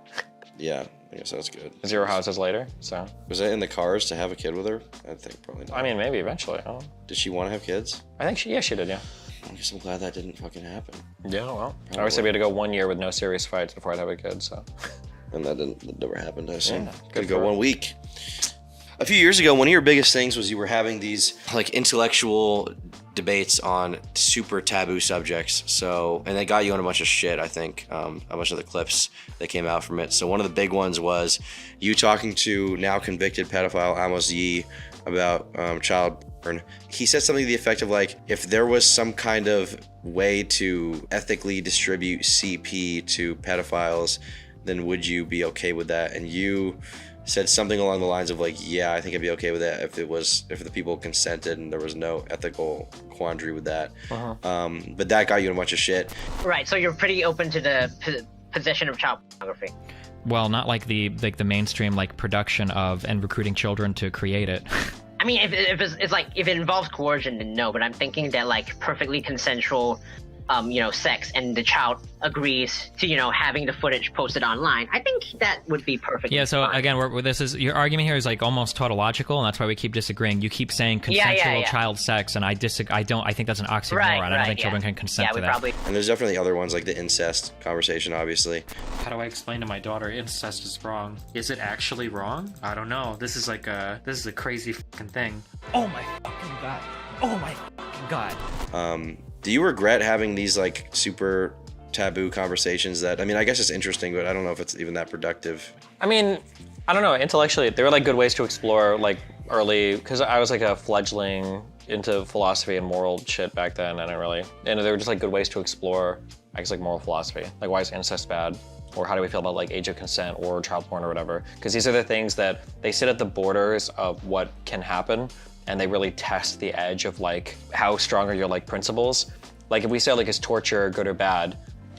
Yeah, I guess that's good. 0 houses later, so. Was that in the cars to have a kid with her? I think probably not. I mean, maybe eventually. I don't know. Did she want to have kids? I think she did, yeah. I guess I'm glad that didn't fucking happen. Yeah, well. I always said we had to go 1 year with no serious fights before I'd have a kid, so. And that never happened, I assume. Yeah, Could good go for her. 1 week. A few years ago, one of your biggest things was you were having these like intellectual debates on super taboo subjects. So, and they got you on a bunch of shit, I think, a bunch of the clips that came out from it. So one of the big ones was you talking to now convicted pedophile Amos Yee about child porn. He said something to the effect of like, if there was some kind of way to ethically distribute CP to pedophiles, then would you be okay with that? And you said something along the lines of like, yeah, I think I'd be okay with that if the people consented and there was no ethical quandary with that. But that got you in a bunch of shit. Right, so you're pretty open to the position of child pornography. Well, not like the mainstream like production of and recruiting children to create it. I mean, if it involves coercion, then no. But I'm thinking that like perfectly consensual sex, and the child agrees to, having the footage posted online, I think that would be perfect. Yeah, so fine. again, your argument here is like almost tautological, and that's why we keep disagreeing. You keep saying consensual child sex, and I think that's an oxymoron. Right, I don't think children can consent to that. Probably. And there's definitely other ones like the incest conversation, obviously. How do I explain to my daughter incest is wrong? Is it actually wrong? I don't know. This is a crazy fucking thing. Oh my fucking god. Oh my fucking god. Do you regret having these like super taboo conversations that, I mean, I guess it's interesting, but I don't know if it's even that productive. I mean, I don't know, intellectually, they were like good ways to explore like early, because I was like a fledgling into philosophy and moral shit back then, and they were just like good ways to explore, I guess, like moral philosophy. Like, why is incest bad? Or how do we feel about like age of consent or child porn or whatever? Because these are the things that they sit at the borders of what can happen, and they really test the edge of like how strong are your like principles. Like if we say like, is torture good or bad?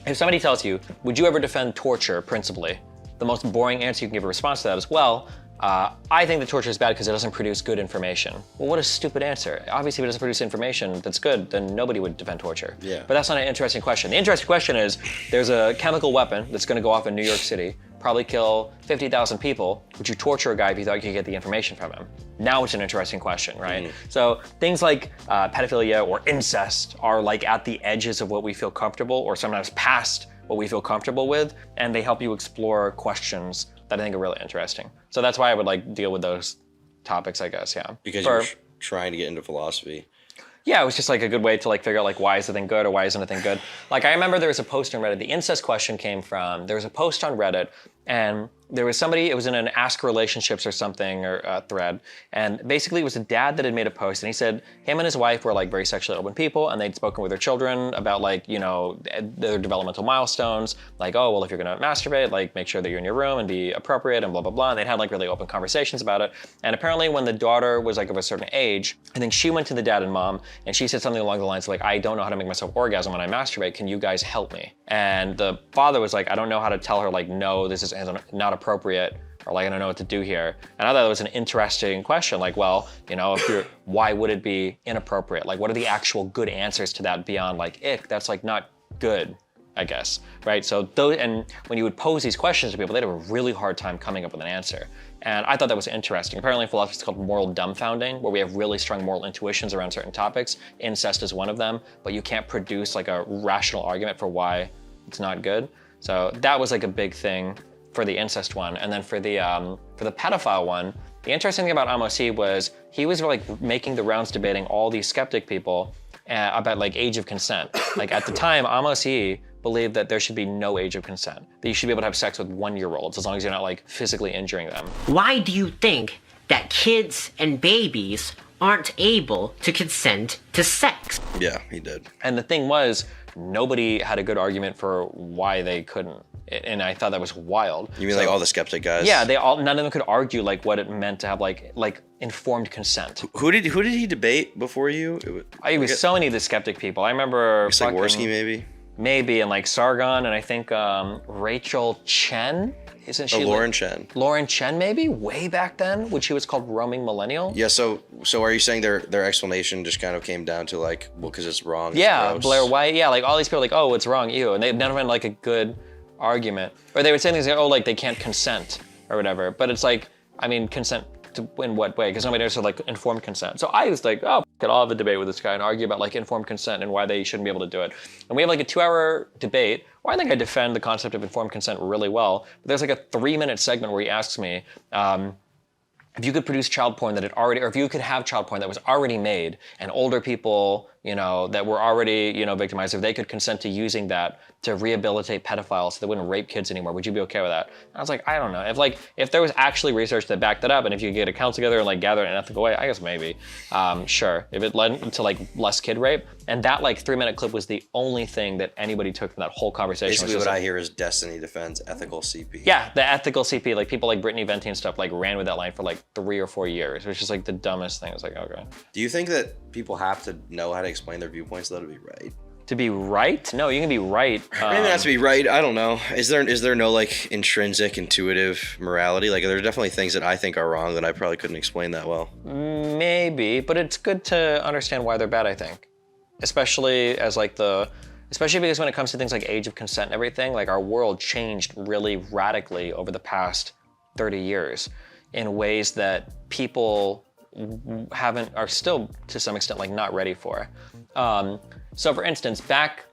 If somebody tells you, would you ever defend torture principally? The most boring answer you can give a response to that is, well, I think that torture is bad because it doesn't produce good information. Well, what a stupid answer. Obviously, if it doesn't produce information that's good, then nobody would defend torture. Yeah. But that's not an interesting question. The interesting question is, there's a chemical weapon that's gonna go off in New York City, probably kill 50,000 people. Would you torture a guy if you thought you could get the information from him? Now it's an interesting question, right? So things like pedophilia or incest are like at the edges of what we feel comfortable, or sometimes past what we feel comfortable with, and they help you explore questions that I think are really interesting. So that's why I would like deal with those topics, I guess, yeah. Because you're trying to get into philosophy. Yeah, it was just like a good way to like figure out like why is the thing good or why isn't a thing good. Like I remember there was a post on Reddit, the incest question came from, there was a post on Reddit, and there was somebody, it was in an Ask Relationships or something, or a thread, and basically it was a dad that had made a post, and he said him and his wife were like very sexually open people, and they'd spoken with their children about like, their developmental milestones, like, oh, well, if you're gonna masturbate, like make sure that you're in your room and be appropriate and blah, blah, blah, and they'd had like really open conversations about it. And apparently when the daughter was like of a certain age, I think she went to the dad and mom, and she said something along the lines of like, I don't know how to make myself orgasm when I masturbate, can you guys help me? And the father was like, I don't know how to tell her like, no, this is not appropriate, or like, I don't know what to do here. And I thought that was an interesting question. Like, well, why would it be inappropriate? Like, what are the actual good answers to that beyond like, ick, that's like not good, I guess, right? So and when you would pose these questions to people, they'd have a really hard time coming up with an answer. And I thought that was interesting. Apparently in philosophy it's called moral dumbfounding, where we have really strong moral intuitions around certain topics. Incest is one of them, but you can't produce like a rational argument for why it's not good. So that was like a big thing for the incest one. And then for the pedophile one, the interesting thing about Amos was he was like making the rounds debating all these skeptic people about like age of consent. Like at the time, Amos believed that there should be no age of consent, that you should be able to have sex with 1-year-olds as long as you're not like physically injuring them. Why do you think that kids and babies aren't able to consent to sex? Yeah, he did. And the thing was, nobody had a good argument for why they couldn't. And I thought that was wild. You mean like all the skeptic guys? Yeah, none of them could argue like what it meant to have like informed consent. Who did he debate before you? It was so many of the skeptic people. I remember it's like Worski maybe? Maybe, and like Sargon, and I think Rachel Chen. Isn't she? Lauren Chen. Lauren Chen, maybe way back then, when she was called Roaming Millennial. Yeah. So are you saying their explanation just kind of came down to like, well, because it's wrong? Yeah, it's Blair White. Yeah, like all these people are like, oh, it's wrong, ew, and they've never had like a good argument, or they would say things like, oh, like they can't consent or whatever. But it's like, I mean, consent to in what way? Because nobody else had like informed consent. So I was like, oh, I'll have a debate with this guy and argue about like informed consent and why they shouldn't be able to do it. And we have like a 2-hour debate where I think I defend the concept of informed consent really well. But there's like a 3-minute segment where he asks me, if you could produce child porn that had already, or if you could have child porn that was already made, and older people, that were already, victimized, if they could consent to using that to rehabilitate pedophiles so they wouldn't rape kids anymore, would you be okay with that? And I was like, I don't know. If there was actually research that backed that up, and if you could get a count together and like gather it in an ethical way, I guess maybe. Sure. If it led to like less kid rape, and that like 3-minute clip was the only thing that anybody took from that whole conversation. Basically what I hear is Destiny defends ethical CP. Yeah, the ethical CP, like people like Brittany Venti and stuff like ran with that line for like 3 or 4 years, which is like the dumbest thing. It's like, okay. Do you think that people have to know how to explain their viewpoints though to be right? To be right? No, you can be right. Maybe it has to be right. I don't know. Is there no like intrinsic, intuitive morality? Like, there are definitely things that I think are wrong that I probably couldn't explain that well. Maybe, but it's good to understand why they're bad, I think. Especially as like the especially because when it comes to things like age of consent and everything, like our world changed really radically over the past 30 years in ways that people are still to some extent like not ready for. So for instance, back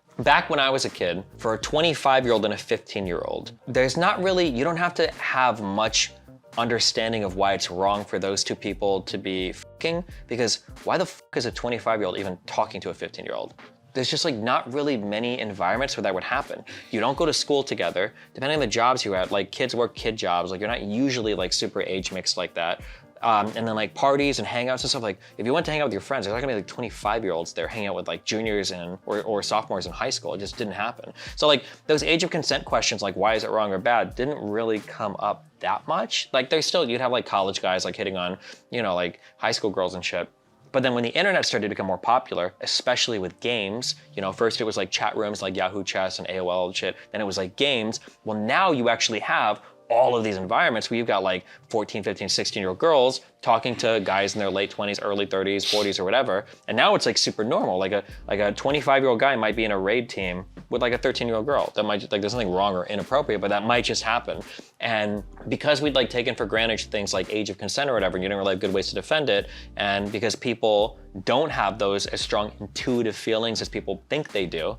when I was a kid, for a 25-year-old and a 15-year-old, there's not really, you don't have to have much understanding of why it's wrong for those two people to be fucking, because why the fuck is a 25-year-old even talking to a 15-year-old? There's just like not really many environments where that would happen. You don't go to school together. Depending on the jobs you're at, like kids work kid jobs, like you're not usually like super age mixed like that. And then like parties and hangouts and stuff, like if you went to hang out with your friends, there's not gonna be like 25-year-olds there hanging out with like juniors or sophomores in high school. It just didn't happen. So like those age of consent questions, like why is it wrong or bad, didn't really come up that much. Like you'd have like college guys like hitting on, you know, like high school girls and shit. But then when the internet started to become more popular, especially with games, you know, first it was like chat rooms like Yahoo Chess and AOL and shit, then it was like games. Well, now you actually have all of these environments where you've got like 14, 15, 16-year-old girls talking to guys in their late 20s, early 30s, 40s or whatever. And now it's like super normal. Like a 25-year-old guy might be in a raid team with like a 13-year-old girl. That might, like, there's nothing wrong or inappropriate, but that might just happen. And because we'd like taken for granted things like age of consent or whatever, and you don't really have good ways to defend it, and because people don't have those as strong intuitive feelings as people think they do,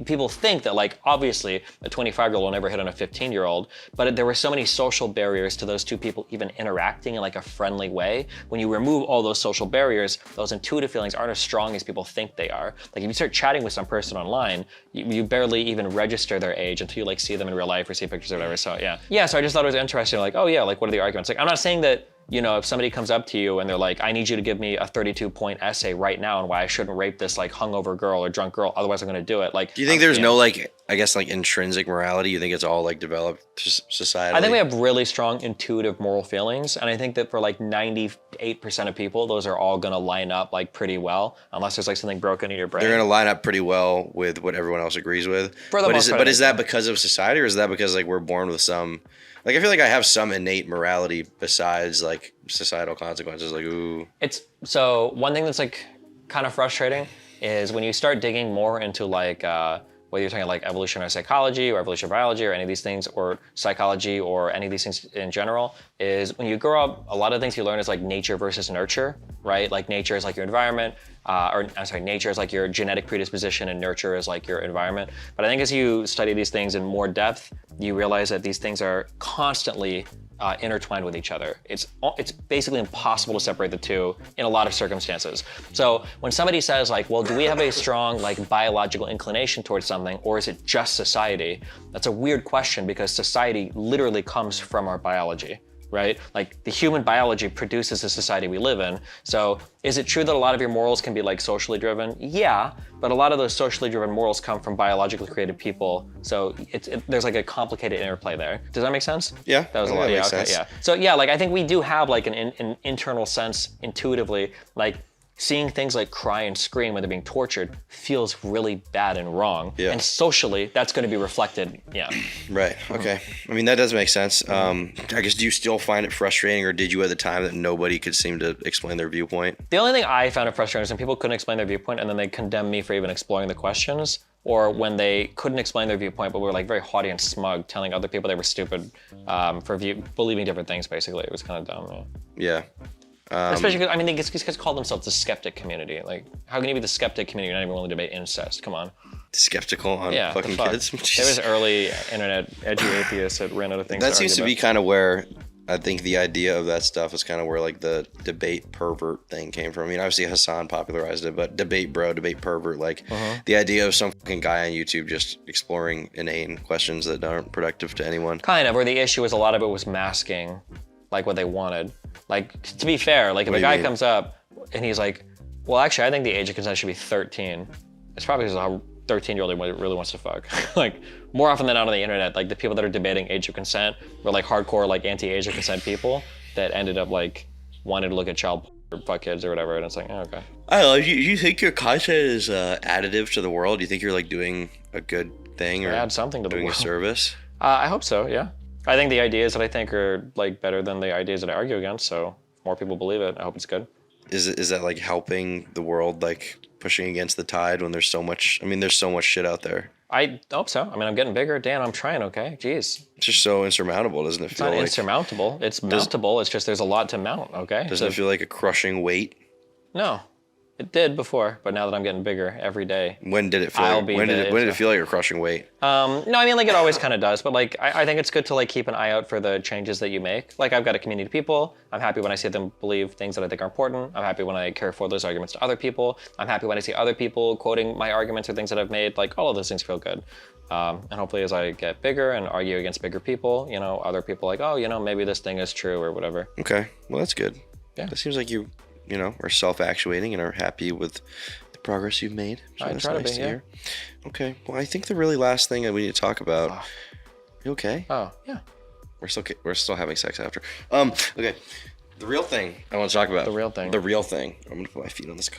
people think that like obviously a 25-year-old will never hit on a 15-year-old, but there were so many social barriers to those two people even interacting in like a friendly way. When you remove all those social barriers, those intuitive feelings aren't as strong as people think they are. Like if you start chatting with some person online, you barely even register their age until you like see them in real life or see pictures or whatever. So yeah, so I just thought it was interesting, like, oh yeah, like what are the arguments? Like I'm not saying that, you know, if somebody comes up to you and they're like, I need you to give me a 32-point essay right now on why I shouldn't rape this like hungover girl or drunk girl, otherwise I'm gonna do it. Like, do you think there's no like, I guess like intrinsic morality? You think it's all like developed society? I think we have really strong intuitive moral feelings, and I think that for like 98% of people, those are all gonna line up like pretty well, unless there's like something broken in your brain. They're gonna line up pretty well with what everyone else agrees with. For the most part, but is that because of society, or is that because like we're born with some? Like I feel like I have some innate morality besides like societal consequences. Like ooh. So one thing that's like kind of frustrating is when you start digging more into like whether you're talking like evolutionary psychology or evolutionary biology or any of these things, or psychology or any of these things in general, is when you grow up, a lot of things you learn is like nature versus nurture, right? Like nature is like your environment, nature is like your genetic predisposition and nurture is like your environment. But I think as you study these things in more depth, you realize that these things are constantly intertwined with each other. It's basically impossible to separate the two in a lot of circumstances. So when somebody says like, well, do we have a strong like biological inclination towards something, or is it just society? That's a weird question, because society literally comes from our biology, right? Like the human biology produces the society we live in. So is it true that a lot of your morals can be like socially driven? Yeah, but a lot of those socially driven morals come from biologically created people. So there's like a complicated interplay there. Does that make sense? Yeah, that was a lot. Yeah, okay, yeah. So yeah, like I think we do have like an internal sense intuitively, like seeing things like cry and scream when they're being tortured feels really bad and wrong. Yeah. And socially, that's going to be reflected. Yeah. Right. Okay. I mean, that does make sense. I guess, do you still find it frustrating, or did you at the time, that nobody could seem to explain their viewpoint? The only thing I found it frustrating is when people couldn't explain their viewpoint and then they condemn me for even exploring the questions, or when they couldn't explain their viewpoint but were like very haughty and smug, telling other people they were stupid for believing different things. Basically, it was kind of dumb. Yeah. Especially because, I mean, these guys call themselves the skeptic community. Like, how can you be the skeptic community? You're not even willing to debate incest. Come on. Skeptical on fucking kids. There was early internet edgy atheists that ran out of things. That seems to be kind of where I think the idea of that stuff is kind of where like the debate pervert thing came from. I mean, obviously Hassan popularized it, but debate bro, debate pervert, like the idea of some fucking guy on YouTube just exploring inane questions that aren't productive to anyone. Kind of, where the issue was a lot of it was masking like what they wanted. Like, to be fair, like if a guy comes up and he's like, well, actually, I think the age of consent should be 13. It's probably because a 13-year-old really wants to fuck. Like, more often than not on the internet, like the people that are debating age of consent were like hardcore, like anti-age of consent people that ended up like wanting to look at child or fuck kids or whatever. And it's like, oh, okay. I don't know. Do you think your content is additive to the world? Do you think you're like doing a good thing, or add something to the world? Doing a service? I hope so, yeah. I think the ideas that I think are like better than the ideas that I argue against, so if more people believe it, I hope it's good. Is that like helping the world, like pushing against the tide when there's so much? I mean, there's so much shit out there. I hope so. I mean, I'm getting bigger. Dan, I'm trying, okay? Jeez. It's just so insurmountable, doesn't it It's feel not like? insurmountable. It's mountable. It's just there's a lot to mount, okay? Doesn't it feel like a crushing weight? No. It did before, but now that I'm getting bigger every day. When did it feel when did it feel like a crushing weight? No, I mean, like, it always kind of does, but, like, I think it's good to, like, keep an eye out for the changes that you make. Like, I've got a community of people. I'm happy when I see them believe things that I think are important. I'm happy when I care for those arguments to other people. I'm happy when I see other people quoting my arguments or things that I've made. Like, all of those things feel good. And hopefully as I get bigger and argue against bigger people, you know, other people like, oh, you know, maybe this thing is true or whatever. Okay, well, that's good. Yeah. It seems like you know, are self-actuating and are happy with the progress you've made. So I that's try to nice be, yeah. hear. Okay, well, I think the really last thing that we need to talk about. You okay? Oh, yeah. We're still having sex after. Okay. The real thing I want to talk about. The real thing. The real thing. I'm gonna put my feet on this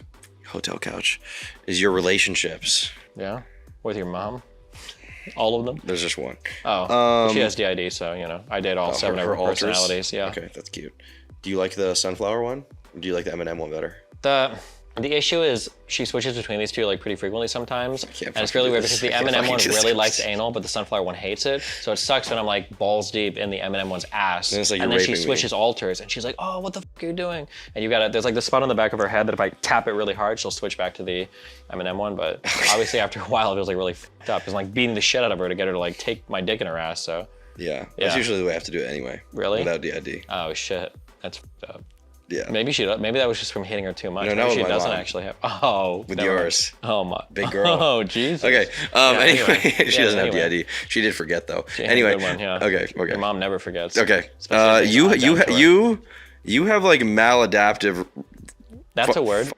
hotel couch. Is your relationships. Yeah. With your mom. All of them. There's just one. Oh. She has DID, so you know I date all 7 of her alters? personalities. Yeah. Okay, that's cute. Do you like the sunflower one? Or do you like the M&M one better? The issue is she switches between these two like pretty frequently sometimes, and it's fucking really do weird this. because the I can't M&M one fucking do really this. likes anal, but the sunflower one hates it. So it sucks when I'm like balls deep in the M&M one's ass, And it's like and you're then she raping me. switches alters, and she's like, "Oh, what the fuck are you doing?" And you got there's like the spot on the back of her head that if I tap it really hard, she'll switch back to the M&M one. But obviously after a while, it was like really fucked up. It's like beating the shit out of her to get her to like take my dick in her ass. So Yeah, that's usually the way I have to do it anyway. Really? Without DID. Oh shit, that's fucked up. Yeah. Maybe that was just from hitting her too much. No, not Maybe with she my doesn't mom. actually have. Oh. With never mind. yours. Oh my. Big girl. Oh Jesus. Okay. Yeah, Anyway, she Yeah, doesn't anyway. have DID. She did forget though. She had a Anyway. good one, yeah. Okay. Your mom never forgets. Okay. Especially if it's not down to her. You have like maladaptive. That's a word.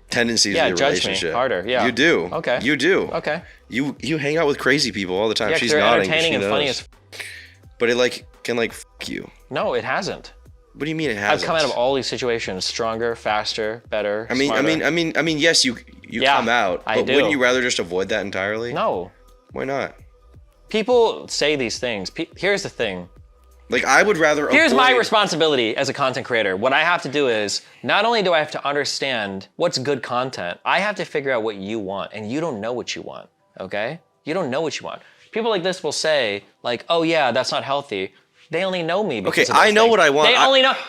Tendencies Yeah, in your judge relationship. me harder. Yeah. You do. Okay. You do. Okay. You hang out with crazy people all the time. Yeah, 'cause She's they're nodding. entertaining she and funny knows. as. But it like can like fuck you. No, it hasn't. What do you mean it hasn't? I've come out of all these situations stronger, faster, better. I mean, smarter. yes, you come out, but I do. wouldn't you rather just avoid that entirely? No. Why not? People say these things. Here's the thing. Like, I would rather Here's my avoid- responsibility as a content creator. What I have to do is, not only do I have to understand what's good content, I have to figure out what you want, and you don't know what you want, okay? You don't know what you want. People like this will say, like, oh yeah, that's not healthy. They only know me because Okay, of those I know things. what I want.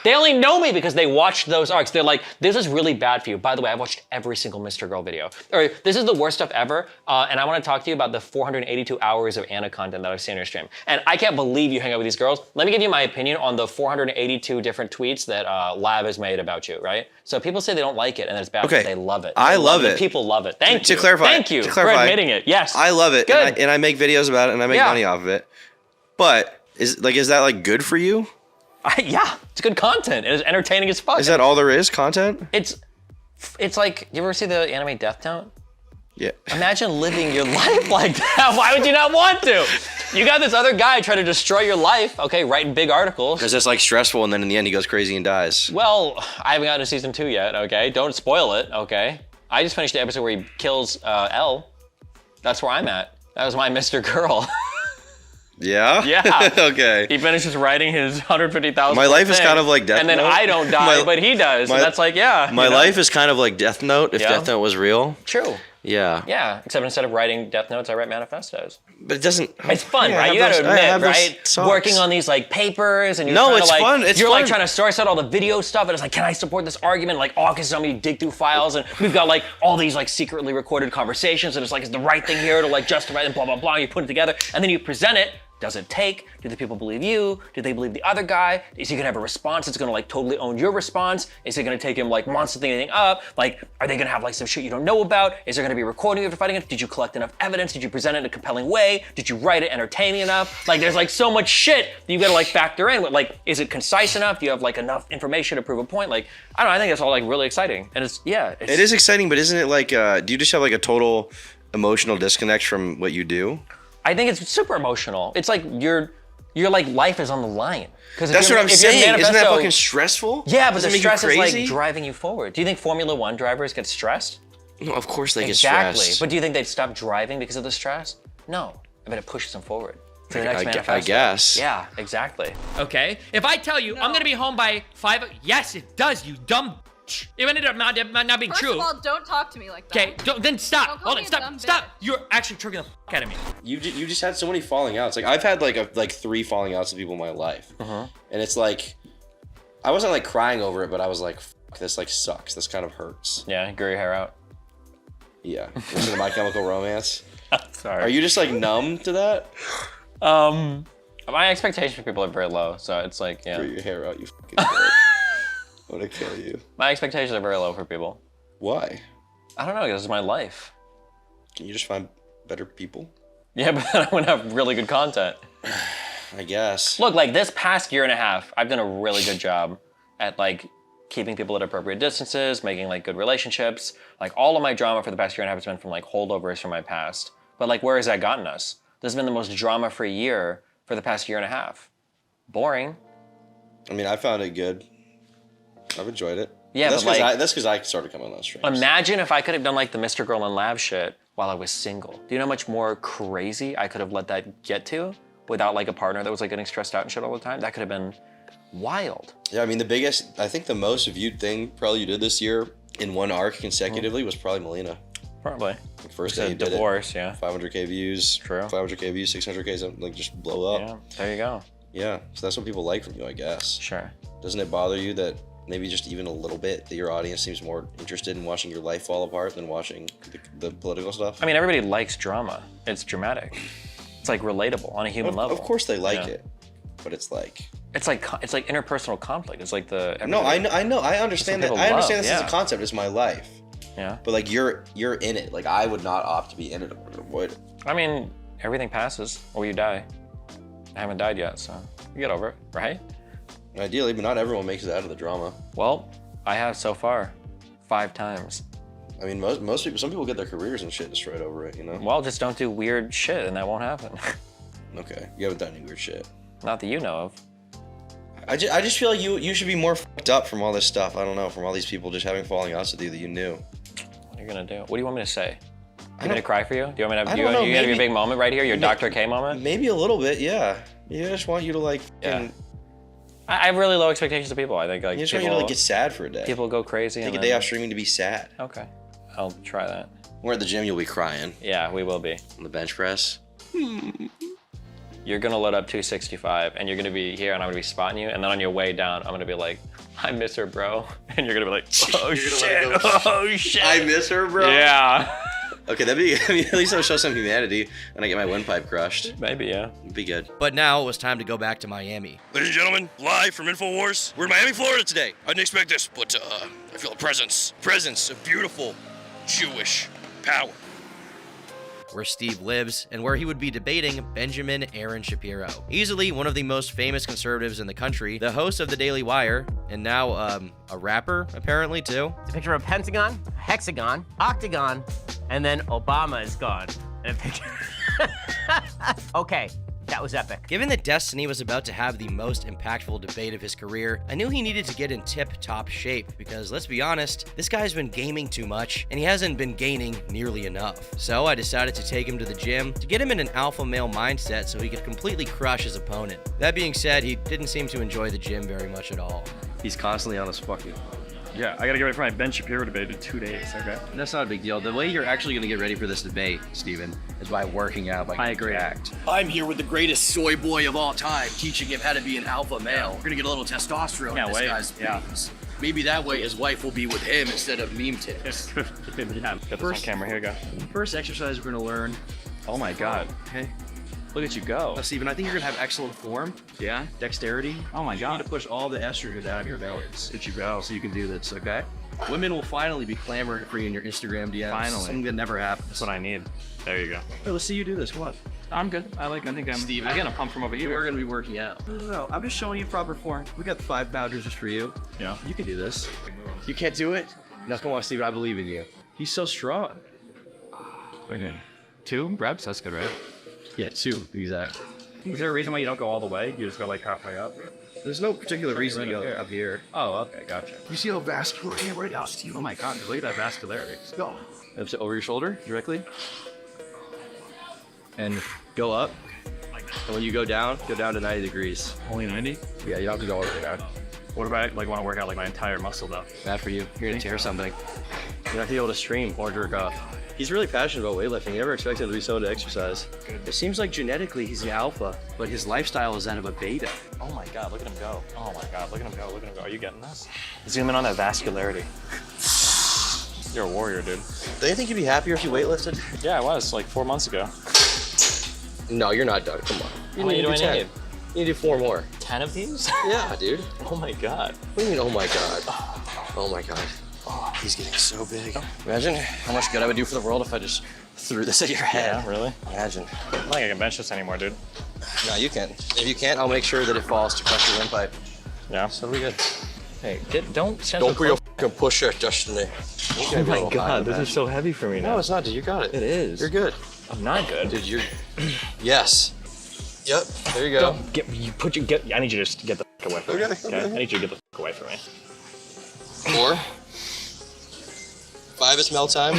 They only know me because they watched those arcs. They're like, this is really bad for you. By the way, I've watched every single Mr. Girl video. Or this is the worst stuff ever. And I want to talk to you about the 482 hours of Anna content that I've seen on your stream. And I can't believe you hang out with these girls. Let me give you my opinion on the 482 different tweets that Lav has made about you, right? So people say they don't like it and that it's bad, Okay, but they love it. I They love it. People love it. Thank you. To clarify, Thank you for admitting it. Yes. I love it, Good. and I make videos about it, and I make Yeah. money off of it. But is that like good for you? Yeah, it's good content. It's entertaining as fuck. Is that all there is? Content? It's like, you ever see the anime Death Note? Yeah. Imagine living your life like that. Why would you not want to? You got this other guy trying to destroy your life, okay, writing big articles. Because it's like stressful, and then in the end he goes crazy and dies. Well, I haven't gotten to season 2 yet, okay? Don't spoil it, okay? I just finished the episode where he kills L. That's where I'm at. That was my Mr. Girl. Yeah? Yeah. Okay. He finishes writing his 150,000. My life is thing, kind of like Death And then Note. I don't die, but he does. And that's like, yeah. My you know? life is kind of like Death Note, if Yeah. Death Note was real. True. Yeah. Yeah, except instead of writing death notes, I write manifestos. But it doesn't. It's fun, Yeah, I right? have You gotta those- I have admit, those right? socks. Working on these like papers and you're No, trying it's to like, fun, it's you're like fun. trying to source out all the video stuff and it's like, can I support this argument? Like, oh, cause somebody dig through files and we've got like all these like secretly recorded conversations and it's like, it's the right thing here to like justify it and blah, blah, blah. You put it together and then you present it. Does it take? Do the people believe you? Do they believe the other guy? Is he gonna have a response that's gonna like totally own your response? Is it gonna take him like months to think anything up? Like, are they gonna have like some shit you don't know about? Is there gonna be a recording of you fighting it? Did you collect enough evidence? Did you present it in a compelling way? Did you write it entertaining enough? Like, there's like so much shit that you gotta like factor in. Like, is it concise enough? Do you have like enough information to prove a point? Like, I don't know, I think it's all like really exciting. And it's, yeah. It's, It is exciting, but isn't it like, do you just have like a total emotional disconnect from what you do? I think it's super emotional. It's like your like life is on the line. That's what I'm saying. Isn't that fucking stressful? Yeah, but Doesn't the it make you stress is crazy? like driving you forward. Do you think Formula One drivers get stressed? No, of course they get Exactly. stressed. But do you think they'd stop driving because of the stress? No. I bet it pushes them forward. To the next I manifesto. guess. Yeah, exactly. Okay? If I tell you I'm gonna be home by 5, yes, it does, you dumb bitch. It ended up not being First true. of all, don't talk to me like that. Okay, then stop. Don't call Hold me on, a stop, dumb stop. bitch. You're actually triggering the fuck out of me. You just had so many falling outs. Like I've had like 3 falling outs with people in my life, and it's like I wasn't like crying over it, but I was like, fuck, this like sucks. This kind of hurts. Yeah, grow your hair out. Yeah. Listen to My Chemical Romance. Sorry. Are you just like numb to that? My expectations for people are very low, so it's like, yeah. Grow your hair out, you fucking dick. I'm gonna kill you. My expectations are very low for people. Why? I don't know, because it's my life. Can you just find better people? Yeah, but I wouldn't have really good content. I guess. Look, like this past year and a half, I've done a really good job at like keeping people at appropriate distances, making like good relationships. Like all of my drama for the past year and a half has been from like holdovers from my past. But like, where has that gotten us? This has been the most drama-free year for the past year and a half. Boring. I mean, I found it good. I've enjoyed it. Yeah, that's but like, that's because I started coming on streams. Imagine if I could have done like the Mr. Girl in Lab shit while I was single. Do you know how much more crazy I could have let that get to without like a partner that was like getting stressed out and shit all the time? That could have been wild. Yeah, I mean, I think the most viewed thing probably you did this year in one arc consecutively was probably Melina. Probably. Like first day you did divorce, it, yeah. 500k views. True. 500k views, 600k, something like just blow up. Yeah, there you go. Yeah, so that's what people like from you, I guess. Sure. Doesn't it bother you that maybe just even a little bit that your audience seems more interested in watching your life fall apart than watching the political stuff? I mean, everybody likes drama. It's dramatic. It's like relatable on a human level. Of course they like it, but it's like interpersonal conflict. It's like the no, I know, I understand that. I understand this is a yeah. concept. It's my life. Yeah. But like you're in it. Like I would not opt to be in it. Would. I mean, everything passes or you die. I haven't died yet, so you get over it, right? Ideally, but not everyone makes it out of the drama. Well, I have so far 5 times. I mean, most people, some people get their careers and shit destroyed over it, you know? Well, just don't do weird shit and that won't happen. Okay, you haven't done any weird shit. Not that you know of. I just feel like you should be more fucked up from all this stuff. I don't know, from all these people just having falling outs with you that you knew. What are you gonna do? What do you want me to say? You want me to cry for you? Do you want me to have I don't know, you have a big moment right here? Your Dr. K moment? Maybe a little bit, yeah. I just want you to like Yeah. I have really low expectations of people. I think like you just want you to like get sad for a day. People go crazy. Take a day off streaming to be sad. Okay. I'll try that. We're at the gym, you'll be crying. Yeah, we will be. On the bench press. You're gonna load up 265 and you're gonna be here and I'm gonna be spotting you, and then on your way down, I'm gonna be like, I miss her, bro. And you're gonna be like, oh shit, oh shit. I miss her, bro. Yeah. Okay, that'd be, I mean, at least I'll show some humanity when I get my windpipe crushed. Maybe, yeah. It'd be good. But now it was time to go back to Miami. Ladies and gentlemen, live from InfoWars. We're in Miami, Florida today. I didn't expect this, but I feel a presence of beautiful Jewish power. Where Steve lives, and where he would be debating Benjamin Aaron Shapiro. Easily one of the most famous conservatives in the country, the host of The Daily Wire, and now a rapper, apparently, too. It's a picture of a pentagon, a hexagon, octagon, and then Obama is gone. And a picture. Okay, that was epic. Given that Destiny was about to have the most impactful debate of his career, I knew he needed to get in tip-top shape because, let's be honest, this guy's been gaming too much, and he hasn't been gaining nearly enough. So I decided to take him to the gym to get him in an alpha male mindset so he could completely crush his opponent. That being said, he didn't seem to enjoy the gym very much at all. He's constantly on his fucking... Yeah, I gotta get ready for my Ben Shapiro debate in 2 days, okay? That's not a big deal. The way you're actually gonna get ready for this debate, Steven, is by working out, I agree. I'm here with the greatest soy boy of all time, teaching him how to be an alpha male. We're gonna get a little testosterone in this guy's veins. Maybe that way his wife will be with him instead of meme tips. Yeah, get this on camera, here we go. First exercise we're gonna learn. Oh my God. Okay. Look at you go. Now, Steven, I think you're gonna have excellent form. Yeah? Dexterity. Oh my You God. need to push all the estrogen out of your belly. Sit you go so you can do this, okay? Women will finally be clamoring for you in your Instagram DMs. Finally. Something that never happens. That's what I need. There you go. Hey, let's see you do this. Come on. I'm good. I think I'm... Steven, I'm getting a pump from over here. We're gonna be working out. No, I'm just showing you proper form. We got 5 pounders just for you. Yeah. You can do this. You can't do it? No, come on, Steven. I believe in you. He's so strong. Okay. 2 reps? That's good, right? Yeah, 2. Exactly. Is there a reason why you don't go all the way? You just go like halfway up? There's no particular reason to go up here. Oh, okay, gotcha. You see how vascular I am right now, Steve? Oh my God, look at that vascularity. Let's go. Over your shoulder, directly. And go up. And when you go down to 90 degrees. Only 90? Yeah, you don't have to go all the way down. What if I like want to work out like my entire muscle though? Bad for you. You're gonna tear something. You're not gonna be able to stream or jerk off. He's really passionate about weightlifting. You never expected him to be someone to exercise. It seems like genetically he's an alpha, but his lifestyle is that of a beta. Oh my God, look at him go. Oh my God, look at him go, look at him go. Are you getting this? Zoom in on that vascularity. You're a warrior, dude. Don't you think you'd be happier if you weightlifted? Yeah, I was, like 4 months ago. No, you're not done. Come on. How many do I need? You need to do 4 more. 10 of these? Yeah, dude. Oh my God. What do you mean, oh my God? Oh my God. Oh, he's getting so big. Imagine how much good I would do for the world if I just threw this at your head. Yeah, really? Imagine. I don't think I can bench this anymore, dude. No, you can. If you can't, I'll make sure that it falls to crush your windpipe. Yeah. So we good. Hey, don't stand Don't so be a close. fucking pusher, Destiny. Oh my God, this is so heavy for me now. No, it's not, dude. You got it. It is. You're good. I'm not good. Dude, you're... Yes. Yep. There you go. Don't get, you put your, get, I need you to just get the f away from me. Okay? I need you to get the f away from me. 4. 5 is melt time.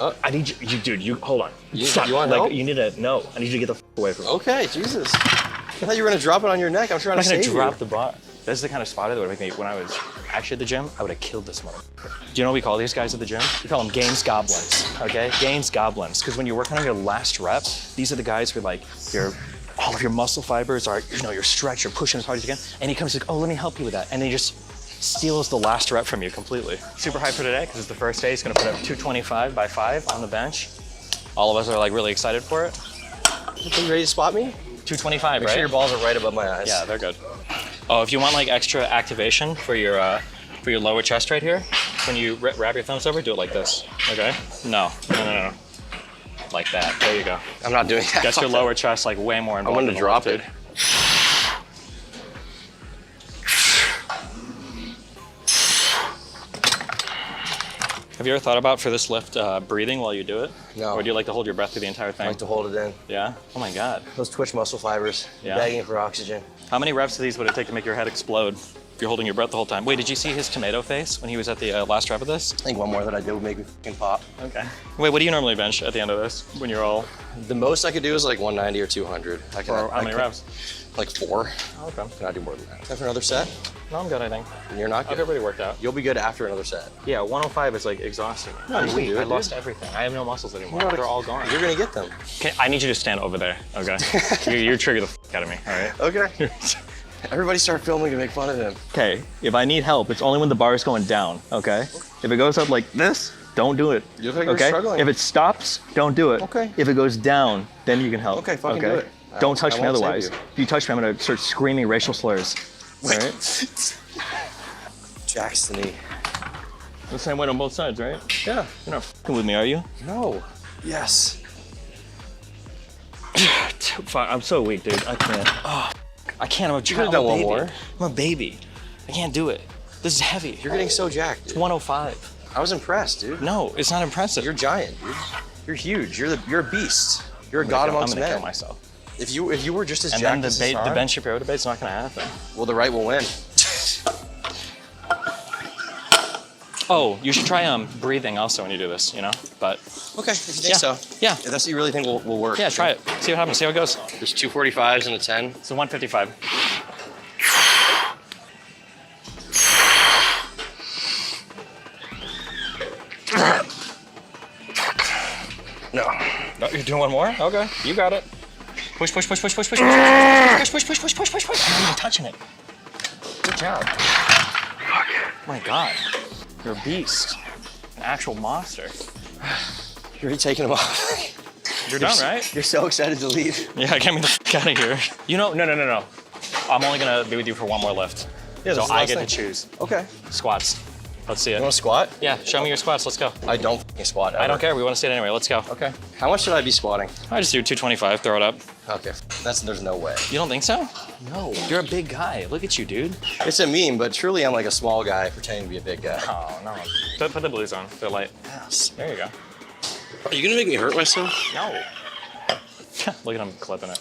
I need you, dude, you, hold on. You Stop. want like, help? you need to, no, I need you to get the f away from me. Okay, Jesus. I thought you were gonna drop it on your neck. I'm trying I'm to not gonna save drop you. the bar. This is the kind of spotter that would make me, when I was actually at the gym, I would have killed this motherfucker. Do you know what we call these guys at the gym? We call them gains goblins, okay? Gains goblins, because when you're working on your last rep, these are the guys who like, all of your muscle fibers are, you know, you're stretched, you're pushing as hard as you can, and he comes like, oh, let me help you with that. And then he just steals the last rep from you completely. Super hyped for today, because it's the first day. He's gonna put up 225 by 5 on the bench. All of us are like really excited for it. You ready to spot me? 225, Make right? sure your balls are right above my eyes. Yeah, they're good. Oh, if you want like extra activation for your lower chest right here, when you wrap your thumbs over, do it like this, okay? No. Like that, there you go. I'm not doing that. Gets your lower chest like way more involved. I'm gonna drop it. Have you ever thought about for this lift breathing while you do it? No. Or do you like to hold your breath through the entire thing? I like to hold it in. Yeah? Oh my God. Those twitch muscle fibers, Yeah. begging for oxygen. How many reps of these would it take to make your head explode if you're holding your breath the whole time? Wait, did you see his tomato face when he was at the last rep of this? I think one more that I did would make me fucking pop. Okay. Wait, what do you normally bench at the end of this when you're all... The most I could do is like 190 or 200. For how many reps? Like 4. Oh, okay. Can I do more than that? Time for another set? No, I'm good, I think. And you're not good? I've already worked out. You'll be good after another set. Yeah, 105 is like exhausting. No, you can do it, I lost dude. everything. I have no muscles anymore. You know, They're all gone. You're gonna get them. Okay, I need you to stand over there, okay? you trigger the f out of me, all right? Okay. Everybody start filming to make fun of him. Okay, if I need help, it's only when the bar is going down, okay? If it goes up like this, don't do it. You look like you're okay? struggling. If it stops, don't do it. Okay. If it goes down, then you can help. Okay, fucking do it. Don't touch I me won't save otherwise. you. If you touch me, I'm gonna start screaming racial slurs. All right? Jackson-y. The same way on both sides, right? Yeah. You're not f***ing with me, are you? No. Yes. Fuck, I'm so weak, dude. I can't. Oh, I can't. I'm a You child. could've done I'm a one baby. more. I'm a baby. I can't do it. This is heavy. You're getting so jacked, It's dude. 105. I was impressed, dude. No, it's not impressive. You're giant, dude. You're huge. You're a beast. You're a god amongst I'm gonna men. kill myself. If you were just as And jacked then the, as Hassan, the Ben Shapiro debate's not gonna happen. well, the right will win. Oh, you should try breathing also when you do this, you know? But Okay, if you think so. Yeah. If that's what you really think will work. Yeah, try it. See what happens. See how it goes. There's 245s and a 10. It's a 155. No. No, you're doing one more? Okay, you got it. Push, push, push, push, push, push, push, push, push, push, push, push, push, push. I'm not even touching it. Good job. Fuck. My God, you're a beast. An actual monster. You're already taking them off. You're done, right? You're so excited to leave. Yeah, get me the fuck out of here. You know, no. I'm only gonna be with you for one more lift. Yeah, so this is the I last get thing. to choose. Okay. Squats. Let's see it. You want to squat? Yeah, show me your squats. Let's go. I don't fucking squat ever. I don't care. We want to see it anyway. Let's go. Okay. How much should I be squatting? I just do 225. Throw it up. Okay. There's no way. You don't think so? No. You're a big guy. Look at you, dude. It's a meme, but truly I'm like a small guy pretending to be a big guy. Oh, no. Put the blues on. They're light. Yes. There you go. Are you gonna make me hurt myself? No. Look at him clipping it.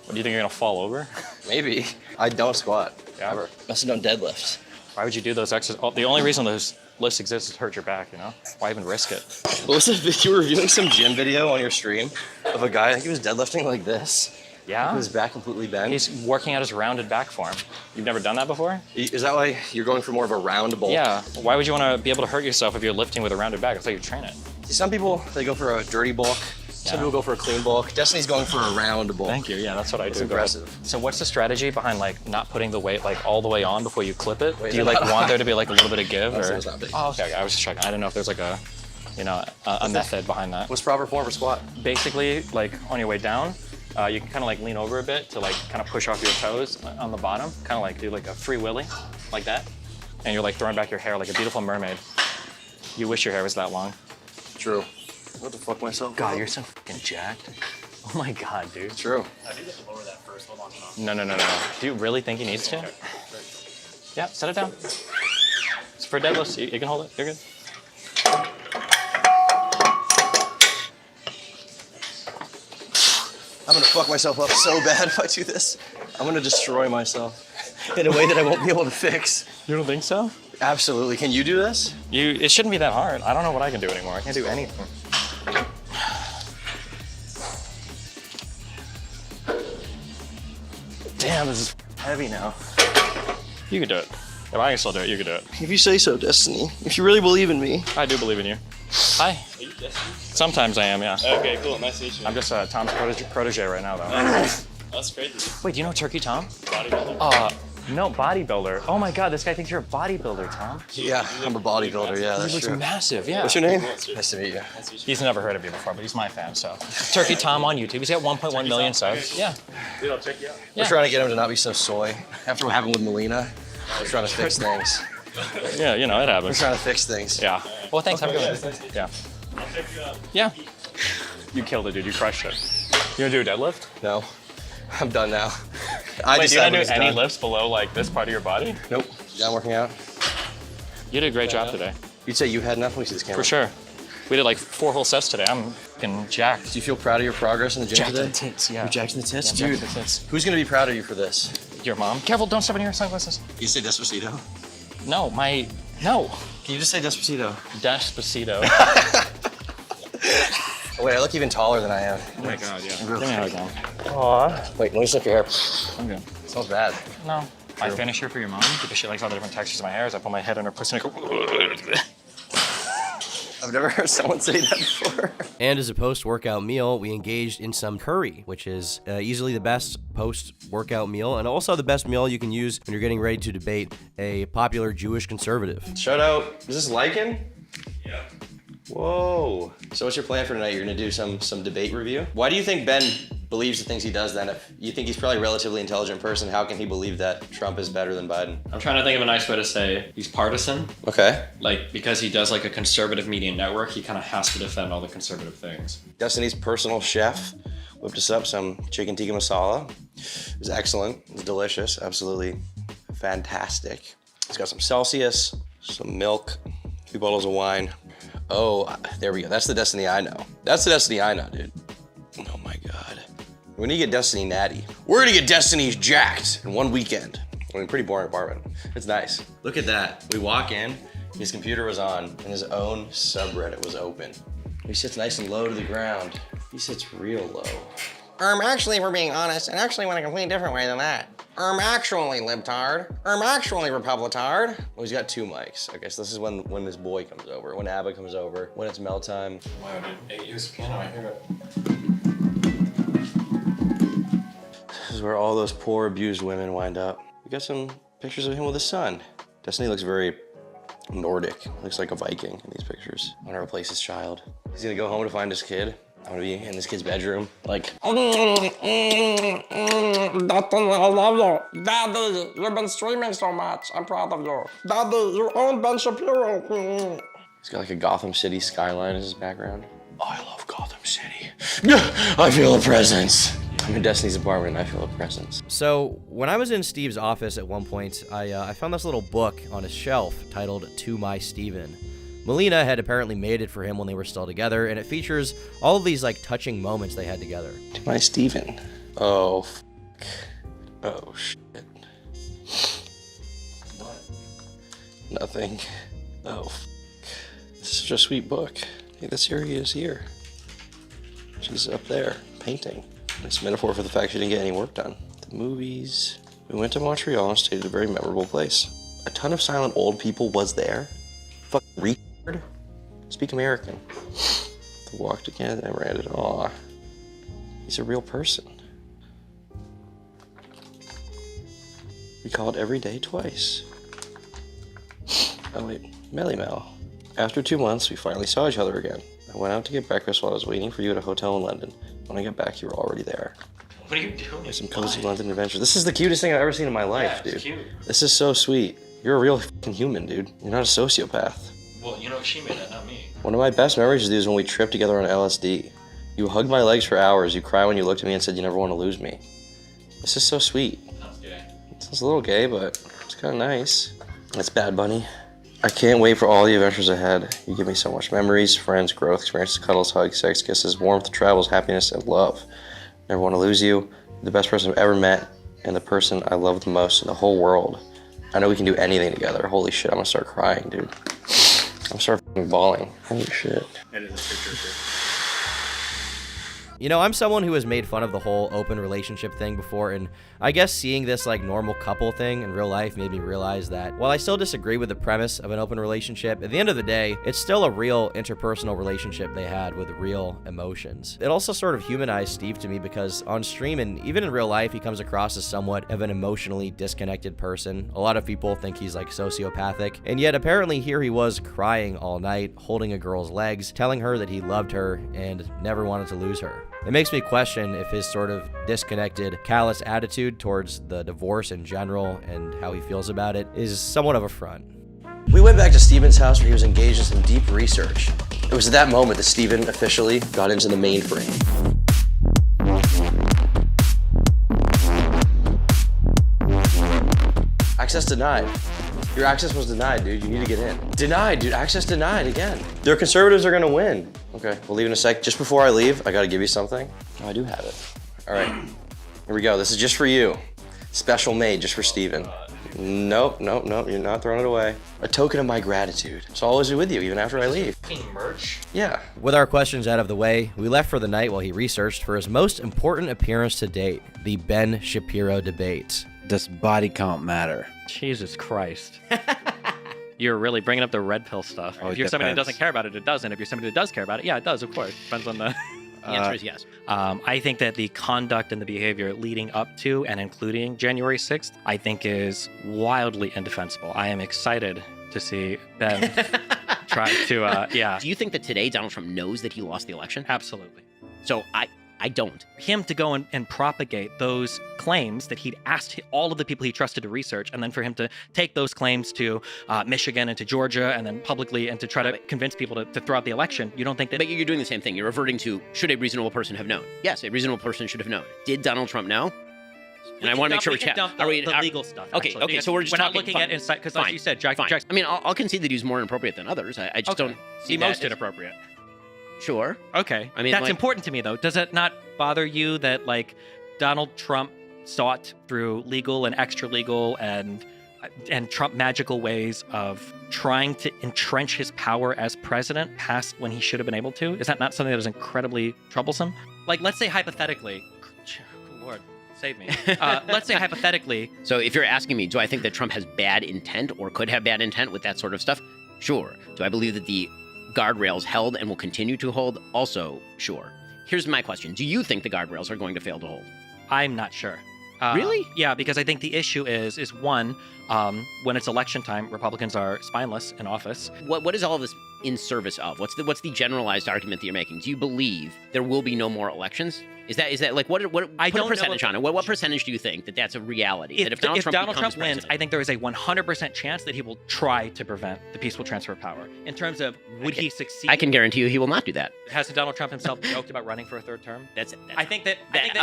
What, do you think you're gonna fall over? Maybe. I don't squat. Yeah. Ever. Must have done deadlifts. Why would you do those exercises? Oh, the only reason those lifts exist is to hurt your back, you know? Why even risk it? What was it? You were reviewing some gym video on your stream, of a guy. I think he was deadlifting like this. Yeah? His back completely bent. He's working out his rounded back form. You've never done that before? Is that why you're going for more of a round bulk? Yeah. Why would you want to be able to hurt yourself if you're lifting with a rounded back? That's how you train it. See, some people, they go for a dirty bulk. Some people go for a clean bulk. Destiny's going for a round bulk. Thank you. Yeah, that's what I do. It's impressive. So what's the strategy behind like not putting the weight like all the way on before you clip it? Do you like want there to be like a little bit of give? Or? Oh, okay. I was just checking. I didn't know if there's like a, you know, a method behind that. What's proper form for squat? Basically, like on your way down, you can kind of like lean over a bit to like kind of push off your toes on the bottom. Kind of like do like a free willy, like that. And you're like throwing back your hair like a beautiful mermaid. You wish your hair was that long. True. What the fuck myself? God, you're so fucking jacked. Oh my God, dude. True. I do get to lower that first. Hold on. No. Do you really think he needs to? Yeah, set it down. It's for deadlifts. You can hold it. You're good. I'm gonna fuck myself up so bad if I do this. I'm gonna destroy myself in a way that I won't be able to fix. You don't think so? Absolutely. Can you do this? It shouldn't be that hard. I don't know what I can do anymore. I can't do anything. Damn, this is heavy now. You can do it. If I can still do it, you can do it. If you say so, Destiny. If you really believe in me. I do believe in you. Hi. Are you Destiny? Sometimes I am, yeah. Okay, cool. Nice to meet you. I'm just Tom's protege right now, though. That's crazy. Wait, do you know Turkey Tom? Bodybuilder. No, bodybuilder. Oh my God, this guy thinks you're a bodybuilder, Tom. Yeah, I'm a bodybuilder. Yeah, that's He looks true. massive, yeah. What's your name? Nice to meet you. He's never heard of you before, but he's my fan, so. Turkey Tom on YouTube. He's got 1.1 million subs. Yeah. Dude, I'll check you out. We're trying to get him to not be so soy. After what happened with Melina, we're trying to fix things. Yeah, you know, it happens. We're trying to fix things. Yeah. Well, thanks. Have a good one. Yeah. I'll check you out. Yeah. You killed it, dude. You crushed it. You gonna do a deadlift? No. I'm done now. Wait, do you not do any lifts below like this part of your body? Nope. Done working out. You did a great job today. You'd say you had enough? Let me see this camera. For sure. We did like 4 whole sets today. I'm fucking jacked. Do you feel proud of your progress in the gym Jacked today? in the tits, yeah. You're jacked in the tits? Yeah, Dude, jacked in the tits. who's gonna be proud of you for this? Your mom. Careful, don't step in your sunglasses. Can you say Despacito? No, no. Can you just say Despacito? Despacito. Wait, I look even taller than I am. Oh my God, yeah. Give me a hug now. Aww. Wait, let me sniff your hair. I'm good. It smells bad. No. I finish her for your mom because she likes all the different textures of my hair. So I put my head in her pussy and I go. I've never heard someone say that before. And as a post-workout meal, we engaged in some curry, which is easily the best post-workout meal, and also the best meal you can use when you're getting ready to debate a popular Jewish conservative. Shout out, is this Lycan? Yeah. Whoa. So what's your plan for tonight? You're gonna do some debate review? Why do you think Ben believes the things he does then? If you think he's probably a relatively intelligent person, how can he believe that Trump is better than Biden? I'm trying to think of a nice way to say he's partisan. Okay. Like, because he does like a conservative media network, he kind of has to defend all the conservative things. Destiny's personal chef whipped us up some chicken tikka masala. It was excellent. It was delicious. Absolutely fantastic. It's got some Celsius, some milk, 2 bottles of wine. Oh, there we go. That's the Destiny I know. That's the Destiny I know, dude. Oh my God. We need to get Destiny natty. We're gonna get Destiny jacked in one weekend. I mean, pretty boring apartment. It's nice. Look at that. We walk in, his computer was on, and his own subreddit was open. He sits nice and low to the ground. He sits real low. Actually, if we're being honest, and actually went a completely different way than that. Actually, libtard. Actually, republitard. Well, he's got 2 mics. Okay, so this is when this boy comes over, when Abba comes over, when it's Mel time. Wow, dude. Hey, use the piano. I hear it. This is where all those poor abused women wind up. We got some pictures of him with his son. Destiny looks very Nordic. Looks like a Viking in these pictures. I want to replace his child. He's gonna go home to find his kid. I'm gonna be in this kid's bedroom, like. Daddy, I love you. Daddy, you've been streaming so much. I'm proud of you. Daddy, you own Ben Shapiro. He's got like a Gotham City skyline as his background. Oh, I love Gotham City. I feel a presence. I'm in Destiny's apartment and I feel a presence. So when I was in Steve's office at one point, I found this little book on his shelf titled To My Steven. Melina had apparently made it for him when they were still together, and it features all of these like touching moments they had together. To my Steven. Oh, f***. Oh, shit. What? Nothing. Oh, f***. This is such a sweet book. Hey, this here he is here. She's up there, painting. Nice metaphor for the fact she didn't get any work done. The movies. We went to Montreal and stayed at a very memorable place. A ton of silent old people was there. Fuck retard. Speak American. The walk to Canada, I ran it. Aw. He's a real person. We called every day twice. Oh wait, Melly Mel. After 2 months, we finally saw each other again. I went out to get breakfast while I was waiting for you at a hotel in London. When I got back, you were already there. What are you doing? Some cozy London adventures. This is the cutest thing I've ever seen in my life, Yeah, dude. it's cute. This is so sweet. You're a real fucking human, dude. You're not a sociopath. Well, you know, she made it, not me. One of my best memories is when we tripped together on LSD. You hugged my legs for hours. You cried when you looked at me and said you never want to lose me. This is so sweet. Sounds gay. It sounds a little gay, but it's kind of nice. That's Bad Bunny. I can't wait for all the adventures ahead. You give me so much memories, friends, growth, experiences, cuddles, hugs, sex, kisses, warmth, travels, happiness, and love. Never want to lose you. You're the best person I've ever met, and the person I love the most in the whole world. I know we can do anything together. Holy shit, I'm gonna start crying, dude. I'm gonna start fucking bawling. Holy shit. It is a picture. You know, I'm someone who has made fun of the whole open relationship thing before, and I guess seeing this like normal couple thing in real life made me realize that while I still disagree with the premise of an open relationship, at the end of the day, it's still a real interpersonal relationship they had with real emotions. It also sort of humanized Steve to me because on stream and even in real life, he comes across as somewhat of an emotionally disconnected person. A lot of people think he's like sociopathic, and yet apparently here he was crying all night, holding a girl's legs, telling her that he loved her and never wanted to lose her. It makes me question if his sort of disconnected, callous attitude towards the divorce in general and how he feels about it is somewhat of a front. We went back to Steven's house where he was engaged in some deep research. It was at that moment that Steven officially got into the mainframe. Access denied. Your access was denied, dude. You need to get in. Denied, dude. Access denied again. Their conservatives are gonna win. Okay, we'll leave in a sec. Just before I leave, I gotta give you something. Oh, I do have it. All right, here we go. This is just for you. Special made just for Steven. Nope, nope, nope. You're not throwing it away. A token of my gratitude. So I'll always be with you, even after I leave. Merch? Yeah. With our questions out of the way, we left for the night while he researched for his most important appearance to date, the Ben Shapiro Debate. Does body count matter? Jesus Christ. You're really bringing up the red pill stuff. Oh, if you're somebody that depends. doesn't care about it, it doesn't. If you're somebody that does care about it, yeah, it does, of course. Depends on the... The answer is yes. I think that the conduct and the behavior leading up to and including January 6th, I think is wildly indefensible. I am excited to see Ben try to, yeah. Do you think that today Donald Trump knows that he lost the election? Absolutely. So I don't. Him to go and propagate those claims that he'd asked all of the people he trusted to research, and then for him to take those claims to Michigan and to Georgia, and then publicly, and to try to convince people to throw out the election, you don't think that... But you're doing the same thing. You're reverting to, should a reasonable person have known? Yes, a reasonable person should have known. Did Donald Trump know? And I want to make sure we chat. Dump the legal stuff. Okay, actually, okay. because So we're just not talking, looking at insight, because like you said, Jack. Fine. I mean, I'll concede that he's more inappropriate than others. I just don't see the that most as- inappropriate. Sure. Okay. I mean, that's like- important to me, though. Does it not bother you that like Donald Trump sought through legal and extra legal and Trump magical ways of trying to entrench his power as president past when he should have been able to? Is that not something that is incredibly troublesome? Like, let's say hypothetically, good Lord, save me. Let's say hypothetically. So if you're asking me, do I think that Trump has bad intent or could have bad intent with that sort of stuff? Sure. Do I believe that the guardrails held and will continue to hold? Also, sure. Here's my question. Do you think the guardrails are going to fail to hold? I'm not sure. Really? Yeah, because I think the issue is one, when it's election time, Republicans are spineless in office. What is all of this in service of? What's the generalized argument that you're making? Do you believe there will be no more elections? Is that like what I put a don't percentage know on it? What percentage do you think that that's a reality? That if Donald Trump becomes wins, president, I think there is a 100% chance that he will try to prevent the peaceful transfer of power. In terms of would he succeed? I can guarantee you he will not do that. Hasn't Donald Trump himself joked about running for a third term? I think that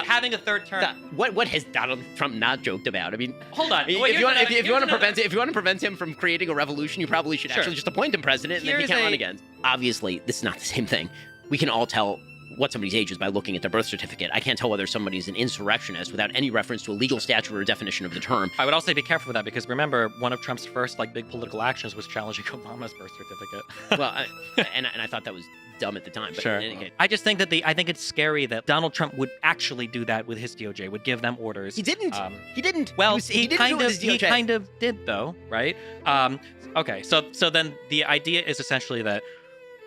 having a third term. What has Donald Trump not joked about? I mean, hold on. If you want to prevent him from creating a revolution, you probably should actually just appoint him president, and then he can't run again. Obviously, this is not the same thing. We can all tell what somebody's age is by looking at their birth certificate. I can't tell whether somebody's an insurrectionist without any reference to a legal statute or definition of the term. I would also be careful with that because remember, one of Trump's first like big political actions was challenging Obama's birth certificate. Well, and I thought that was dumb at the time. But Sure. in any case, I just think that I think it's scary that Donald Trump would actually do that with his DOJ, would give them orders. He didn't. He didn't. Well, He didn't do it with his he DOJ. kind of did though, right? Okay, so then the idea is essentially that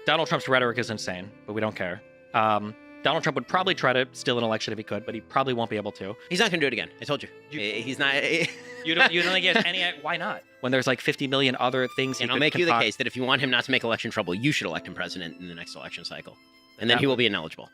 Donald Trump's rhetoric is insane, but we don't care. Donald Trump would probably try to steal an election if he could, but he probably won't be able to. He's not going to do it again. I told you. He's not. You don't think he has any? Why not? When there's like 50 million other things. And I'll make you the case that if you want him not to make election trouble, you should elect him president in the next election cycle, and then he will be ineligible.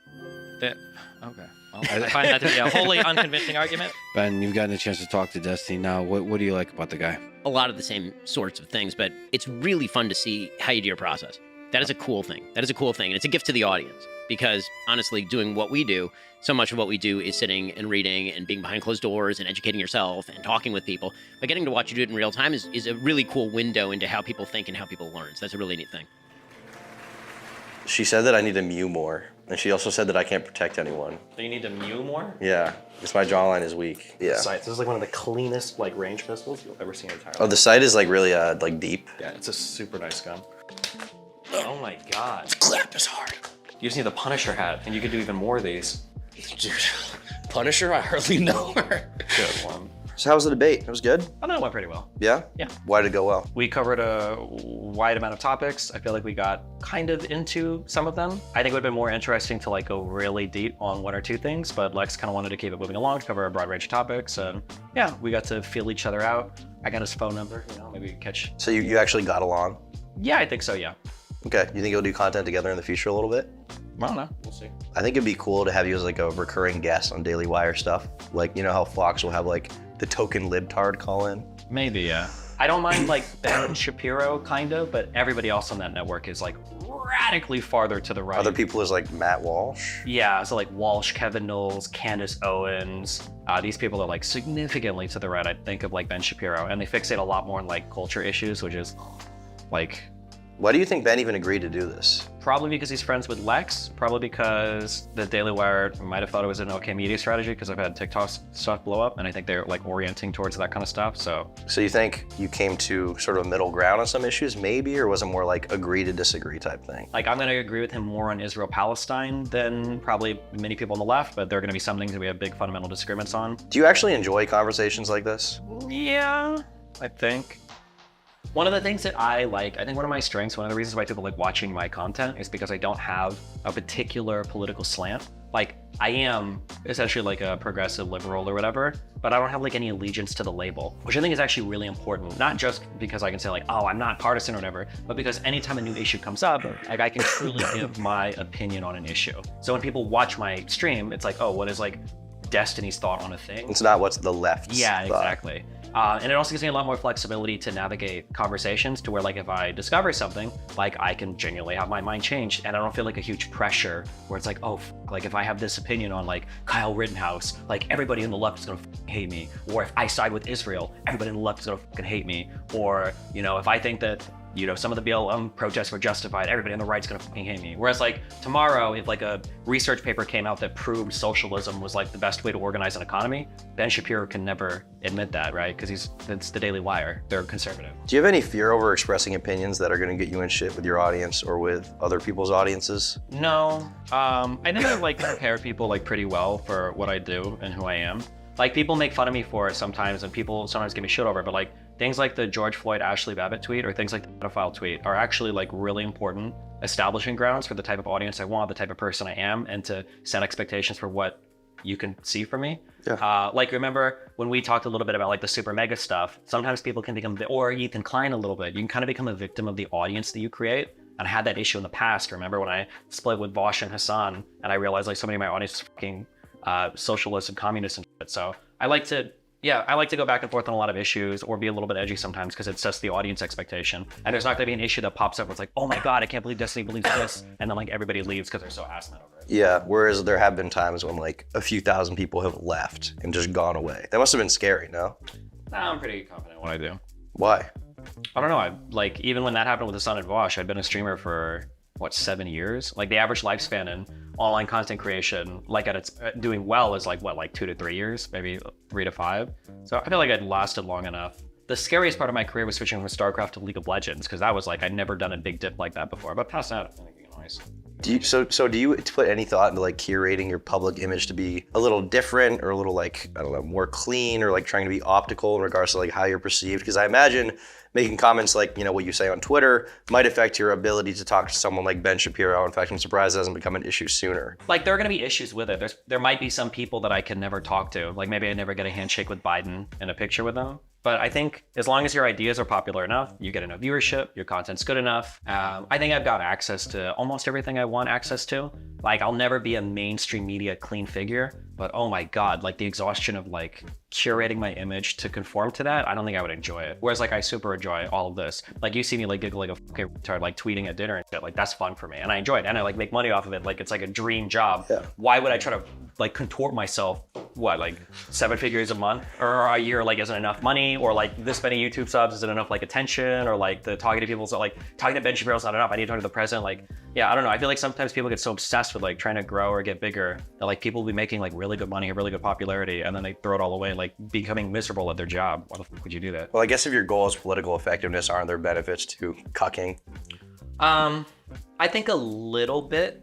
Okay. Well, I find that to be a wholly unconvincing argument. Ben, you've gotten a chance to talk to Destiny now. What do you like about the guy? A lot of the same sorts of things, but it's really fun to see how you do your process. That is a cool thing. And it's a gift to the audience because honestly, doing what we do, so much of what we do is sitting and reading and being behind closed doors and educating yourself and talking with people. But getting to watch you do it in real time is a really cool window into how people think and how people learn. So that's a really neat thing. She said that I need to mew more, and she also said that I can't protect anyone. So you need to mew more? Yeah, because my jawline is weak. Yeah. Sights. This is like one of the cleanest like range pistols you'll ever see in your entire Oh, the sight is like really like deep. Yeah, it's a super nice gun. Oh my god. The clap is hard. You just need the Punisher hat, and you could do even more of these. Dude, Punisher? I hardly know her. Good one. So how was the debate? It was good? I know it went pretty well. Yeah? Yeah. Why did it go well? We covered a wide amount of topics. I feel like we got kind of into some of them. I think it would have been more interesting to like go really deep on one or two things, but Lex kind of wanted to keep it moving along to cover a broad range of topics. And yeah, we got to feel each other out. I got his phone number, maybe we could catch. So you actually got along? Yeah, I think so, yeah. Okay, you think you'll do content together in the future a little bit? I don't know, we'll see. I think it'd be cool to have you as like a recurring guest on Daily Wire stuff. Like, you know how Fox will have like the token libtard call in? Maybe, yeah. I don't mind like Ben Shapiro, kind of, but everybody else on that network is like radically farther to the right. Other people is like Matt Walsh? Yeah, so like Walsh, Kevin Knowles, Candace Owens. These people are like significantly to the right, I think, of like Ben Shapiro. And they fixate a lot more on like culture issues, which is like... Why do you think Ben even agreed to do this? Probably because he's friends with Lex. Probably because the Daily Wire might have thought it was an okay media strategy because I've had TikTok stuff blow up and I think they're like orienting towards that kind of stuff, so. So you think you came to sort of a middle ground on some issues maybe, or was it more like agree to disagree type thing? Like I'm gonna agree with him more on Israel-Palestine than probably many people on the left, but there are gonna be some things that we have big fundamental disagreements on. Do you actually enjoy conversations like this? Yeah, I think. One of the things that I like, I think one of my strengths, one of the reasons why people like watching my content is because I don't have a particular political slant. Like I am essentially like a progressive liberal or whatever, but I don't have like any allegiance to the label, which I think is actually really important. Not just because I can say like, oh, I'm not partisan or whatever, but because anytime a new issue comes up, like I can truly give my opinion on an issue. So when people watch my stream, it's like, oh, what is like Destiny's thought on a thing? It's not what's the left's Yeah, thought. exactly. And it also gives me a lot more flexibility to navigate conversations to where like if I discover something, like I can genuinely have my mind changed and I don't feel like a huge pressure where it's like, oh, like if I have this opinion on like Kyle Rittenhouse, like everybody in the left is gonna hate me. Or if I side with Israel, everybody in the left is gonna hate me. Or, you know, if I think that, you know, some of the BLM protests were justified, everybody on the right's gonna hate me. Whereas like tomorrow, if like a research paper came out that proved socialism was like the best way to organize an economy, Ben Shapiro can never admit that, right? Because it's the Daily Wire, they're conservative. Do you have any fear over expressing opinions that are gonna get you in shit with your audience or with other people's audiences? No, I never like prepare people like pretty well for what I do and who I am. Like people make fun of me for it sometimes and people sometimes give me shit over it, but like things like the George Floyd Ashley Babbitt tweet or things like the pedophile tweet are actually like really important establishing grounds for the type of audience I want, the type of person I am, and to set expectations for what you can see from me. Yeah. Like remember when we talked a little bit about like the super mega stuff, sometimes people can become, or Ethan Klein a little bit, you can kind of become a victim of the audience that you create. And I had that issue in the past. Remember when I split with Vosh and Hassan and I realized like so many of my audience is fucking socialists and communists and shit. So I like to go back and forth on a lot of issues or be a little bit edgy sometimes because it sets the audience expectation. And there's not gonna be an issue that pops up where it's like, oh my God, I can't believe Destiny believes this. And then like everybody leaves because they're so ass mad over it. Yeah, whereas there have been times when like a few thousand people have left and just gone away. That must have been scary, no? Nah, I'm pretty confident in what I do. Why? I don't know. Like even when that happened with Hassan and Vosh, I'd been a streamer for what, 7 years? Like the average lifespan in online content creation, like at its doing well, is like what, like 2 to 3 years, maybe 3 to 5. So I feel like I'd lasted long enough. The scariest part of my career was switching from Starcraft to League of Legends, because that was like, I'd never done a big dip like that before. But past that, I think it'd be nice. Do you put any thought into like curating your public image to be a little different or a little like, I don't know, more clean, or like trying to be optical in regards to like how you're perceived? Because I imagine making comments like, you know, what you say on Twitter might affect your ability to talk to someone like Ben Shapiro. In fact, I'm surprised it hasn't become an issue sooner. Like there are gonna be issues with it. There might be some people that I can never talk to. Like maybe I never get a handshake with Biden in a picture with them. But I think as long as your ideas are popular enough, you get enough viewership, your content's good enough. I think I've got access to almost everything I want access to. Like I'll never be a mainstream media clean figure, but oh my God, like the exhaustion of like curating my image to conform to that, I don't think I would enjoy it. Whereas like I super enjoy all of this. Like you see me like giggle like a fucking retard, like tweeting at dinner and shit, like that's fun for me. And I enjoy it and I like make money off of it. Like it's like a dream job. Yeah. Why would I try to like contort myself, what, like 7 figures a month or a year, like isn't enough money, or like this many YouTube subs isn't enough like attention, or like the talking to people, so like talking to Ben Shapiro's not enough, I need to talk to the president. Like, yeah, I don't know. I feel like sometimes people get so obsessed with like trying to grow or get bigger that like people will be making like really good money or really good popularity and then they throw it all away, like becoming miserable at their job. Why the fuck would you do that? Well, I guess if your goal is political effectiveness, aren't there benefits to cucking? I think a little bit,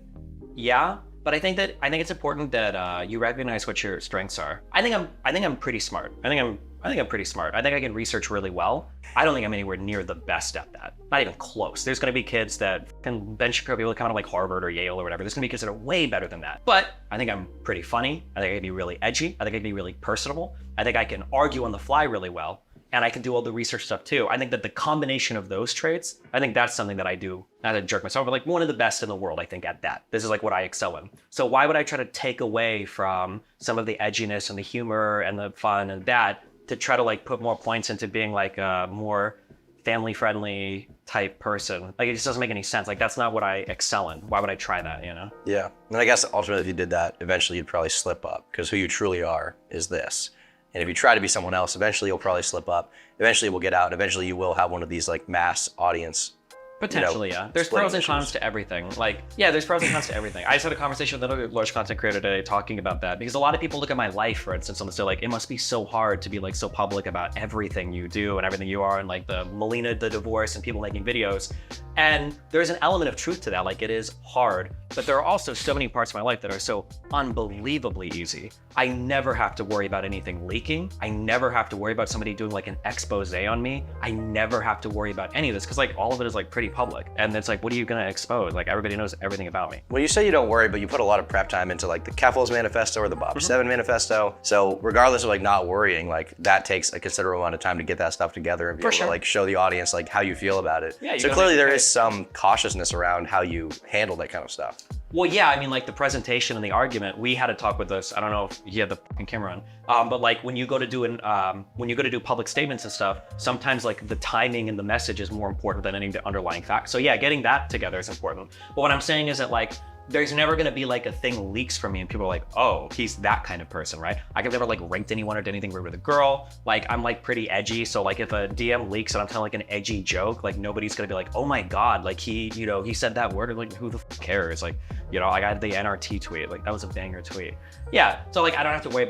yeah. But I think it's important that you recognize what your strengths are. I think I'm pretty smart. I think I'm pretty smart. I think I can research really well. I don't think I'm anywhere near the best at that. Not even close. There's gonna be kids that can Ben Shapiro people come out of like Harvard or Yale or whatever. There's gonna be kids that are way better than that. But I think I'm pretty funny. I think I can be really edgy. I think I can be really personable. I think I can argue on the fly really well. And I can do all the research stuff too. I think that the combination of those traits, I think that's something that I do, not to jerk myself, but like one of the best in the world, I think, at that. This is like what I excel in. So why would I try to take away from some of the edginess and the humor and the fun and that to try to like put more points into being like a more family-friendly type person? Like it just doesn't make any sense. Like that's not what I excel in. Why would I try that, you know? Yeah, and I guess ultimately if you did that, eventually you'd probably slip up, because who you truly are is this. And if you try to be someone else, eventually you'll probably slip up. Eventually we'll get out. Eventually you will have one of these like mass audience. Potentially, yeah. There's pros and cons to everything. Like, yeah, there's pros and cons to everything. I just had a conversation with another large content creator today talking about that, because a lot of people look at my life, for instance, and they're like, it must be so hard to be like so public about everything you do and everything you are, and like the Melina, the divorce, and people making videos. And there's an element of truth to that. Like it is hard, but there are also so many parts of my life that are so unbelievably easy. I never have to worry about anything leaking. I never have to worry about somebody doing like an expose on me. I never have to worry about any of this, because like all of it is like pretty public. And it's like, what are you gonna expose? Like everybody knows everything about me. Well, you say you don't worry, but you put a lot of prep time into like the Keffels Manifesto or the Bob7 Manifesto. So regardless of like not worrying, like that takes a considerable amount of time to get that stuff together and be able to like show the audience like how you feel about it. Yeah, so clearly there is some cautiousness around how you handle that kind of stuff. Well, yeah, I mean, like the presentation and the argument, we had a talk with this. I don't know if he had the camera on, but like when you go to do public statements and stuff, sometimes like the timing and the message is more important than any of the underlying facts. So yeah, getting that together is important. But what I'm saying is that like, there's never gonna be like a thing leaks from me and people are like, oh, he's that kind of person, right? I've never like raped anyone or did anything weird with a girl. Like I'm like pretty edgy. So like if a DM leaks and I'm telling like an edgy joke, like nobody's gonna be like, oh my God, like he said that word, like who the f cares? Like, you know, I got the NRT tweet, like that was a banger tweet. Yeah, so like I don't have to worry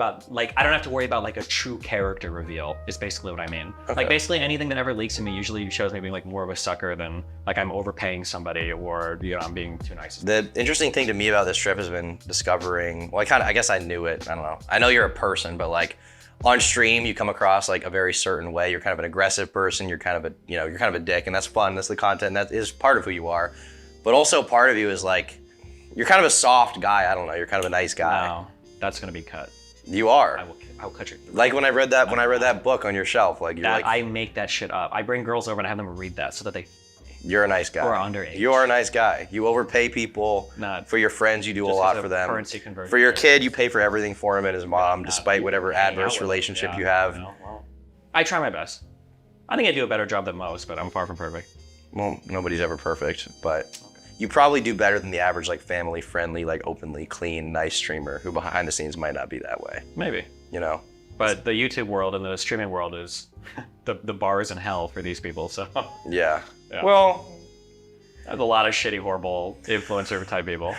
about like a true character reveal is basically what I mean. Okay. Like basically anything that ever leaks to me usually shows me being like more of a sucker than like I'm overpaying somebody or, you know, I'm being too nice. The interesting thing to me about this trip has been discovering, well, I guess I knew it, I don't know. I know you're a person, but like on stream, you come across like a very certain way. You're kind of an aggressive person. You're kind of a dick, and that's fun. That's the content. That is part of who you are. But also part of you is like, you're kind of a soft guy. I don't know. You're kind of a nice guy. No, that's gonna be cut. You are. I'll cut your. Like when I read that book on your shelf, like you're that, like. I make that shit up. I bring girls over and I have them read that so that they. You're a nice guy. Or underage. You are a nice guy. You overpay people. For your friends, you do a lot for them. Currency conversion. For your kid, you pay for everything for him and his mom, despite whatever adverse relationship you have. I try my best. I think I do a better job than most, but I'm far from perfect. Well, nobody's ever perfect, but you probably do better than the average, like family-friendly, like openly clean, nice streamer who behind the scenes might not be that way. Maybe. You know? But the YouTube world and the streaming world is the bar is in hell for these people, so. Yeah. Well, There's a lot of shitty, horrible influencer type people.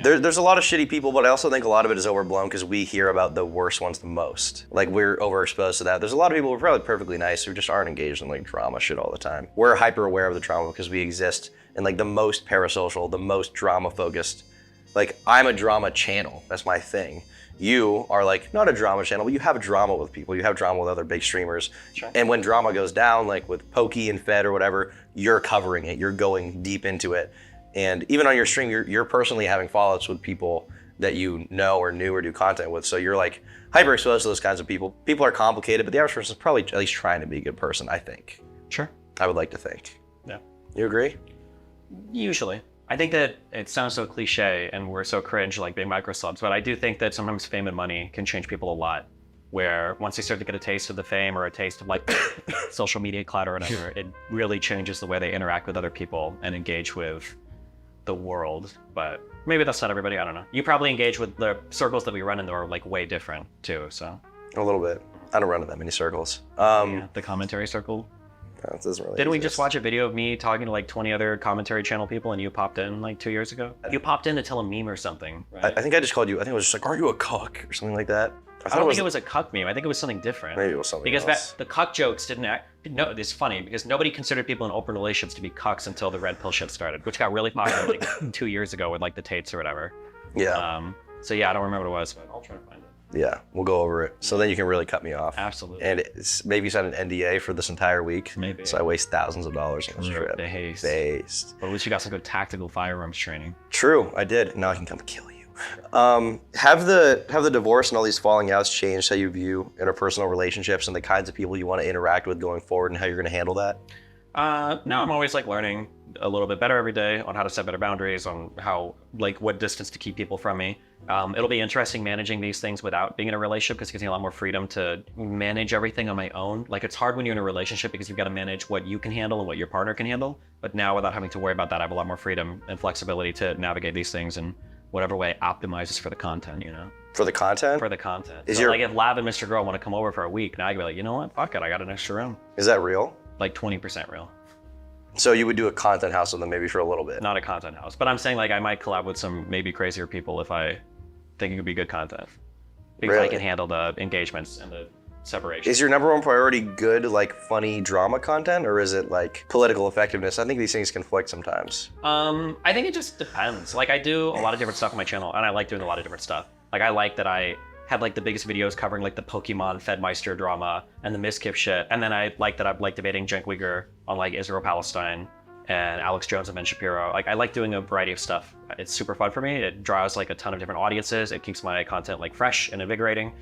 There's a lot of shitty people, but I also think a lot of it is overblown because we hear about the worst ones the most. Like, we're overexposed to that. There's a lot of people who are probably perfectly nice who just aren't engaged in like drama shit all the time. We're hyper aware of the drama because we exist in like the most parasocial, the most drama focused. Like, I'm a drama channel. That's my thing. You are like not a drama channel, but you have drama with people. You have drama with other big streamers. Sure. And when drama goes down, like with Pokey and Fed or whatever, you're covering it. You're going deep into it. And even on your stream, you're personally having follow-ups with people that you know or knew or do content with. So you're like hyper exposed to those kinds of people. People are complicated, but the average person is probably at least trying to be a good person, I think. Sure. I would like to think. Yeah. You agree? Usually. I think that it sounds so cliche and we're so cringe like big micro subs, but I do think that sometimes fame and money can change people a lot. Where once they start to get a taste of the fame or a taste of like social media clout or whatever, it really changes the way they interact with other people and engage with the world. But maybe that's not everybody, I don't know. You probably engage with the circles that we run in that are like way different too, so. A little bit. I don't run in that many circles. Yeah, the commentary circle. That doesn't really Didn't we exist. just watch a video of me talking to like 20 other commentary channel people and you popped in like 2 years ago? You popped in to tell a meme or something, right? I think I just called you, I think it was just like, are you a cuck or something like that? I don't think it was a cuck meme. I think it was something different. Maybe it was something because else. the cuck jokes didn't act. No, it's funny because nobody considered people in open relationships to be cucks until the red pill shit started, which got really popular like 2 years ago with like the Tates or whatever. Yeah. So yeah, I don't remember what it was, but I'll try to find it. Yeah, we'll go over it. So then you can really cut me off. Absolutely. And maybe you signed an NDA for this entire week. Maybe. So I waste thousands of dollars on this trip. Based. But at least you got some good tactical firearms training. True, I did. Now I can come kill you. Have the divorce and all these falling outs changed how you view interpersonal relationships and the kinds of people you want to interact with going forward and how you're going to handle that? No, I'm always like learning a little bit better every day on how to set better boundaries, on how, like what distance to keep people from me. It'll be interesting managing these things without being in a relationship because it gives me a lot more freedom to manage everything on my own. Like it's hard when you're in a relationship because you've got to manage what you can handle and what your partner can handle. But now without having to worry about that, I have a lot more freedom and flexibility to navigate these things in whatever way optimizes for the content, you know? For the content? For the content. Like if Lav and Mr. Girl want to come over for a week, now I can be like, you know what? Fuck it, I got an extra room. Is that real? Like 20% real. So you would do a content house with them maybe for a little bit? Not a content house, but I'm saying like I might collab with some maybe crazier people if I think it could be good content. Because I can handle the engagements and the separation. Is your number one priority good, like funny drama content, or is it like political effectiveness? I think these things conflict sometimes. I think it just depends. Like I do a lot of different stuff on my channel and I like doing a lot of different stuff. Like I like that I had like the biggest videos covering like the Pokemon Fedmeister drama and the Miskip shit. And then I like that I'm like debating Cenk Uygur on like Israel-Palestine and Alex Jones and Ben Shapiro. Like I like doing a variety of stuff. It's super fun for me. It draws like a ton of different audiences. It keeps my content like fresh and invigorating.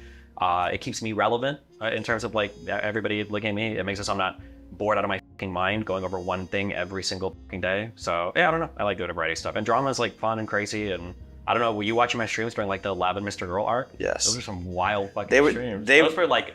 It keeps me relevant in terms of like everybody looking at me. It makes it so I'm not bored out of my fucking mind going over one thing every single fucking day. So yeah, I don't know. I like doing a variety of stuff. And drama is like fun and crazy. And I don't know, were you watching my streams during like the Lav and Mr. Girl arc? Yes. Those are some wild fucking streams. Those were like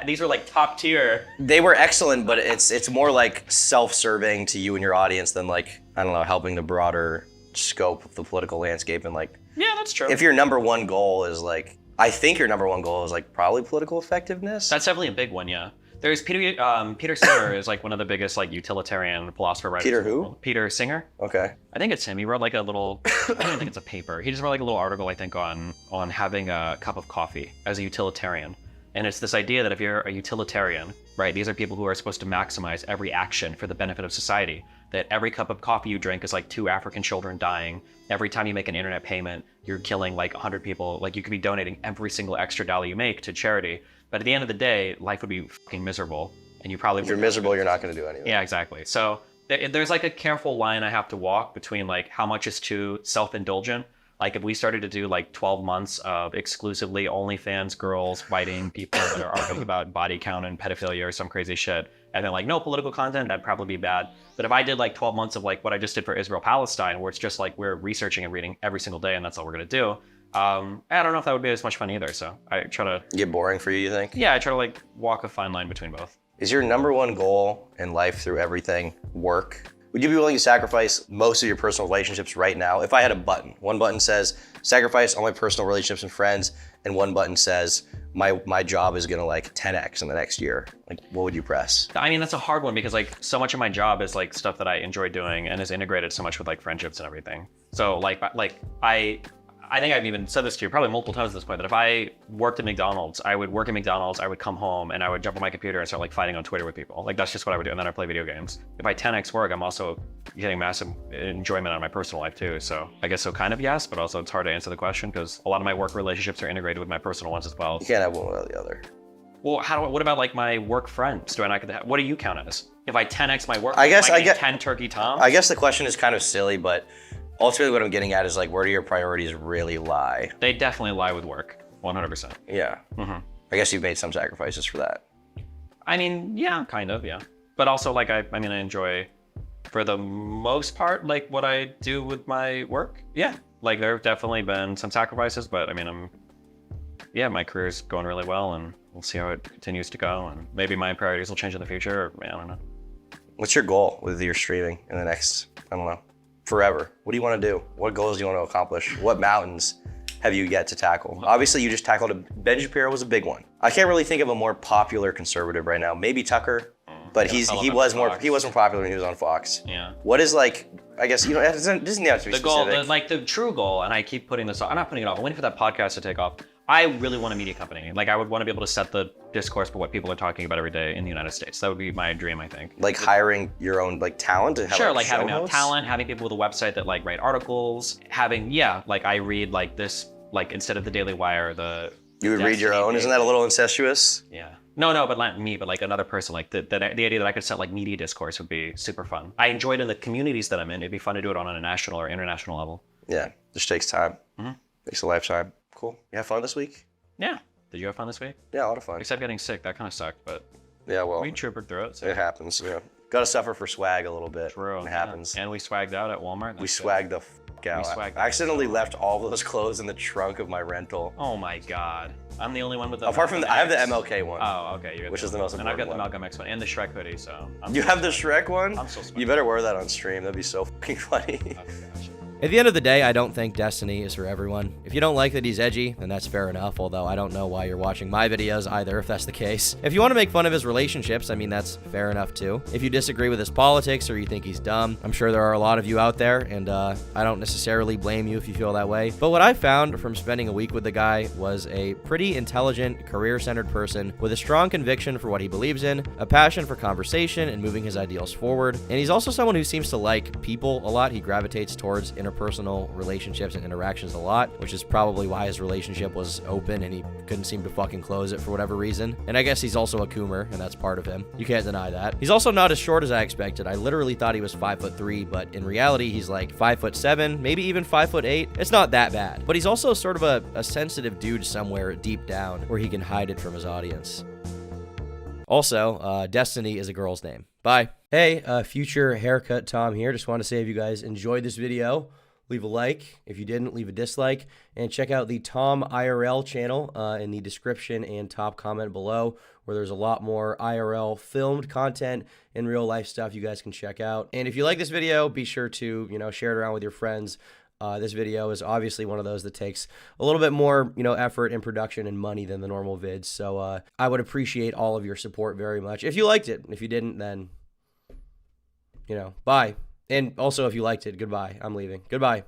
these are like top tier. They were excellent, but it's more like self-serving to you and your audience than like, I don't know, helping the broader scope of the political landscape and like. Yeah, that's true. If your number one goal is like, I think your number one goal is like probably political effectiveness. That's definitely a big one, yeah. There's Peter Singer is like one of the biggest like utilitarian philosopher writers. Peter who? Peter Singer. Okay. I think it's him. He wrote like a little, I don't even think it's a paper. He just wrote like a little article, I think, on having a cup of coffee as a utilitarian. And it's this idea that if you're a utilitarian, right, these are people who are supposed to maximize every action for the benefit of society, that every cup of coffee you drink is like 2 African children dying. Every time you make an internet payment, you're killing like 100 people. Like you could be donating every single extra dollar you make to charity. But at the end of the day, life would be fucking miserable. And you probably If you're miserable, you're not going to do anything. Yeah, exactly. So there's like a careful line I have to walk between like how much is too self-indulgent. Like if we started to do like 12 months of exclusively OnlyFans girls fighting people that are arguing about body count and pedophilia or some crazy shit, and then like no political content, that'd probably be bad. But if I did like 12 months of like what I just did for Israel-Palestine, where it's just like we're researching and reading every single day and that's all we're gonna do, I don't know if that would be as much fun either. So I try to get boring for you think? Yeah, I try to like walk a fine line between both. Is your number one goal in life through everything work? Would you be willing to sacrifice most of your personal relationships right now? If I had a button, one button says sacrifice all my personal relationships and friends, and one button says my job is gonna like 10x in the next year, like what would you press? I mean, that's a hard one because like so much of my job is like stuff that I enjoy doing and is integrated so much with like friendships and everything. So like I think I've even said this to you probably multiple times at this point, that if I worked at McDonald's, I would work at McDonald's, I would come home and I would jump on my computer and start like fighting on Twitter with people. Like that's just what I would do. And then I play video games. If I 10x work, I'm also getting massive enjoyment out of my personal life too. So I guess so kind of yes, but also it's hard to answer the question because a lot of my work relationships are integrated with my personal ones as well. You can't have one without the other. Well, what about like my work friends? What do you count as? If I 10x my work, I guess I get 10 turkey toms. I guess the question is kind of silly, but ultimately what I'm getting at is like, where do your priorities really lie? They definitely lie with work, 100%. Yeah. Mm-hmm. I guess you've made some sacrifices for that. I mean, yeah, kind of, yeah. But also like, I mean, I enjoy, for the most part, like what I do with my work. Yeah, like there have definitely been some sacrifices, but I mean, my career's going really well and we'll see how it continues to go. And maybe my priorities will change in the future, or I don't know. What's your goal with your streaming in the next, I don't know, forever? What do you want to do? What goals do you want to accomplish? What mountains have you yet to tackle? Obviously, you just tackled Ben Shapiro was a big one. I can't really think of a more popular conservative right now. Maybe Tucker, but he wasn't popular when he was on Fox. Yeah. What is like, I guess, it doesn't have to be the specific. goal, the true goal, and I keep putting this off. I'm not putting it off. I'm waiting for that podcast to take off. I really want a media company. Like I would want to be able to set the discourse for what people are talking about every day in the United States. That would be my dream, I think. Like hiring your own like talent to have sure, like having show my own hosts? talent, having people with a website that like write articles, having like I read like this, like instead of the Daily Wire, You would read your own? Isn't that a little incestuous? Yeah. No, but not me, but like another person. Like the idea that I could set like media discourse would be super fun. I enjoy it in the communities that I'm in. It'd be fun to do it on a national or international level. Yeah, just takes time. Mm-hmm. Takes a lifetime. Cool. You have fun this week? Yeah. Did you have fun this week? Yeah, a lot of fun. Except getting sick. That kind of sucked, but yeah, well, we troopered through it. So. It happens. Yeah, got to suffer for swag a little bit. True. It happens. And we swagged out at Walmart. We swagged the fuck out. I accidentally left all of those clothes in the trunk of my rental. Oh my god. I'm the only one with the. Apart from I have the MLK one. Oh, okay. Which is the most important one. And I've got the Malcolm X one and the Shrek hoodie. So. You have the Shrek one? I'm so smart. You better wear that on stream. That'd be so fucking funny. Oh, gosh. At the end of the day, I don't think Destiny is for everyone. If you don't like that he's edgy, then that's fair enough, although I don't know why you're watching my videos either, if that's the case. If you want to make fun of his relationships, I mean, that's fair enough too. If you disagree with his politics or you think he's dumb, I'm sure there are a lot of you out there, and I don't necessarily blame you if you feel that way. But what I found from spending a week with the guy was a pretty intelligent, career-centered person with a strong conviction for what he believes in, a passion for conversation and moving his ideals forward, and he's also someone who seems to like people a lot. He gravitates towards interpersonal relationships and interactions a lot, which is probably why his relationship was open and he couldn't seem to fucking close it for whatever reason. And I guess he's also a coomer, and that's part of him. You can't deny that. He's also not as short as I expected. I literally thought he was 5'3", but in reality, he's like 5'7", maybe even 5'8". It's not that bad. But he's also sort of a sensitive dude somewhere deep down where he can hide it from his audience. Also, Destiny is a girl's name. Bye. Hey, future haircut Tom here. Just want to say if you guys enjoyed this video, leave a like. If you didn't, leave a dislike. And check out the Tom IRL channel in the description and top comment below, where there's a lot more IRL filmed content and real life stuff you guys can check out. And if you like this video, be sure to, share it around with your friends. This video is obviously one of those that takes a little bit more, effort and production and money than the normal vids. So I would appreciate all of your support very much. If you liked it. If you didn't, then, bye. And also, if you liked it, goodbye. I'm leaving. Goodbye.